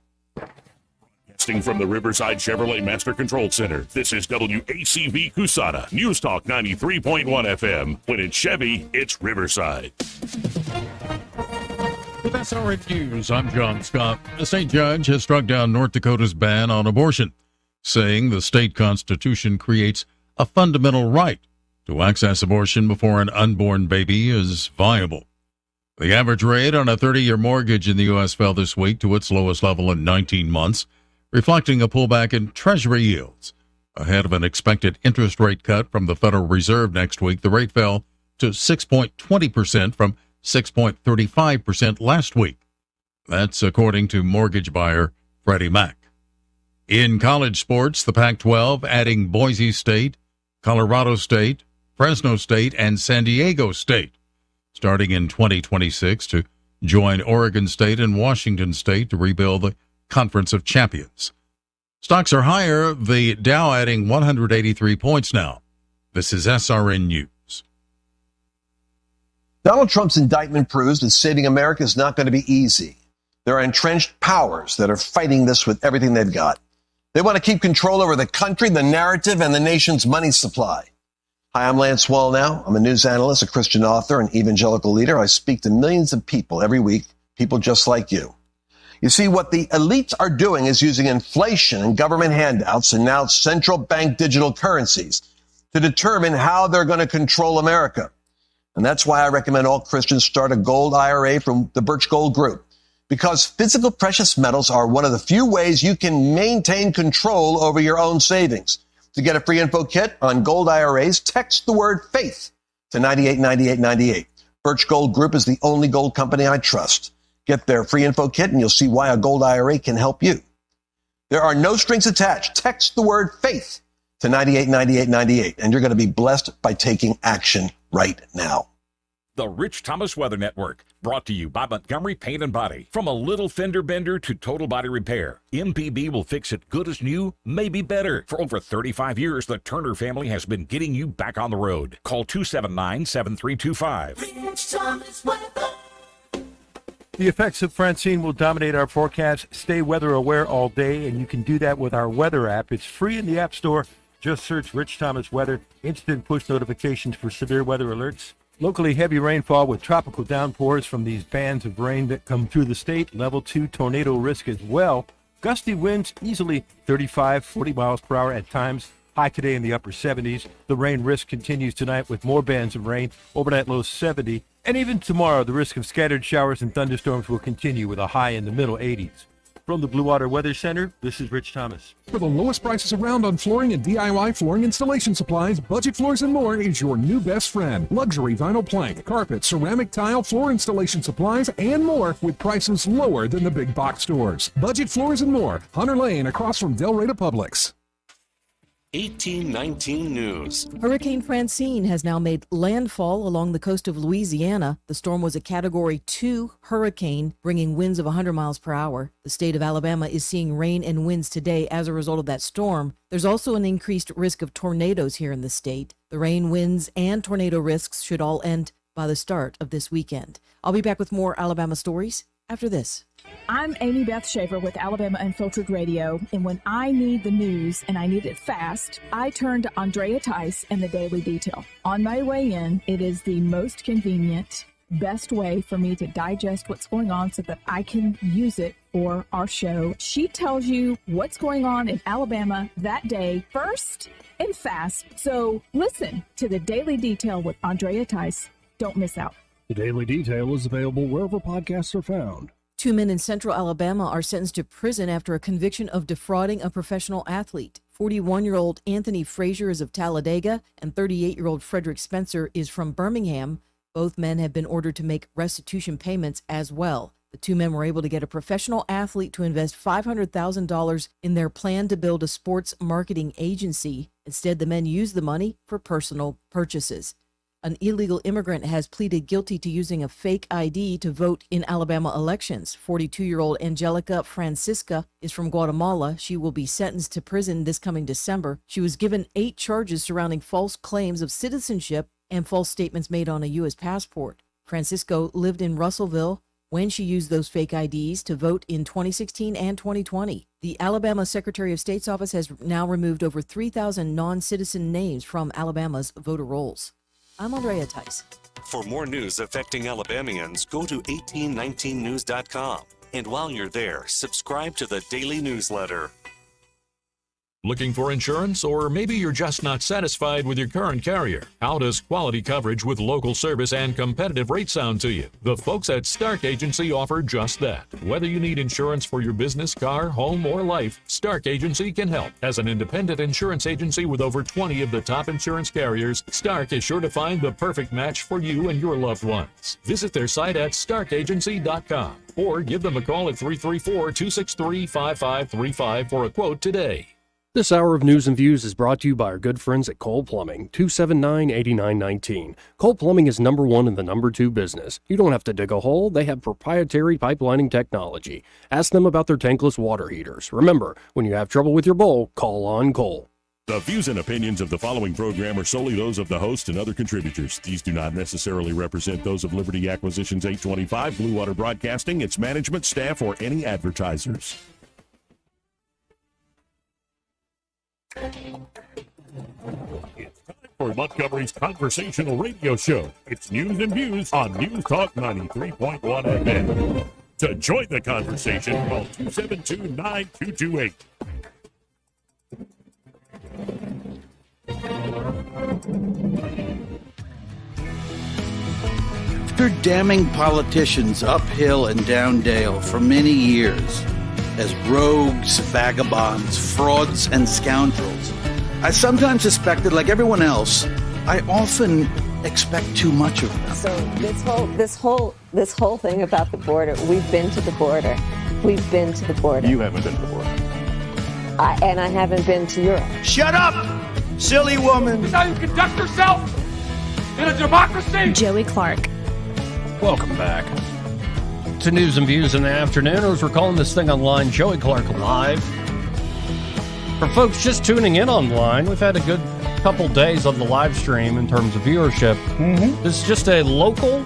Broadcasting from the Riverside Chevrolet Master Control Center, this is WACV Cusana, News Talk 93.1 FM. When it's Chevy, it's Riverside. With SRN News, I'm John Scott. A state judge has struck down North Dakota's ban on abortion, saying the state constitution creates a fundamental right to access abortion before an unborn baby is viable. The average rate on a 30-year mortgage in the U.S. fell this week to its lowest level in 19 months, reflecting a pullback in Treasury yields. Ahead of an expected interest rate cut from the Federal Reserve next week, the rate fell to 6.20% from 6.35% last week. That's according to mortgage buyer Freddie Mac. In college sports, the Pac-12 adding Boise State, Colorado State, Fresno State, and San Diego State, starting in 2026 to join Oregon State and Washington State to rebuild the Conference of Champions. Stocks are higher, the Dow adding 183 points now. This is SRN News. Donald Trump's indictment proves that saving America is not going to be easy. There are entrenched powers that are fighting this with everything they've got. They want to keep control over the country, the narrative, and the nation's money supply. Hi, I'm Lance Wallnau. I'm a news analyst, a Christian author, an evangelical leader. I speak to millions of people every week, people just like you. You see, what the elites are doing is using inflation and government handouts and now central bank digital currencies to determine how they're going to control America. And that's why I recommend all Christians start a gold IRA from the Birch Gold Group, because physical precious metals are one of the few ways you can maintain control over your own savings. To get a free info kit on gold IRAs, text the word FAITH to 989898. Birch Gold Group is the only gold company I trust. Get their free info kit and you'll see why a gold IRA can help you. There are no strings attached. Text the word FAITH to 989898 and you're going to be blessed by taking action right now. The Rich Thomas Weather Network, brought to you by Montgomery Paint and Body. From a little fender bender to total body repair, MPB will fix it good as new, maybe better. For over 35 years, the Turner family has been getting you back on the road. Call 279-7325. Rich Thomas Weather. The effects of Francine will dominate our forecast. Stay weather aware all day, and you can do that with our weather app. It's free in the App Store. Just search Rich Thomas Weather. Instant push notifications for severe weather alerts. Locally heavy rainfall with tropical downpours from these bands of rain that come through the state. Level 2 tornado risk as well. Gusty winds easily 35, 40 miles per hour at times. High today in the upper 70s. The rain risk continues tonight with more bands of rain. Overnight low 70. And even tomorrow, the risk of scattered showers and thunderstorms will continue with a high in the middle 80s. From the Blue Water Weather Center, this is Rich Thomas. For the lowest prices around on flooring and DIY flooring installation supplies, Budget Floors and More is your new best friend. Luxury vinyl plank, carpet, ceramic tile, floor installation supplies, and more with prices lower than the big box stores. Budget Floors and More, Hunter Lane across from Del Rey Publix. 1819 News. Hurricane Francine has now made landfall along the coast of Louisiana. The storm was a Category 2 hurricane, bringing winds of 100 miles per hour. The state of Alabama is seeing rain and winds today as a result of that storm. There's also an increased risk of tornadoes here in the state. The rain, winds, and tornado risks should all end by the start of this weekend. I'll be back with more Alabama stories after this. I'm Amy Beth Schaefer with Alabama Unfiltered Radio, and when I need the news and I need it fast, I turn to Andrea Tice and the Daily Detail. On my way in, it is the most convenient, best way for me to digest what's going on so that I can use it for our show. She tells you what's going on in Alabama that day first and fast. So listen to the Daily Detail with Andrea Tice. Don't miss out. The Daily Detail is available wherever podcasts are found. 2 men in central Alabama are sentenced to prison after a conviction of defrauding a professional athlete. 41-year-old Anthony Frazier is of Talladega, and 38-year-old Frederick Spencer is from Birmingham. Both men have been ordered to make restitution payments as well. The 2 men were able to get a professional athlete to invest $500,000 in their plan to build a sports marketing agency. Instead, the men used the money for personal purchases. An illegal immigrant has pleaded guilty to using a fake ID to vote in Alabama elections. 42-year-old Angelica Francisca is from Guatemala. She will be sentenced to prison this coming December. She was given 8 charges surrounding false claims of citizenship and false statements made on a U.S. passport. Francisco lived in Russellville when she used those fake IDs to vote in 2016 and 2020. The Alabama Secretary of State's office has now removed over 3,000 non-citizen names from Alabama's voter rolls. I'm Andrea Tice. For more news affecting Alabamians, go to 1819news.com. And while you're there, subscribe to the daily newsletter. Looking for insurance, or maybe you're just not satisfied with your current carrier? How does quality coverage with local service and competitive rates sound to you? The folks at Stark Agency offer just that. Whether you need insurance for your business, car, home, or life, Stark Agency can help. As an independent insurance agency with over 20 of the top insurance carriers, Stark is sure to find the perfect match for you and your loved ones. Visit their site at starkagency.com or give them a call at 334-263-5535 for a quote today. This hour of News and Views is brought to you by our good friends at Cole Plumbing, 279-8919. Cole Plumbing is number 1 in the number 2 business. You don't have to dig a hole. They have proprietary pipelining technology. Ask them about their tankless water heaters. Remember, when you have trouble with your bowl, call on Cole. The views and opinions of the following program are solely those of the host and other contributors. These do not necessarily represent those of Liberty Acquisitions 825, Blue Water Broadcasting, its management, staff, or any advertisers. It's time for Montgomery's conversational radio show. It's News and Views on News Talk 93.1 FM. To join the conversation, call 272-9228. After damning politicians uphill and down Dale for many years as rogues, vagabonds, frauds, and scoundrels, I sometimes expect that, like everyone else, I often expect too much of them. So this whole thing about the border, we've been to the border. We've been to the border. You haven't been to the border. And I haven't been to Europe. Shut up, silly woman. That's how you conduct yourself in a democracy. Joey Clark. Welcome back to News and Views in the Afternoon. As we're calling this thing online, Joey Clark Live. For folks just tuning in online, we've had a good couple days on the live stream in terms of viewership. This is just a local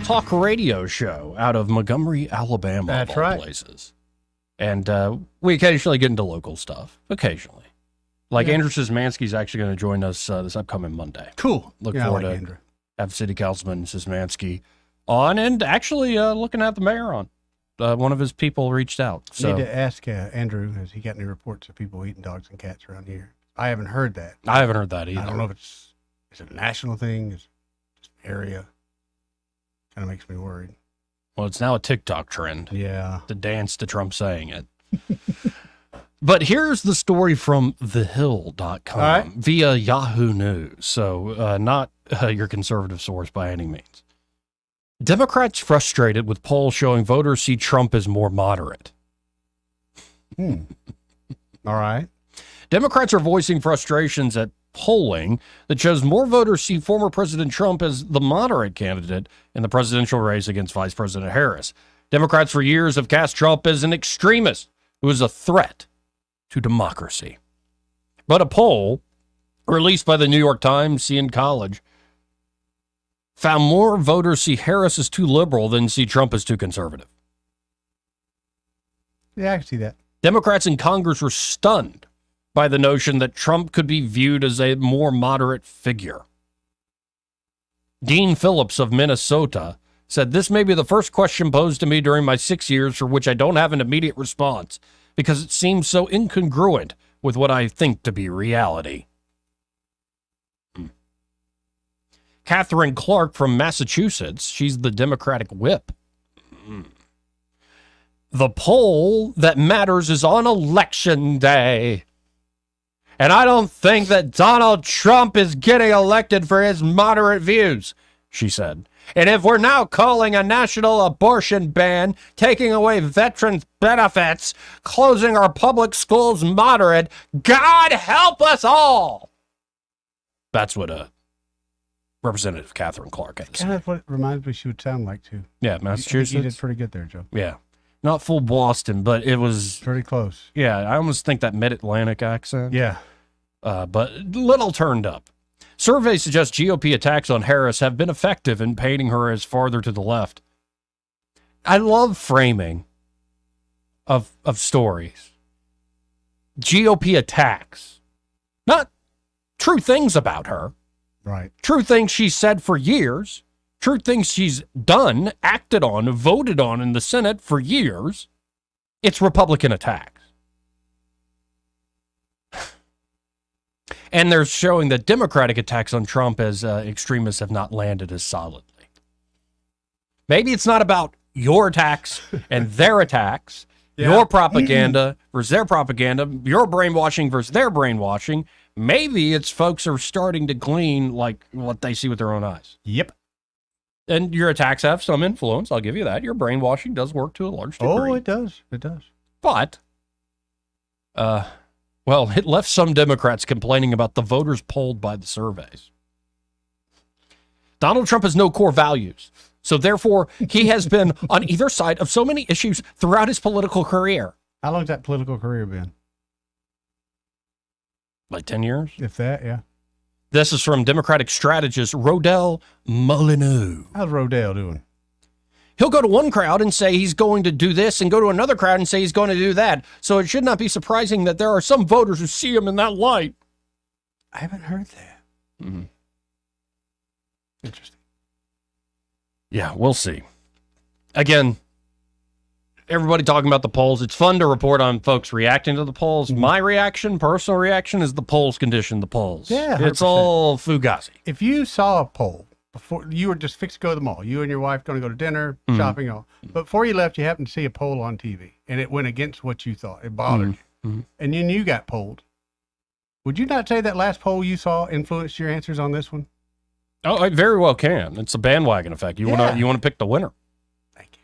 talk radio show out of Montgomery, Alabama. That's of all right. Places. And we occasionally get into local stuff. Occasionally. Like Andrew Szymanski's actually going to join us this upcoming Monday. Cool. Look Yeah, I forward like to Andrew. have City Councilman Szymanski on, and actually looking at the mayor on. One of his people reached out. So Need to ask Andrew, has he got any reports of people eating dogs and cats around here? I haven't heard that. I haven't heard that either. I don't know if is it a national thing? Is it just an area? Kind of makes me worried. Well, it's now a TikTok trend. Yeah. To dance to Trump saying it. But here's the story from thehill.com via Yahoo News. So not your conservative source by any means. Democrats frustrated with polls showing voters see Trump as more moderate. All right. Democrats are voicing frustrations at polling that shows more voters see former President Trump as the moderate candidate in the presidential race against Vice President Harris. Democrats for years have cast Trump as an extremist who is a threat to democracy. But a poll released by the New York Times, CN College, found more voters see Harris as too liberal than see Trump as too conservative. Yeah, I can see that. Democrats in Congress were stunned by the notion that Trump could be viewed as a more moderate figure. Dean Phillips of Minnesota said, "This may be the first question posed to me during my 6 years for which I don't have an immediate response because it seems so incongruent with what I think to be reality." Catherine Clark from Massachusetts, she's the Democratic whip. "The poll that matters is on Election Day. And I don't think that Donald Trump is getting elected for his moderate views," she said. "And if we're now calling a national abortion ban, taking away veterans' benefits, closing our public schools moderate, God help us all." That's what Representative Catherine Clark had to say. Kind of what it reminds me she would sound like, too. Yeah, Massachusetts. You did pretty good there, Joe. Yeah. Not full Boston, but it was pretty close. Yeah, I almost think that mid-Atlantic accent. Yeah. But little turned up. Surveys suggest GOP attacks on Harris have been effective in painting her as farther to the left. I love framing of stories. GOP attacks. Not true things about her. Right. True things she's said for years. True things she's done, acted on, voted on in the Senate for years. It's Republican attacks. And they're showing that Democratic attacks on Trump as extremists have not landed as solidly. Maybe it's not about your attacks and their attacks, your propaganda versus their propaganda, your brainwashing versus their brainwashing. Maybe it's folks are starting to glean like what they see with their own eyes. Yep. And your attacks have some influence. I'll give you that. Your brainwashing does work to a large degree. Oh, it does. It does. But, well, it left some Democrats complaining about the voters polled by the surveys. Donald Trump has no core values. So therefore, he has been on either side of so many issues throughout his political career. How long's that political career been? Like 10 years? If that, yeah. This is from Democratic strategist Rodell Molyneux. How's Rodell doing? He'll go to one crowd and say he's going to do this and go to another crowd and say he's going to do that. So it should not be surprising that there are some voters who see him in that light. I haven't heard that. Mm-hmm. Interesting. Yeah, we'll see. Again, everybody talking about the polls. It's fun to report on folks reacting to the polls. Mm-hmm. My reaction, personal reaction, is the polls condition the polls. Yeah, 100%. It's all fugazi. If you saw a poll before you were just fixed to go to the mall, you and your wife going to go to dinner, shopping, all, but before you left, you happened to see a poll on TV, and it went against what you thought. It bothered you, and then you got polled. Would you not say that last poll you saw influenced your answers on this one? Oh, I very well can. It's a bandwagon effect. You want to pick the winner. Thank you.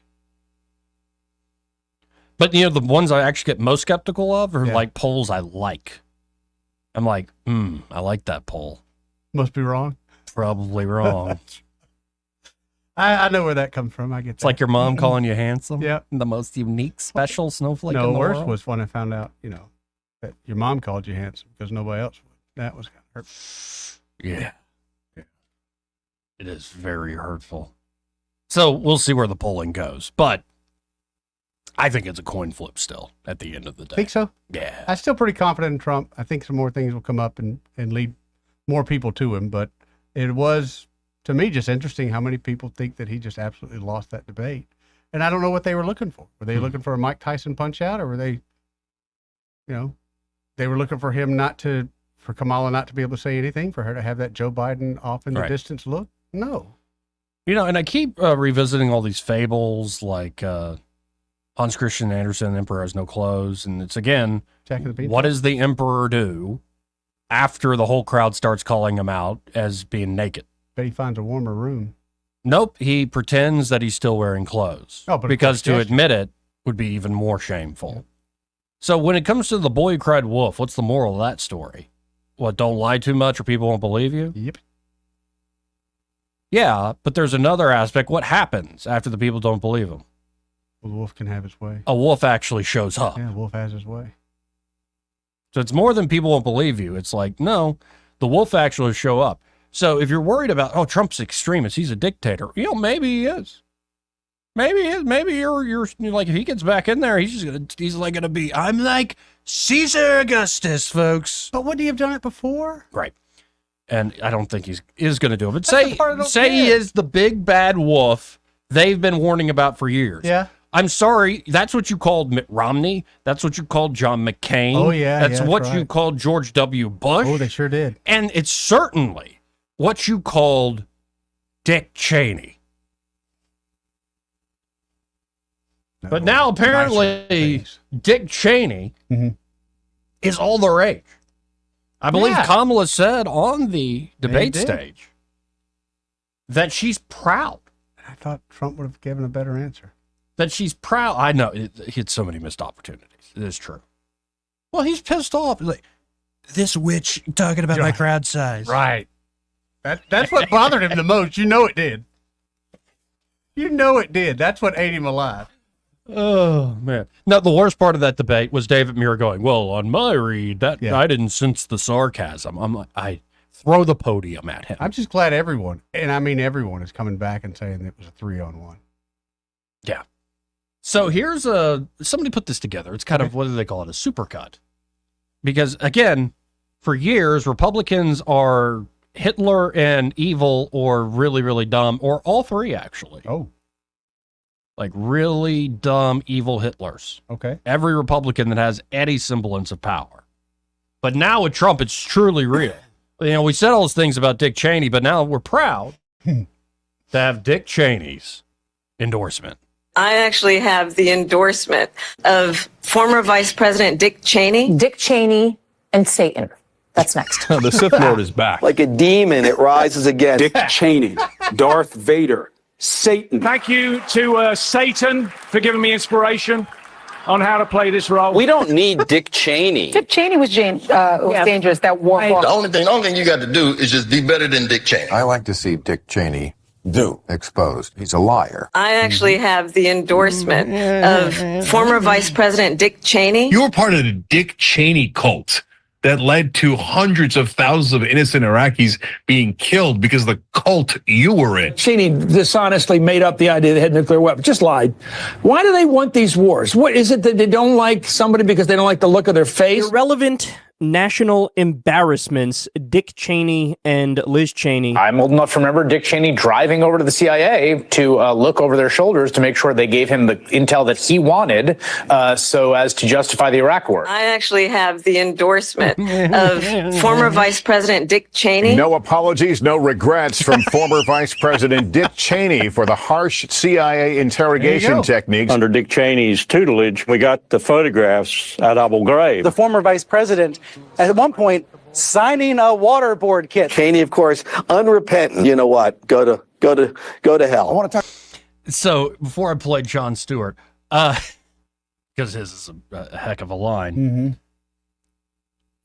But the ones I actually get most skeptical of are like polls I like. I'm like, I like that poll. Must be wrong. Probably wrong. I know where that comes from. I get It's like your mom calling you handsome. Yeah. The most unique, special snowflake No, in the worse world. was when I found out, that your mom called you handsome because nobody else would. That was kind of hurtful. Yeah. It is very hurtful. So we'll see where the polling goes. But I think it's a coin flip still at the end of the day. Think so? Yeah. I'm still pretty confident in Trump. I think some more things will come up and lead more people to him. But it was, to me, just interesting how many people think that he just absolutely lost that debate. And I don't know what they were looking for. Were they looking for a Mike Tyson punch out, or were they, they were looking for him for Kamala not to be able to say anything, for her to have that Joe Biden off in the distance look? No. And I keep revisiting all these fables like Hans Christian Andersen, Emperor Has No Clothes. And it's, again, what does the emperor do after the whole crowd starts calling him out as being naked? Bet he finds a warmer room. Nope. He pretends that he's still wearing clothes. Oh, but because to admit it would be even more shameful. Yeah. So when it comes to the boy who cried wolf, what's the moral of that story? What, don't lie too much or people won't believe you? Yep. Yeah, but there's another aspect. What happens after the people don't believe him? Well, the wolf can have his way. A wolf actually shows up. Yeah, the wolf has his way. So it's more than people won't believe you. It's like, no, the wolf actually show up. So if you're worried about, Trump's extremist, he's a dictator. Maybe he is. Maybe he is. Maybe you're like, if he gets back in there, he's gonna be, I'm like Caesar Augustus, folks. But wouldn't he have done it before? Right. And I don't think he is going to do it. But say he is the big bad wolf they've been warning about for years. Yeah. I'm sorry. That's what you called Mitt Romney. That's what you called John McCain. Oh, yeah. That's what you called George W. Bush. Oh, they sure did. And it's certainly what you called Dick Cheney. But now apparently Dick Cheney is all the rage. I believe Kamala said on the debate stage that she's proud. I thought Trump would have given a better answer. That she's proud. I know. He had so many missed opportunities. It is true. Well, he's pissed off. Like, this witch talking about my crowd size. Right. That's what bothered him the most. You know it did. That's what ate him alive. Oh, man. Now, the worst part of that debate was David Muir going, well, on my read, I didn't sense the sarcasm. I'm like, I throw the podium at him. I'm just glad everyone, and I mean everyone, is coming back and saying it was a 3-on-1. Yeah. So here's somebody put this together. It's kind of, what do they call it? A supercut. Because, again, for years, Republicans are Hitler and evil or really, really dumb, or all three, actually. Oh. Like really dumb, evil Hitlers. Okay. Every Republican that has any semblance of power. But now with Trump, it's truly real. We said all those things about Dick Cheney, but now we're proud to have Dick Cheney's endorsement. I actually have the endorsement of former Vice President Dick Cheney. Dick Cheney and Satan. That's next. The Sith Lord is back. Like a demon, it rises again. Dick Cheney, Darth Vader, Satan. Thank you to Satan for giving me inspiration on how to play this role. We don't need Dick Cheney. Dick Cheney was dangerous. That war. The only thing you got to do is just be better than Dick Cheney. I like to see Dick Cheney exposed. He's a liar. I actually have the endorsement of former Vice President Dick Cheney. You were part of the Dick Cheney cult that led to hundreds of thousands of innocent Iraqis being killed because of the cult you were in. Cheney dishonestly made up the idea they had nuclear weapons, just lied. Why do they want these wars? What is it that they don't like somebody because they don't like the look of their face? Irrelevant national embarrassments, Dick Cheney and Liz Cheney. I'm old enough to remember Dick Cheney driving over to the CIA to look over their shoulders to make sure they gave him the intel that he wanted so as to justify the Iraq war. I actually have the endorsement of former Vice President Dick Cheney. No apologies, no regrets from former Vice President Dick Cheney for the harsh CIA interrogation techniques. Under Dick Cheney's tutelage, we got the photographs at Abu Ghraib. The former vice president at one point signing a waterboard kit. Cheney, of course, unrepentant. You know what? Go to hell. I want to talk. So before I play Jon Stewart, because his is a heck of a line, Mm-hmm.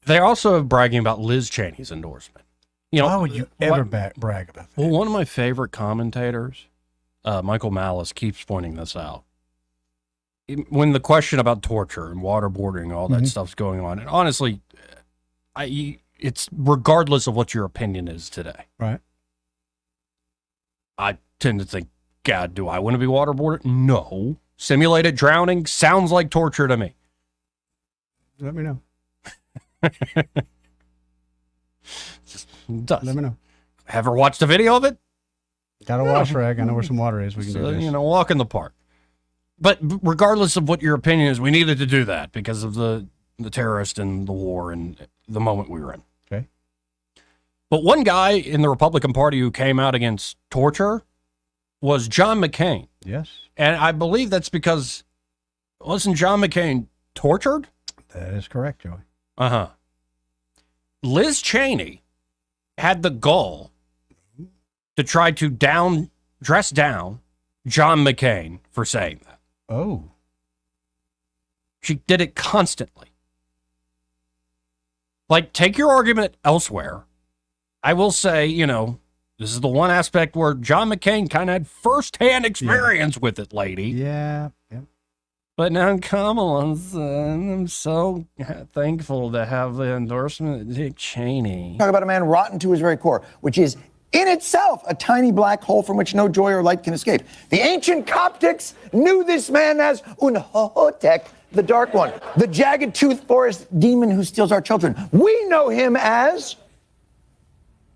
they're also bragging about Liz Cheney's endorsement. You know, Why would you ever brag about that? Well, one of my favorite commentators, Michael Malice, keeps pointing this out. When the question about torture and waterboarding and all that stuff's going on, and honestly, it's regardless of what your opinion is today. Right. I tend to think, God, do I want to be waterboarded? No. Simulated drowning sounds like torture to me. Let me know. Just does. Let me know. Ever watched a video of it? Got a wash rag. I know where some water is. We can do this. You know, walk in the park. But regardless of what your opinion is, we needed to do that because of the terrorist and the war and the moment we were in. Okay. But one guy in the Republican Party who came out against torture was John McCain. Yes. And I believe that's because, wasn't John McCain tortured? That is correct, Joey. Uh-huh. Liz Cheney had the gall to try to dress down John McCain for saying that. Oh. She did it constantly. Like, take your argument elsewhere. I will say, you know, this is the one aspect where John McCain kind of had firsthand experience with it, lady. Yeah. Yeah. But now Kamala's, I'm so thankful to have the endorsement of Dick Cheney. Talk about a man rotten to his very core, which is in itself a tiny black hole from which no joy or light can escape. The ancient Coptics knew this man as Unhohotek, the Dark One, the jagged-toothed forest demon who steals our children. We know him as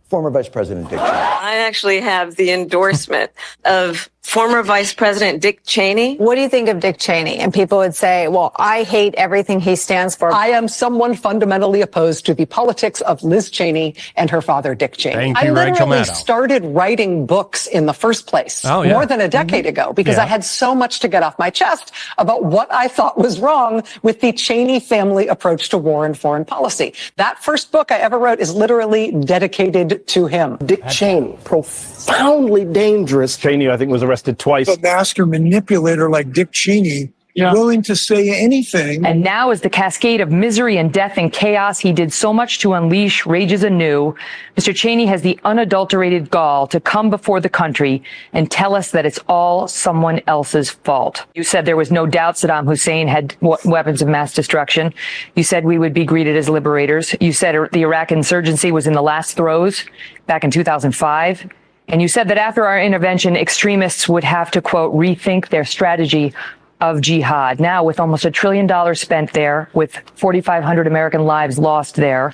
former Vice President Dick Cheney. I actually have the endorsement of former Vice President Dick Cheney. What do you think of Dick Cheney? And people would say, well, I hate everything he stands for. I am someone fundamentally opposed to the politics of Liz Cheney and her father, Dick Cheney. Thank you, I Rachel literally Maddow. started writing books in the first place more than a decade ago because I had so much to get off my chest about what I thought was wrong with the Cheney family approach to war and foreign policy. That first book I ever wrote is literally dedicated to him. Dick Cheney, profoundly dangerous. Cheney, I think, was arrested twice. A master manipulator like Dick Cheney, willing to say anything. And now, as the cascade of misery and death and chaos he did so much to unleash rages anew, Mr. Cheney has the unadulterated gall to come before the country and tell us that it's all someone else's fault. You said there was no doubt Saddam Hussein had weapons of mass destruction. You said we would be greeted as liberators. You said the Iraq insurgency was in the last throes back in 2005. And you said that after our intervention, extremists would have to, quote, rethink their strategy of jihad. Now, with almost $1 trillion spent there, with 4,500 American lives lost there,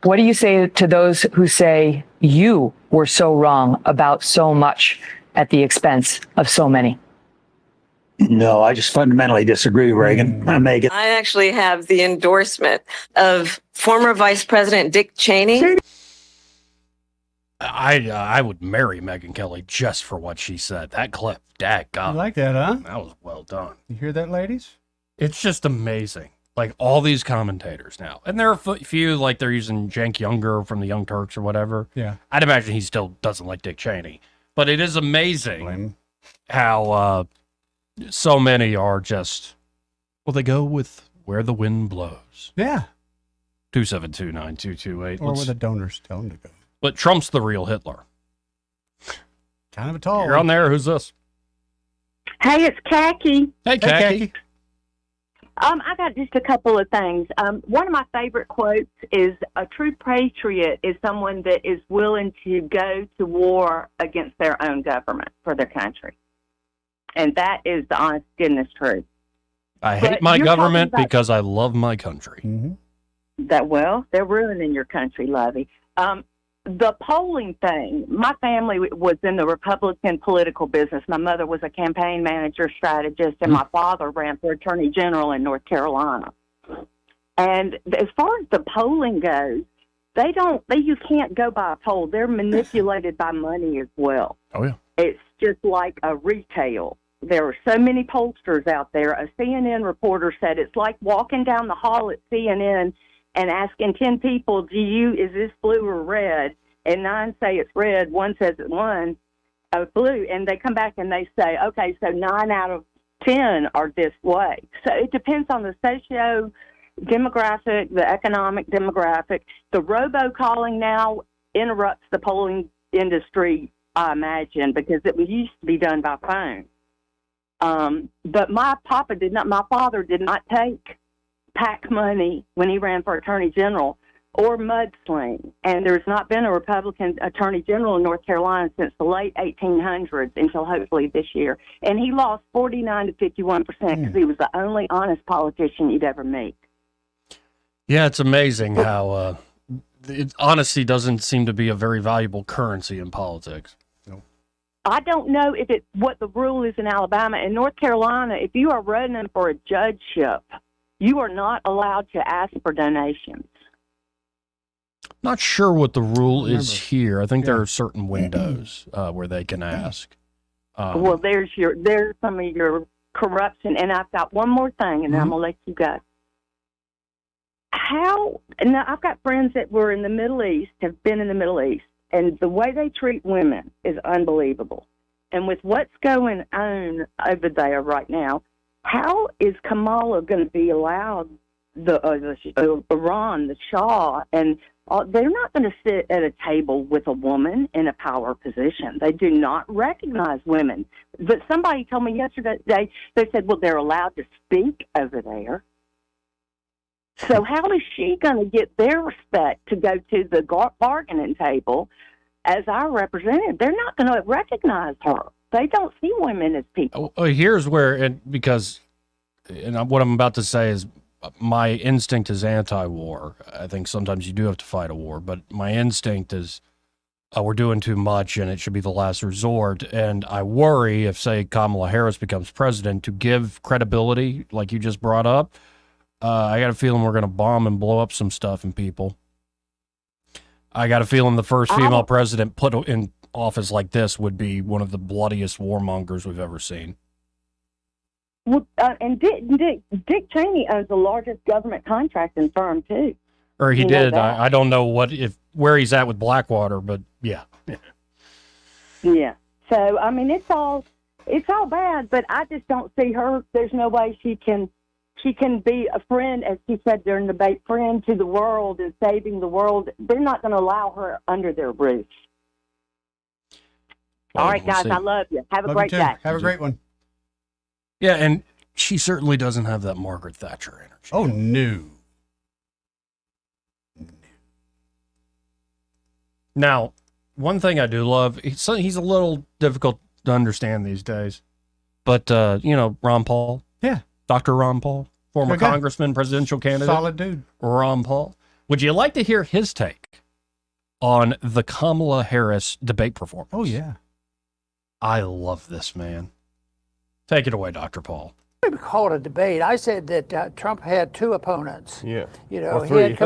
what do you say to those who say you were so wrong about so much at the expense of so many? No, I just fundamentally disagree, Megan. I actually have the endorsement of former Vice President Dick Cheney. I would marry Megyn Kelly just for what she said. That clip, daggone. You like that, huh? That was well done. You hear that, ladies? It's just amazing. Like, all these commentators now. And there are a few, like, they're using Cenk Younger from the Young Turks or whatever. Yeah. I'd imagine he still doesn't like Dick Cheney. But it is amazing how so many are just, well, they go with where the wind blows. Yeah. 272-9228. Or where the donors tell them to go. But Trump's the real Hitler. Kind of a tall. You're on there. Who's this? Hey, it's Khaki. Hey, Khaki. I got just a couple of things. One of my favorite quotes is, a true patriot is someone that is willing to go to war against their own government for their country. And that is the honest goodness truth. I hate my government because I love my country. Well, they're ruining your country, Lovey. The polling thing, my family was in the Republican political business. My mother was a campaign manager, strategist, and my father ran for attorney general in North Carolina. And as far as the polling goes, you can't go by a poll. They're manipulated by money as well. Oh, yeah. It's just like a retail. There are so many pollsters out there. A CNN reporter said it's like walking down the hall at CNN and asking 10 people, is this blue or red? And 9 say it's red, 1 says it's blue, and they come back and they say, okay, so 9 out of 10 are this way. So it depends on the socio-demographic, the economic demographic. The robocalling now interrupts the polling industry, I imagine, because it used to be done by phone. But my father did not take PAC money when he ran for Attorney General or mudsling. And there's not been a Republican Attorney General in North Carolina since the late 1800s until hopefully this year. And he lost 49 to 51% because he was the only honest politician you'd ever meet. Yeah, it's amazing how honesty doesn't seem to be a very valuable currency in politics. I don't know what the rule is in Alabama. In North Carolina, if you are running for a judgeship, you are not allowed to ask for donations. Not sure what the rule is here. I think there are certain windows where they can ask. Well, there's some of your corruption. And I've got one more thing, and then I'm going to let you go. Now, I've got friends that were in the Middle East, have been in the Middle East, and the way they treat women is unbelievable. And with what's going on over there right now, how is Kamala going to be allowed, Iran, the Shah, and they're not going to sit at a table with a woman in a power position. They do not recognize women. But somebody told me yesterday, they said, well, they're allowed to speak over there. So how is she going to get their respect to go to the bargaining table as our representative? They're not going to recognize her. They don't see women as people. Here's where, what I'm about to say is my instinct is anti-war. I think sometimes you do have to fight a war, but my instinct is we're doing too much and it should be the last resort. And I worry if, say, Kamala Harris becomes president, to give credibility, like you just brought up, I got a feeling we're going to bomb and blow up some stuff and people. I got a feeling the first female president put in office like this would be one of the bloodiest warmongers we've ever seen. Well, and Dick Cheney owns the largest government contracting firm too. Or he did. I don't know where he's at with Blackwater, but yeah. Yeah. So I mean, it's all bad, but I just don't see her. There's no way she can be a friend, as she said during the debate, friend to the world and saving the world. They're not going to allow her under their roof. All right, guys, I love you. Have a great day. Have a great one. Yeah, and she certainly doesn't have that Margaret Thatcher energy. Oh, no. Now, one thing I do love, he's a little difficult to understand these days, but, Ron Paul. Yeah. Dr. Ron Paul, former congressman, presidential candidate. Solid dude. Ron Paul. Would you like to hear his take on the Kamala Harris debate performance? Oh, yeah. I love this man. Take it away, Dr. Paul. We call it a debate. I said that Trump had two opponents. Yeah. You know, or three.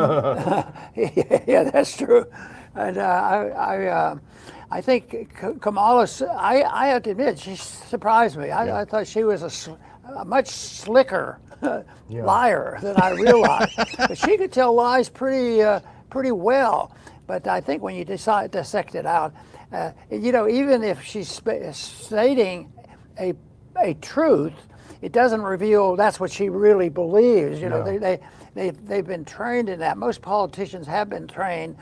Yeah, that's true. And I think Kamala, I have to admit, she surprised me. I thought she was a much slicker liar than I realized. But she could tell lies pretty well. But I think when you dissect it out, even if she's stating a truth, it doesn't reveal that's what she really believes. They've been trained in that. Most politicians have been trained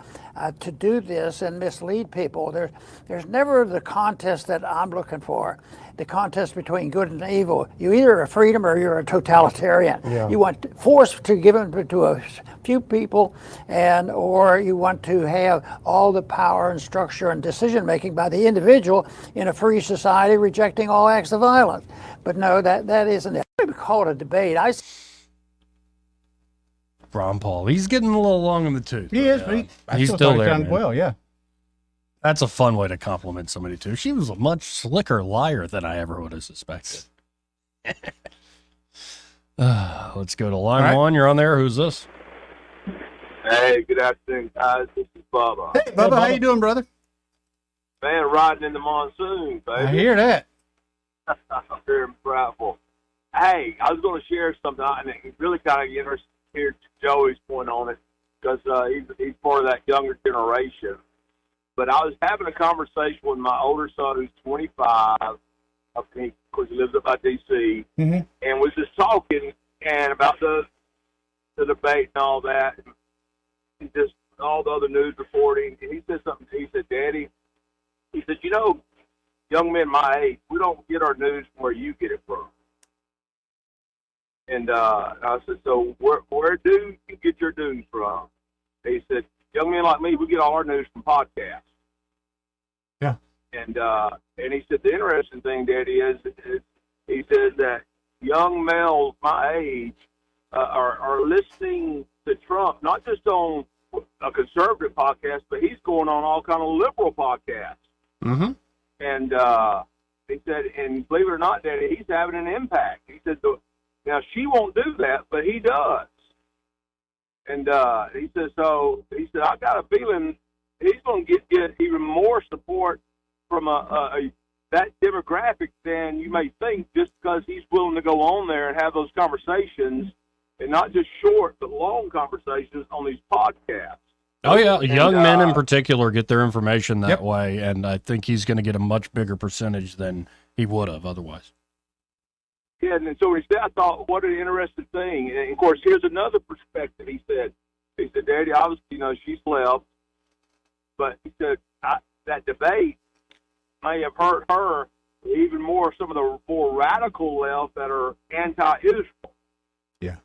to do this and mislead people. There's never the contest that I'm looking for, the contest between good and evil. You're either a freedom or you're a totalitarian. Yeah. You want force to give them to a few people, or you want to have all the power and structure and decision making by the individual in a free society, rejecting all acts of violence. But no, that isn't it. We call it a debate. Ron Paul, he's getting a little long in the tooth. He is, but he's still there. Well, yeah. That's a fun way to compliment somebody too. She was a much slicker liar than I ever would have suspected. Let's go to line one. You're on there. Who's this? Hey, good afternoon, guys. This is Bubba. Hey, Bubba, how you doing, brother? Man, riding in the monsoon, baby. I hear that. I'm very proudful. Hey, I was going to share something, and it really kind of interested to hear Joey's point on it. because he's part of that younger generation. But I was having a conversation with my older son, who's 25. Of course, he lives up by D.C. Mm-hmm. And was just talking and about the debate and all that, and just all the other news reporting. And he said something. He said, "Daddy," he said, "You know, young men my age, we don't get our news from where you get it from." And I said, "So where do you get your news from?" He said, "Young men like me, we get all our news from podcasts." Yeah. And he said, the interesting thing, Daddy, is he says that young males my age are listening to Trump, not just on a conservative podcast, but he's going on all kind of liberal podcasts. Mm-hmm. And he said, and believe it or not, Daddy, he's having an impact. He said, now she won't do that, but he does. And he said, I got a feeling he's going to get even more support from that demographic than you may think, just because he's willing to go on there and have those conversations, and not just short but long conversations on these podcasts. Oh yeah, young men in particular get their information that way, and I think he's going to get a much bigger percentage than he would have otherwise. Yeah, and so instead I thought, what an interesting thing. And of course, here's another perspective. He said, Daddy, obviously, she's left, but he said that debate may have hurt her even more, some of the more radical left that are anti-Israel. Yeah.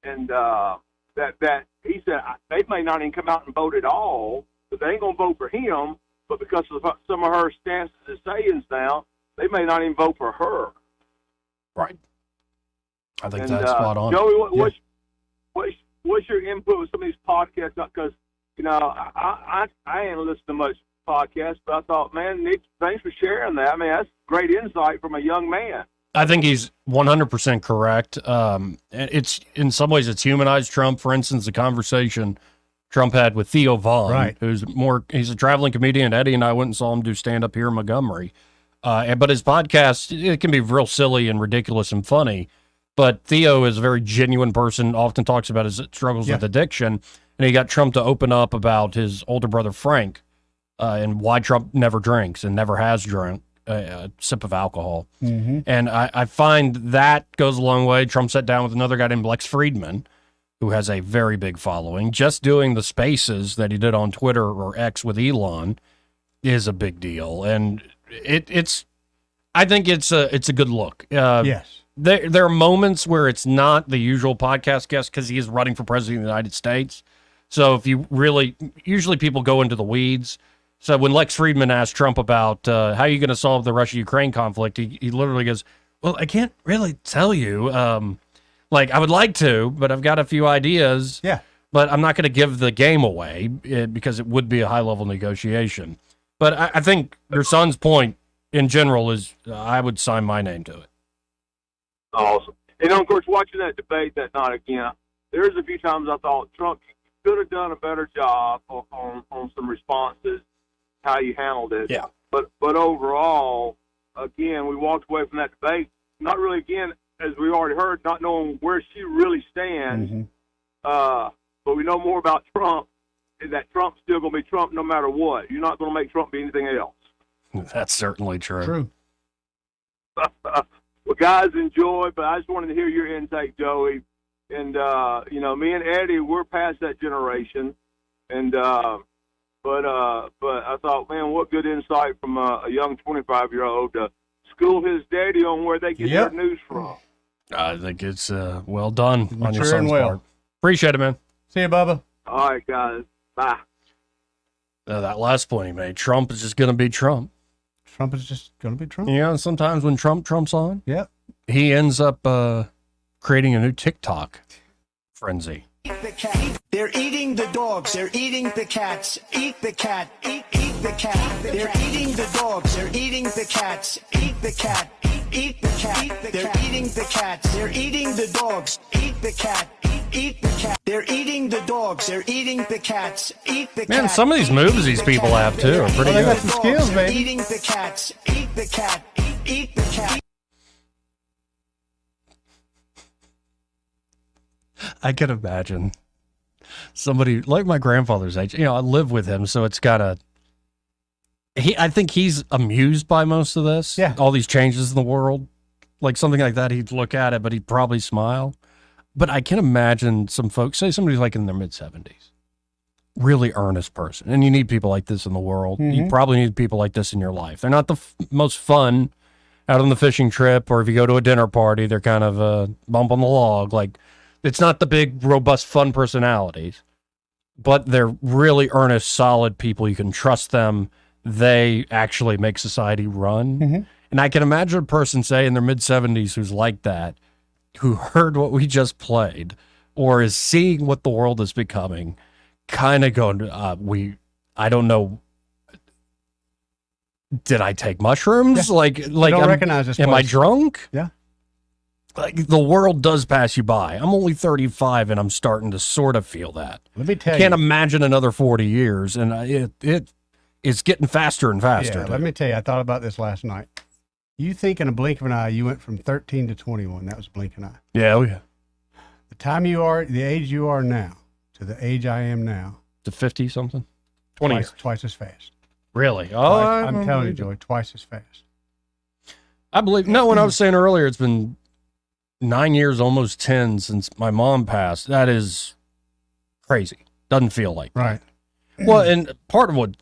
And that he said they may not even come out and vote at all, but they ain't going to vote for him, but because of some of her stances and sayings now, they may not even vote for her. Right. I think that's spot on. Joey, what's your input with some of these podcasts? Because, I ain't listened to much podcasts, but I thought, man, Nick, thanks for sharing that. I mean, that's great insight from a young man. I think he's 100% correct. It's in some ways it's humanized Trump. For instance, the conversation Trump had with Theo Vaughn, he's a traveling comedian. Eddie and I went and saw him do stand up here in Montgomery. But his podcast, it can be real silly and ridiculous and funny. But Theo is a very genuine person, often talks about his struggles with addiction. And he got Trump to open up about his older brother, Frank, and why Trump never drinks and never has drunk a sip of alcohol. Mm-hmm. And I find that goes a long way. Trump sat down with another guy named Lex Friedman, who has a very big following. Just doing the spaces that he did on Twitter or X with Elon is a big deal. And I think it's a good look. Yes. There are moments where it's not the usual podcast guest because he is running for president of the United States. So if you usually people go into the weeds. So when Lex Friedman asked Trump about how are you going to solve the Russia-Ukraine conflict, he literally goes, well, I can't really tell you. I would like to, but I've got a few ideas. Yeah. But I'm not going to give the game away because it would be a high-level negotiation. But I think your son's point in general is I would sign my name to it. Awesome. And, of course, watching that debate that night again, there's a few times I thought Trump could have done a better job on some responses, how you handled it. Yeah. But overall, again, we walked away from that debate, not really, again, as we already heard, not knowing where she really stands. Mm-hmm. But we know more about Trump, and that Trump's still going to be Trump no matter what. You're not going to make Trump be anything else. That's certainly true. True. Well, guys, enjoy, but I just wanted to hear your intake, Joey. And, me and Eddie, we're past that generation. And, but I thought, man, what good insight from a young 25-year-old to school his daddy on where they get their news from. I think it's well done on your Mature son's and well. part. Appreciate it, man. See you, Bubba. All right, guys. Bye. That last point he made, Trump is just going to be Trump. Trump is just going to be Trump. Yeah, and sometimes when Trump's on, he ends up creating a new TikTok frenzy. Eat the cat. They're eating the dogs. They're eating the cats. Eat the cat. Eat the cat. They're eating the dogs. They're eating the cats. Eat the cat. Eat the cat. They're eating the cats. They're eating the dogs. Eat the cat. Eat the cat. They're eating the dogs. They're eating the cats. Eat the cat. Man, some of these moves these people have too are pretty they good. got some skills, They're baby. eating the cats. Eat the cat. Eat the cat. I can imagine somebody like my grandfather's age. I live with him, so it's gotta. I think he's amused by most of this. Yeah. All these changes in the world, like something like that. He'd look at it, but he'd probably smile. But I can imagine some folks, say somebody's like in their mid-70s, really earnest person, and you need people like this in the world. You probably need people like this in your life. They're not the most fun out on the fishing trip, or if you go to a dinner party, they're kind of a bump on the log. Like, it's not the big, robust, fun personalities, but they're really earnest, solid people. You can trust them. They actually make society run. And I can imagine a person, say, in their mid-70s who's like that, who heard what we just played, or is seeing what the world is becoming, kind of going, I don't know, did I take mushrooms? Yeah. Like don't recognize this am I place. drunk? Yeah. Like, the world does pass you by. I'm only 35, and I'm starting to sort of feel that. Let me tell I can't you. imagine another 40 years, and it's getting faster and faster. Yeah, let me tell you, I thought about this last night. You think in a blink of an eye, you went from 13 to 21. That was a blink of an eye. Yeah, oh yeah. The age you are now, to the age I am now. To 50 something? 20 years. Twice as fast. Really? Oh, I'm telling you, Joey, twice as fast. I believe. No, when I was saying earlier, it's been 9 years, almost 10 since my mom passed. That is crazy. Doesn't feel like that. Right. Well, and part of what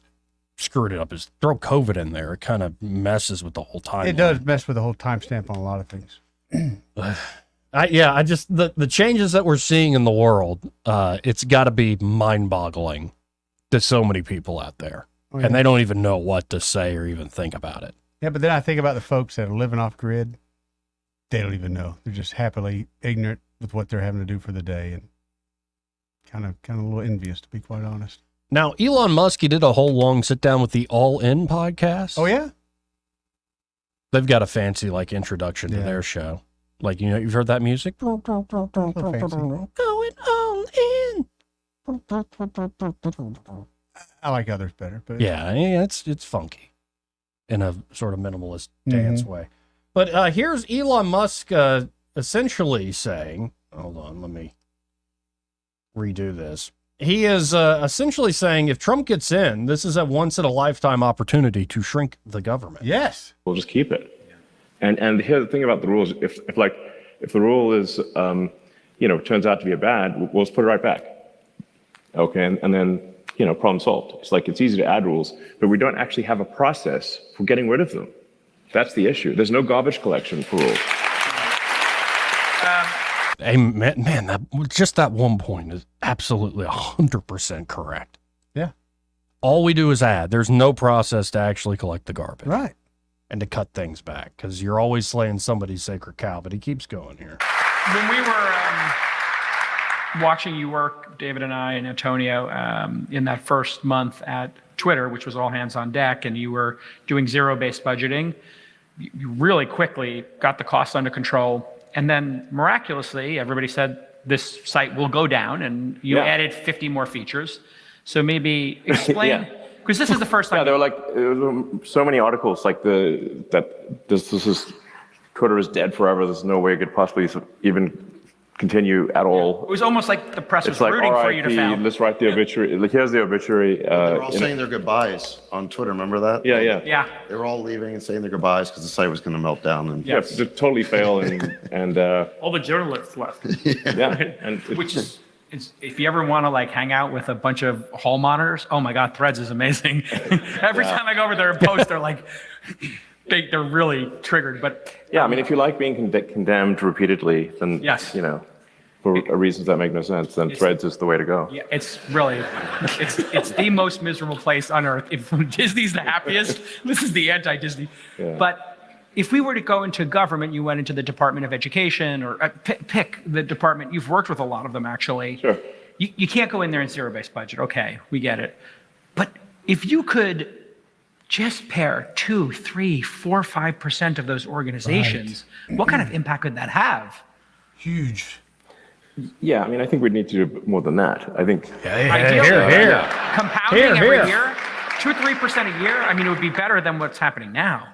screwed it up is throw COVID in there. It kind of messes with the whole time. It does mess with the whole timestamp on a lot of things. I just the changes that we're seeing in the world, it's got to be mind-boggling to so many people out there, Oh, yeah. and they don't even know what to say or even think about it. Yeah, but then I think about the folks that are living off grid. They don't even know. They're just happily ignorant with what they're having to do for the day, and kind of a little envious, to be quite honest. Now, Elon Musk, he did a whole long sit down with the All In podcast. Oh yeah, they've got a fancy introduction to their show. Like, you've heard that music? Going all in. I like others better, but Yeah, it's funky in a sort of minimalist dance way. But here's Elon Musk essentially saying, hold on, let me redo this. He is essentially saying if Trump gets in, this is a once-in-a-lifetime opportunity to shrink the government. Yes. We'll just keep it. And here's the thing about the rules. If the rule is, turns out to be a bad, we'll just put it right back. Okay, and then, problem solved. It's easy to add rules, but we don't actually have a process for getting rid of them. That's the issue. There's no garbage collection for rules. Hey, man, that one point is absolutely 100% correct. Yeah. All we do is add. There's no process to actually collect the garbage. Right. And to cut things back, because you're always slaying somebody's sacred cow, but he keeps going here. When we were watching you work, David and I and Antonio, in that first month at Twitter, which was all hands on deck, and you were doing zero-based budgeting, you really quickly got the costs under control. And then miraculously, everybody said this site will go down, and you added 50 more features. So maybe explain, because this is the first time. Yeah, there were so many articles that this is Twitter is dead forever. There's no way it could possibly even continue at all. It was almost like the press was It's like, rooting for you to fail. let's write the obituary. Here's the obituary. They're all saying their goodbyes on Twitter. Remember that? Yeah. They were all leaving and saying their goodbyes because the site was going to melt down. And Yeah, to totally fail and All the journalists left. and Which is, if you ever want to hang out with a bunch of hall monitors, oh my God, Threads is amazing. Every time I go over there and post, they're they're really triggered. But yeah, I mean, if you like being condemned repeatedly, then for reasons that make no sense, then Threads is the way to go. yeah, it's really, it's the most miserable place on earth. If Disney's the happiest, this is the anti-Disney. Yeah. But if we were to go into government, you went into the Department of Education or pick the department. You've worked with a lot of them, actually. Sure. You can't go in there in zero-based budget. Okay, we get it. But if you could just pair 2, 3, 4, 5% of those organizations, what kind of impact could that have? Huge. Yeah, I mean, I think we'd need to do more than that. I think. Ideally, compounding every year, 2 or 3% a year. I mean, it would be better than what's happening now.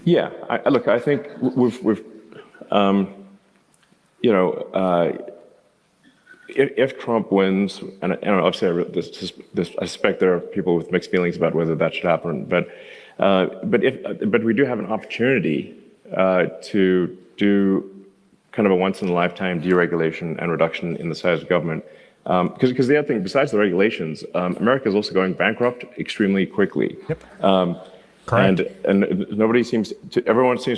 Yeah, look, I think if Trump wins, and obviously I suspect there are people with mixed feelings about whether that should happen, but we do have an opportunity to do kind of a once-in-a-lifetime deregulation and reduction in the size of government. Because the other thing, besides the regulations, America is also going bankrupt extremely quickly. Yep. And everyone seems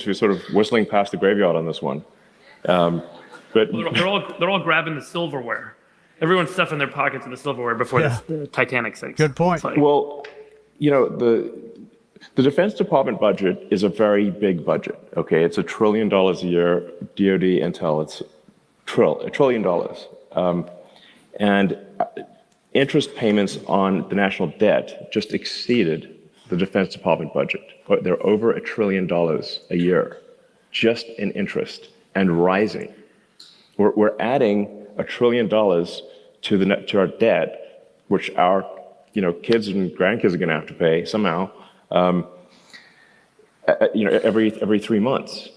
to be sort of whistling past the graveyard on this one. But they're all grabbing the silverware. Everyone's stuffing their pockets in the silverware before the Titanic sinks. Good point. Well, the Defense Department budget is a very big budget. Okay, it's $1 trillion a year. DoD Intel, it's $1 trillion. And interest payments on the national debt just exceeded the Defense Department budget. They're over $1 trillion a year, just in interest, and rising. We're adding $1 trillion to our debt, which our kids and grandkids are going to have to pay somehow. Every 3 months.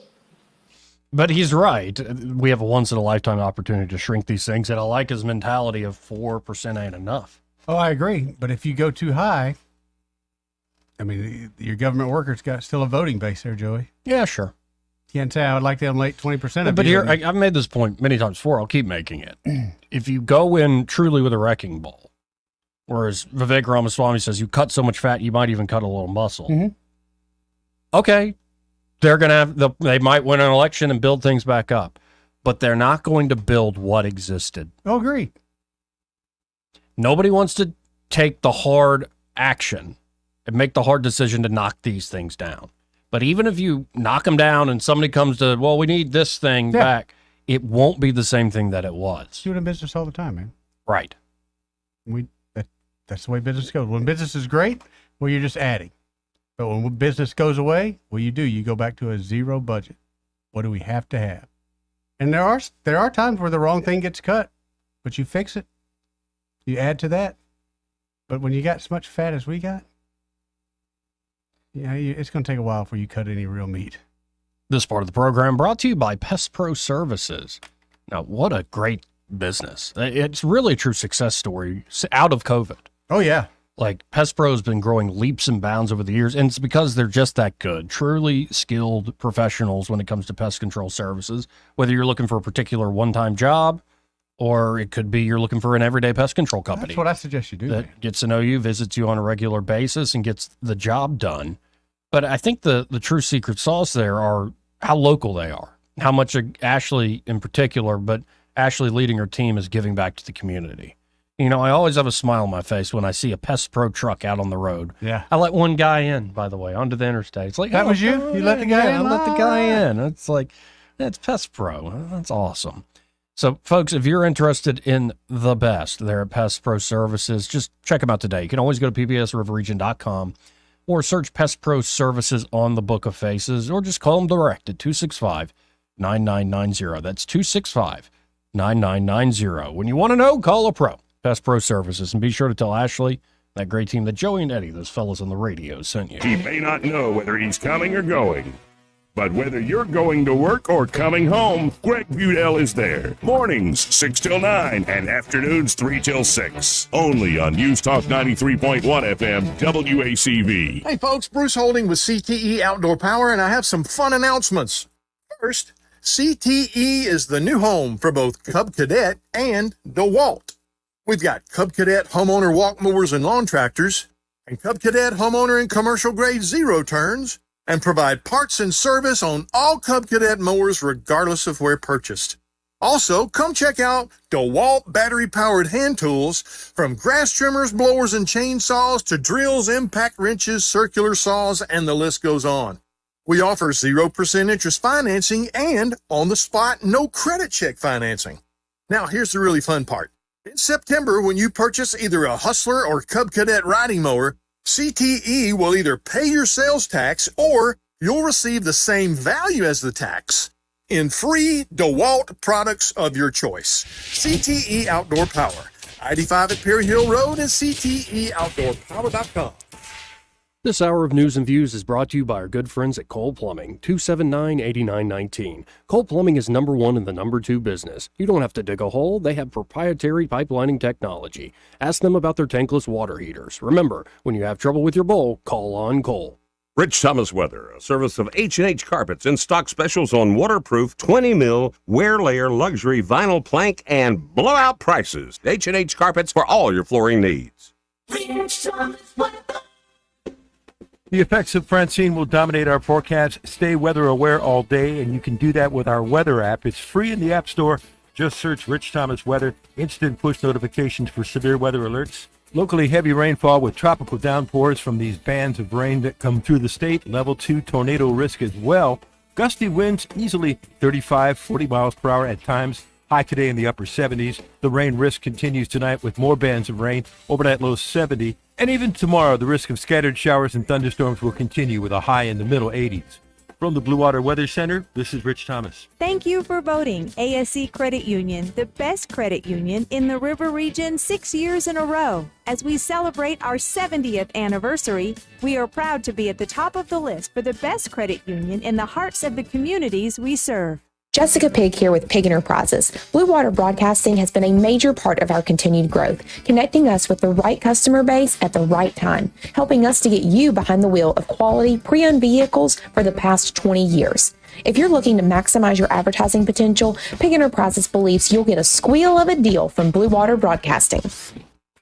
But he's right. We have a once-in-a-lifetime opportunity to shrink these things, and I like his mentality of 4% ain't enough. Oh, I agree. But if you go too high, I mean, your government workers got still a voting base there, Joey. Yeah, sure. Can't say I would like to emulate 20% of But here, I've made this point many times before. I'll keep making it. If you go in truly with a wrecking ball, whereas Vivek Ramaswamy says you cut so much fat, you might even cut a little muscle. Mm-hmm. Okay, they're going to have they might win an election and build things back up, but they're not going to build what existed. Oh, agree. Nobody wants to take the hard action and make the hard decision to knock these things down. But even if you knock them down and somebody comes to, well, we need this thing back, it won't be the same thing that it was. Do it in business all the time, man. Right. That's the way business goes. When business is great, well, you're just adding. But when business goes away, what you do, you go back to a zero budget. What do we have to have? And there are times where the wrong thing gets cut, but you fix it. You add to that. But when you got as much fat as we got, it's going to take a while before you cut any real meat. This part of the program brought to you by Pest Pro Services. Now, what a great business. It's really a true success story out of COVID. Oh, yeah. Like, Pest Pro has been growing leaps and bounds over the years, and it's because they're just that good. Truly skilled professionals when it comes to pest control services, whether you're looking for a particular one-time job, or it could be you're looking for an everyday pest control company. That's what I suggest you do. That gets to know you, visits you on a regular basis, and gets the job done. But I think the true secret sauce there are how local they are, how much Ashley in particular, but Ashley leading her team is giving back to the community. I always have a smile on my face when I see a Pest Pro truck out on the road. Yeah. I let one guy in, by the way, onto the interstate. It's like, that was you? You let the guy in? I let the guy in. It's like, it's Pest Pro. That's awesome. So, folks, if you're interested in the best there at Pest Pro Services, just check them out today. You can always go to pbsriverregion.com or search Pest Pro Services on the Book of Faces, or just call them direct at 265-9990. That's 265-9990. When you want to know, call a pro. Pest Pro Services. And be sure to tell Ashley, that great team, that Joey and Eddie, those fellas on the radio, sent you. He may not know whether he's coming or going, but whether you're going to work or coming home, Greg Budell is there. Mornings 6 till 9 and afternoons 3 till 6. Only on News Talk 93.1 FM WACV. Hey folks, Bruce Holding with CTE Outdoor Power, and I have some fun announcements. First, CTE is the new home for both Cub Cadet and DeWalt. We've got Cub Cadet homeowner walk mowers and lawn tractors, and Cub Cadet homeowner and commercial grade zero turns, and provide parts and service on all Cub Cadet mowers regardless of where purchased. Also, come check out DeWalt battery-powered hand tools, from grass trimmers, blowers, and chainsaws to drills, impact wrenches, circular saws, and the list goes on. We offer 0% interest financing and on-the-spot, no credit check financing. Now, here's the really fun part. In September, when you purchase either a Hustler or Cub Cadet riding mower, CTE will either pay your sales tax or you'll receive the same value as the tax in free DeWalt products of your choice. CTE Outdoor Power, I-85 at Perry Hill Road, and CTEOutdoorPower.com. This hour of News and Views is brought to you by our good friends at Cole Plumbing, 279-8919. Cole Plumbing is number one in the number two business. You don't have to dig a hole. They have proprietary pipelining technology. Ask them about their tankless water heaters. Remember, when you have trouble with your bowl, call on Cole. Rich Thomas Weather, a service of H&H Carpets, in stock specials on waterproof 20 mil wear layer luxury vinyl plank and blowout prices. H&H Carpets for all your flooring needs. Rich Thomas Weather. The effects of Francine will dominate our forecast. Stay weather aware all day, and you can do that with our weather app. It's free in the App Store. Just search Rich Thomas Weather. Instant push notifications for severe weather alerts. Locally heavy rainfall with tropical downpours from these bands of rain that come through the state. Level 2 tornado risk as well. Gusty winds easily 35, 40 miles per hour at times. High today in the upper 70s. The rain risk continues tonight with more bands of rain. Overnight low 70. And even tomorrow, the risk of scattered showers and thunderstorms will continue with a high in the middle 80s. From the Blue Water Weather Center, this is Rich Thomas. Thank you for voting ASC Credit Union, the best credit union in the River Region 6 years in a row. As we celebrate our 70th anniversary, we are proud to be at the top of the list for the best credit union in the hearts of the communities we serve. Jessica Pig here with Pig Enterprises. Blue Water Broadcasting has been a major part of our continued growth, connecting us with the right customer base at the right time, helping us to get you behind the wheel of quality pre-owned vehicles for the past 20 years. If you're looking to maximize your advertising potential, Pig Enterprises believes you'll get a squeal of a deal from Blue Water Broadcasting.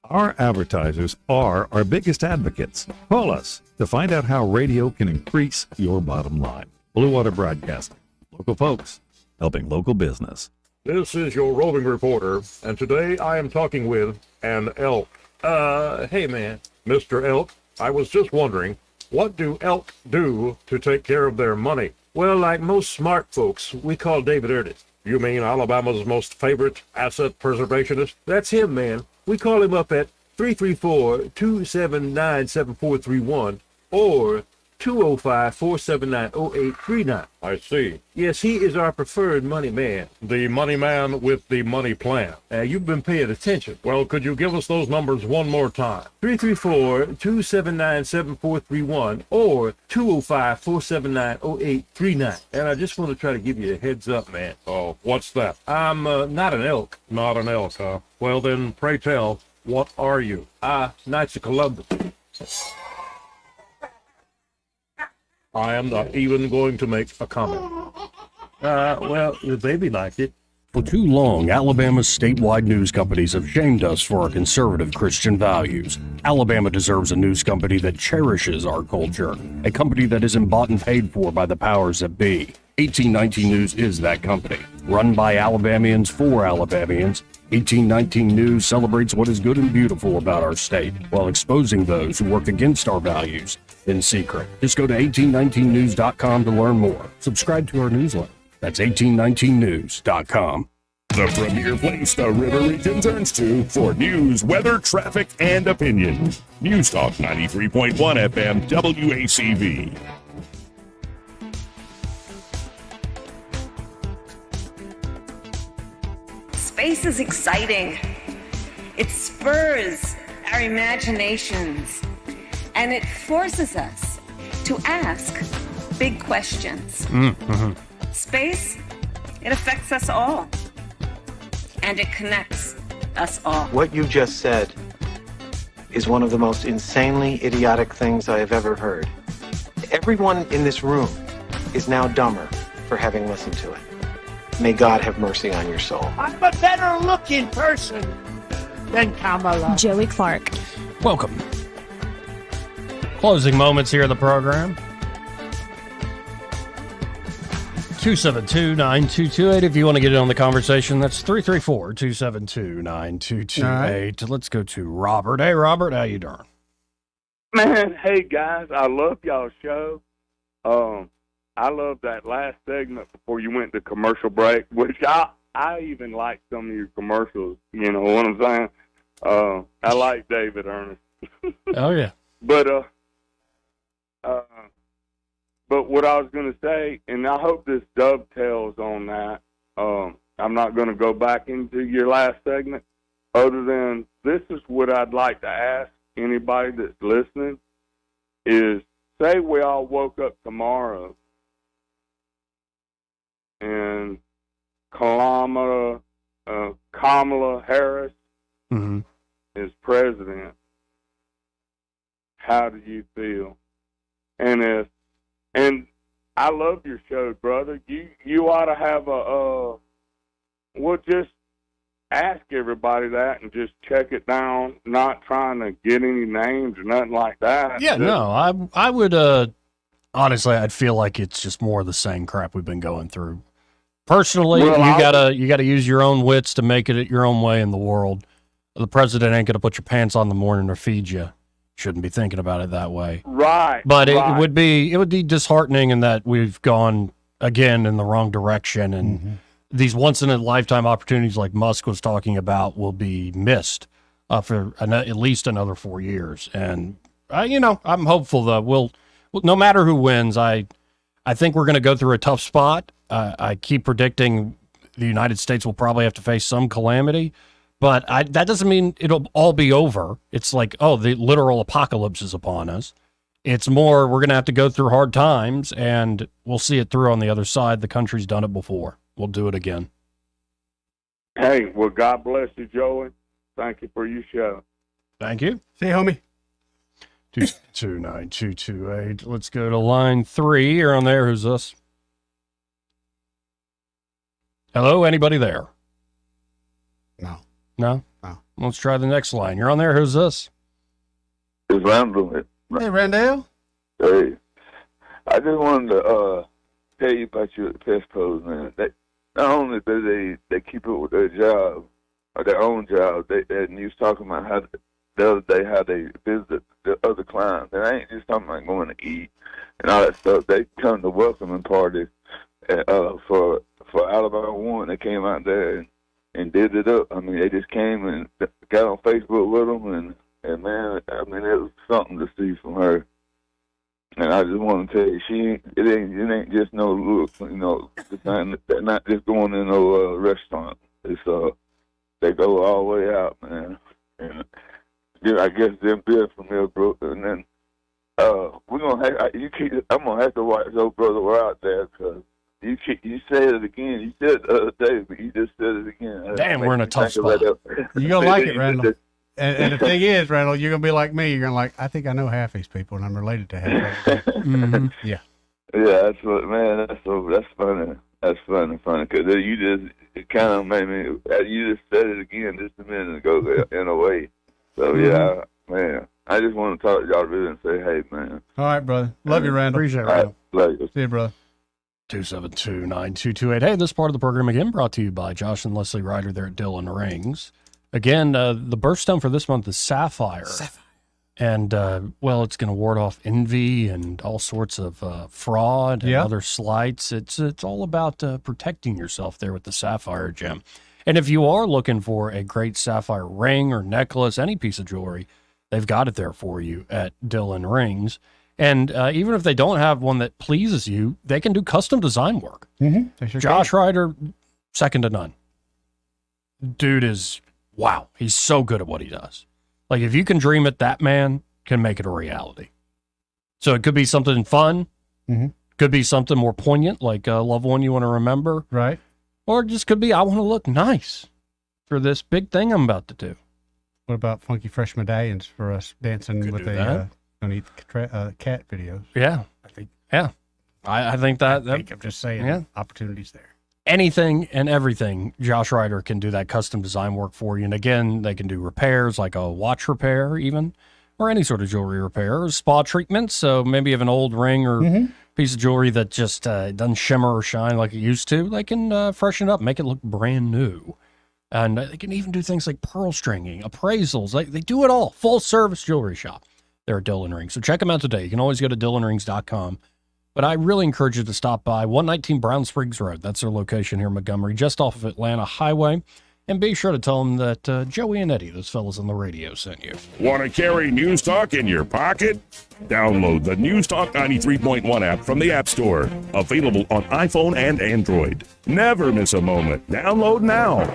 Our advertisers are our biggest advocates. Call us to find out how radio can increase your bottom line. Blue Water Broadcasting. Local folks, helping local business. This is your roving reporter, and today I am talking with an elk. Hey man, Mr. Elk, I was just wondering, what do elk do to take care of their money? Well, like most smart folks, we call David Ernest. You mean Alabama's most favorite asset preservationist? That's him, man. We call him up at 334-279-7431 or 205-479-0839. I see. Yes, he is our preferred money man. The money man with the money plan. You've been paying attention. Well, could you give us those numbers one more time? 334-279-7431 or 205-479-0839. And I just want to try to give you a heads up, man. Oh, what's that? I'm not an elk. Not an elk, huh? Well, then, pray tell, what are you? Knights of Columbus. I am not even going to make a comment. Well, the baby liked it. For too long, Alabama's statewide news companies have shamed us for our conservative Christian values. Alabama deserves a news company that cherishes our culture, a company that isn't bought and paid for by the powers that be. 1819 News is that company. Run by Alabamians for Alabamians, 1819 News celebrates what is good and beautiful about our state, while exposing those who work against our values in secret. Just go to 1819news.com to learn more. Subscribe to our newsletter. That's 1819news.com. The premier place the River Region turns to for news, weather, traffic, and opinion. News Talk 93.1 FM WACV. Space is exciting. It spurs our imaginations, and it forces us to ask big questions. Mm-hmm. Space, it affects us all, and it connects us all. What you just said is one of the most insanely idiotic things I have ever heard. Everyone in this room is now dumber for having listened to it. May God have mercy on your soul. I'm a better looking person than Kamala. Joey Clark. Welcome. Closing moments here of the program. 272-9228 if you want to get in on the conversation. That's 334-272-9228. Right. Let's go to Robert. Hey, Robert, how you doing? Man, hey, guys, I love y'all's show. I love that last segment before you went to commercial break, which I even like some of your commercials, you know what I'm saying? I like David Ernest. Oh, yeah. But what I was going to say, and I hope this dovetails on that, I'm not going to go back into your last segment, other than this is what I'd like to ask anybody that's listening. is, say we all woke up tomorrow and Kamala Harris is president. How do you feel? And I love your show, brother. You ought to have we'll just ask everybody that and just check it down, not trying to get any names or nothing like that. Yeah, no, I would, honestly, I'd feel like it's just more of the same crap we've been going through. Personally, Well, you gotta use your own wits to make it your own way in the world. The president ain't gonna put your pants on in the morning or feed you. Shouldn't be thinking about it that way. Right. But it right. would be disheartening in that we've gone again in the wrong direction, and these once in a lifetime opportunities like Musk was talking about will be missed for at least another 4 years. And I'm hopeful that we'll no matter who wins, I think we're going to go through a tough spot. I keep predicting the United States will probably have to face some calamity. But that doesn't mean it'll all be over. It's like, oh, the literal apocalypse is upon us. It's more, we're going to have to go through hard times, and we'll see it through on the other side. The country's done it before. We'll do it again. Hey, well, God bless you, Joey. Thank you for your show. Thank you. See you, homie. 29228. Let's go to line 3. You're on there. Who's this? Hello, anybody there? No. No? Let's try the next line. You're on there. Who's this? It's Randall. Hey, Randall. Hey, I just wanted to tell you about your pest pros, man. Not only do they keep up with their job, or their own job, and you was talking about how the other day how they visit the other clients. And I ain't just talking about going to eat and all that stuff. They come to welcoming parties for Alabama 1. They came out there and did it up. I mean, they just came and got on Facebook with them, and man, I mean, it was something to see from her. And I just want to tell you, it ain't just no look, they're not just going in no restaurant. It's they go all the way out, man. And I guess them beer from Millbrook, and then I'm gonna have to watch those brother we're out there because. You said it again. You said it the other day, but you just said it again. Damn, we're in a tough spot. You're going to like it, Randall. And the thing is, Randall, you're going to be like me. You're going to like, I think I know half these people, and I'm related to half of them. Yeah. Yeah, that's what, man. That's funny. That's funny, because you just kind of made me. You just said it again just a minute ago in a way. So yeah, man. I just want to talk to y'all really and say, hey, man. All right, brother. Love you, Randall. Appreciate it, Randall. Love you. See you, brother. 272-9228. Hey, this part of the program again brought to you by Josh and Leslie Ryder there at Dillon Rings. Again, the birthstone for this month is Sapphire. And, it's going to ward off envy and all sorts of fraud and other slights. It's all about protecting yourself there with the Sapphire gem. And if you are looking for a great sapphire ring or necklace, any piece of jewelry, they've got it there for you at Dillon Rings. And even if they don't have one that pleases you, they can do custom design work. Sure Josh Ryder, second to none. Dude is, wow, he's so good at what he does. Like, if you can dream it, that man can make it a reality. So it could be something fun. Could be something more poignant, like a loved one you want to remember. Right. Or it just could be, I want to look nice for this big thing I'm about to do. What about funky fresh medallions for us dancing with a... Don't eat cat videos. Yeah, I think. Yeah, I think that. I'm just saying. Opportunities there. Anything and everything, Josh Ryder can do that custom design work for you. And again, they can do repairs like a watch repair, even, or any sort of jewelry repair, or spa treatments. So maybe you have an old ring or piece of jewelry that just doesn't shimmer or shine like it used to. They can freshen it up, make it look brand new. And they can even do things like pearl stringing, appraisals. They do it all. Full service jewelry shop. They're at Dillon Rings. So check them out today. You can always go to DillonRings.com. But I really encourage you to stop by 119 Brown Springs Road. That's their location here in Montgomery, just off of Atlanta Highway. And be sure to tell them that Joey and Eddie, those fellas on the radio, sent you. Want to carry News Talk in your pocket? Download the News Talk 93.1 app from the App Store. Available on iPhone and Android. Never miss a moment. Download now.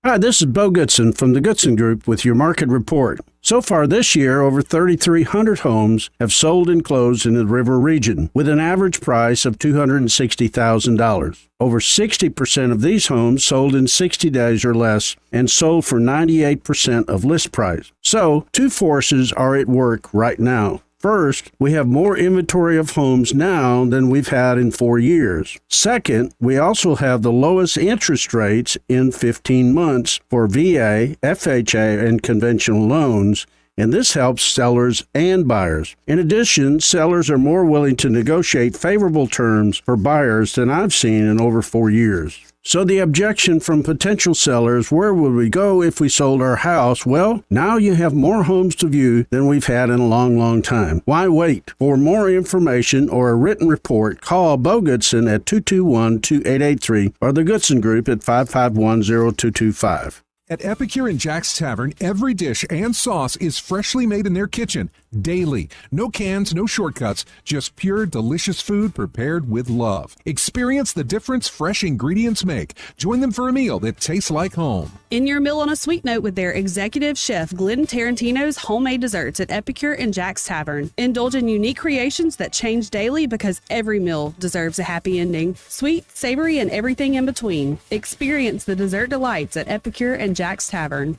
Hi, this is Bo Goodson from the Goodson Group with your market report. So far this year, over 3,300 homes have sold and closed in the river region, with an average price of $260,000. Over 60% of these homes sold in 60 days or less and sold for 98% of list price. So, two forces are at work right now. First, we have more inventory of homes now than we've had in 4 years. Second, we also have the lowest interest rates in 15 months for VA, FHA, and conventional loans, and this helps sellers and buyers. In addition, sellers are more willing to negotiate favorable terms for buyers than I've seen in over 4 years. So the objection from potential sellers, where would we go if we sold our house? Well, now you have more homes to view than we've had in a long, long time. Why wait? For more information or a written report, call Bo Goodson at 221-2883 or the Goodson Group at 551-0225. At Epicure and Jack's Tavern, every dish and sauce is freshly made in their kitchen, daily. No cans, no shortcuts, just pure, delicious food prepared with love. Experience the difference fresh ingredients make. Join them for a meal that tastes like home. In your meal on a sweet note with their executive chef, Glenn Tarantino's homemade desserts at Epicure and Jack's Tavern. Indulge in unique creations that change daily because every meal deserves a happy ending. Sweet, savory, and everything in between. Experience the dessert delights at Epicure and Jack's Tavern.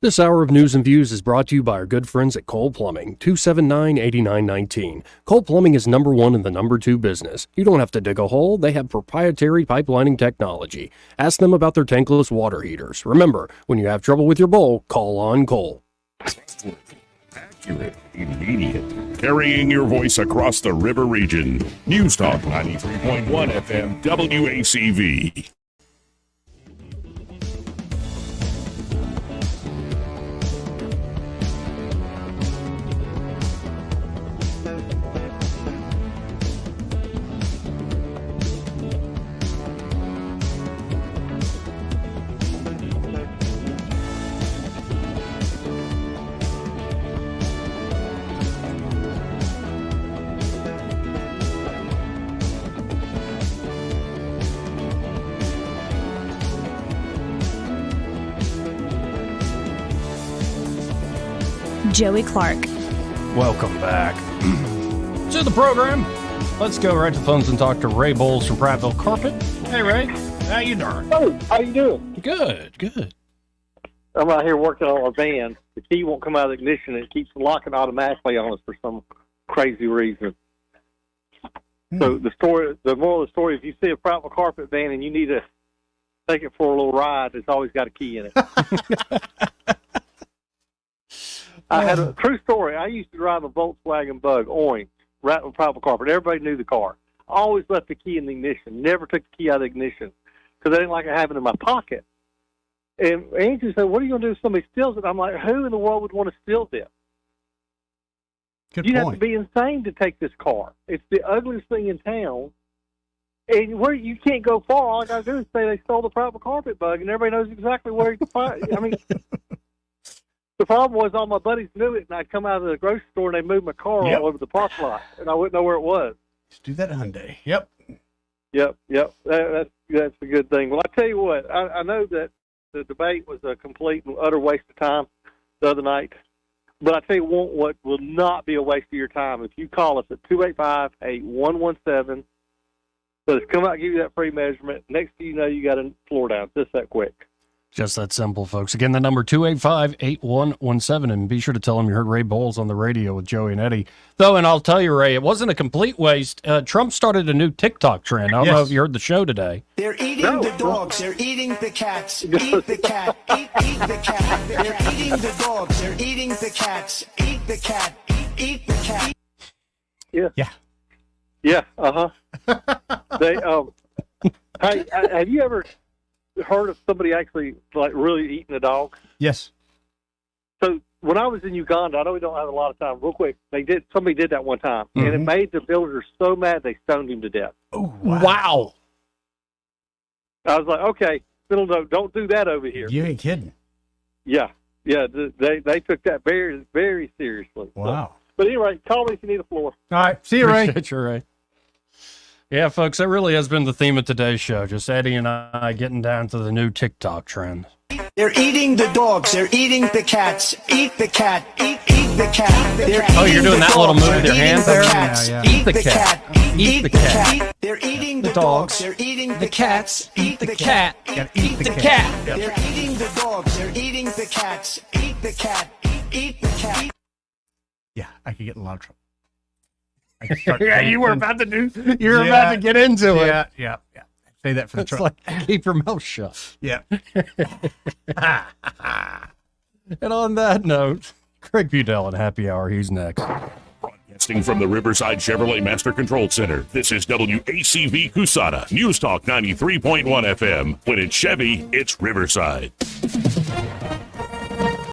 This hour of News and Views is brought to you by our good friends at Cole Plumbing, 279-8919. Cole Plumbing is number one in the number two business. You don't have to dig a hole. They have proprietary pipelining technology. Ask them about their tankless water heaters. Remember, when you have trouble with your bowl, call on Cole. Accurate, immediate. Carrying your voice across the river region. News Talk 93.1 FM WACV. Joey Clark. Welcome back to the program. Let's go right to the phones and talk to Ray Bowles from Prattville Carpet. Hey, Ray. How you doing? Hey, how you doing? Good, good. I'm out here working on our van. The key won't come out of the ignition. It keeps locking automatically on us for some crazy reason. So the moral of the story, if you see a Prattville Carpet van and you need to take it for a little ride, it's always got a key in it. I had a true story. I used to drive a Volkswagen Bug, orange, right on Prattville Carpet. Everybody knew the car. I always left the key in the ignition. Never took the key out of the ignition because I didn't like it having it in my pocket. And Andrew said, "What are you going to do if somebody steals it?" I'm like, "Who in the world would want to steal this?" You'd have to be insane to take this car. It's the ugliest thing in town. And where you can't go far. All I got to do is say they stole the Prattville Carpet Bug, and everybody knows exactly where to find it. I mean, the problem was all my buddies knew it, and I'd come out of the grocery store, and they moved my car all over the parking lot, and I wouldn't know where it was. Just do that Hyundai. Yep. That's a good thing. Well, I tell you what, I know that the debate was a complete and utter waste of time the other night, but I tell you what will not be a waste of your time if you call us at 285-8117. So just come out and give you that free measurement. Next thing you know, you got a floor down. Just that quick. Just that simple, folks. Again, the number 285-8117, and be sure to tell them you heard Ray Bowles on the radio with Joey and Eddie. Though, and I'll tell you, Ray, it wasn't a complete waste. Trump started a new TikTok trend. I don't know if you heard the show today. They're eating the dogs. They're eating the cats. Eat the cat. Eat the cat. They're eating the dogs. They're eating the cats. Eat the cat. Eat the cat. Yeah. They hey, have you ever heard of somebody actually like really eating a dog? Yes. So when I was in Uganda, I know we don't have a lot of time. Real quick, somebody did that one time, and it made the villagers so mad they stoned him to death. Oh wow! I was like, okay, don't do that over here. You ain't kidding. Yeah. They took that very, very seriously. Wow. So, but anyway, call me if you need a floor. All right. See you, Ray. Appreciate you, Ray. Yeah, folks, that really has been the theme of today's show. Just Eddie and I getting down to the new TikTok trend. They're eating the dogs. They're eating the cats. Eat the cat. Eat the cat. They're Oh, you're eating doing the that little dogs. move with They're your eating hands the there? cats. Yeah, yeah. Eat the cat. Eat the cat. They're eating The the dogs. dogs. They're eating The cats. Eat the cat. Eat the cat. They're eating the dogs. They're eating the cats. Eat the cat. Eat the cat. Yeah, I could get in a lot of trouble. I could start Yeah, you were painting. about to do. You were about to get into it. Yeah. Say that for the It's truck. like keep your mouth shut. Yeah. And on that note, Craig Budell at Happy Hour. He's next. Broadcasting from the Riverside Chevrolet Master Control Center, this is WACV Cusana, News Talk 93.1 FM. When it's Chevy, it's Riverside.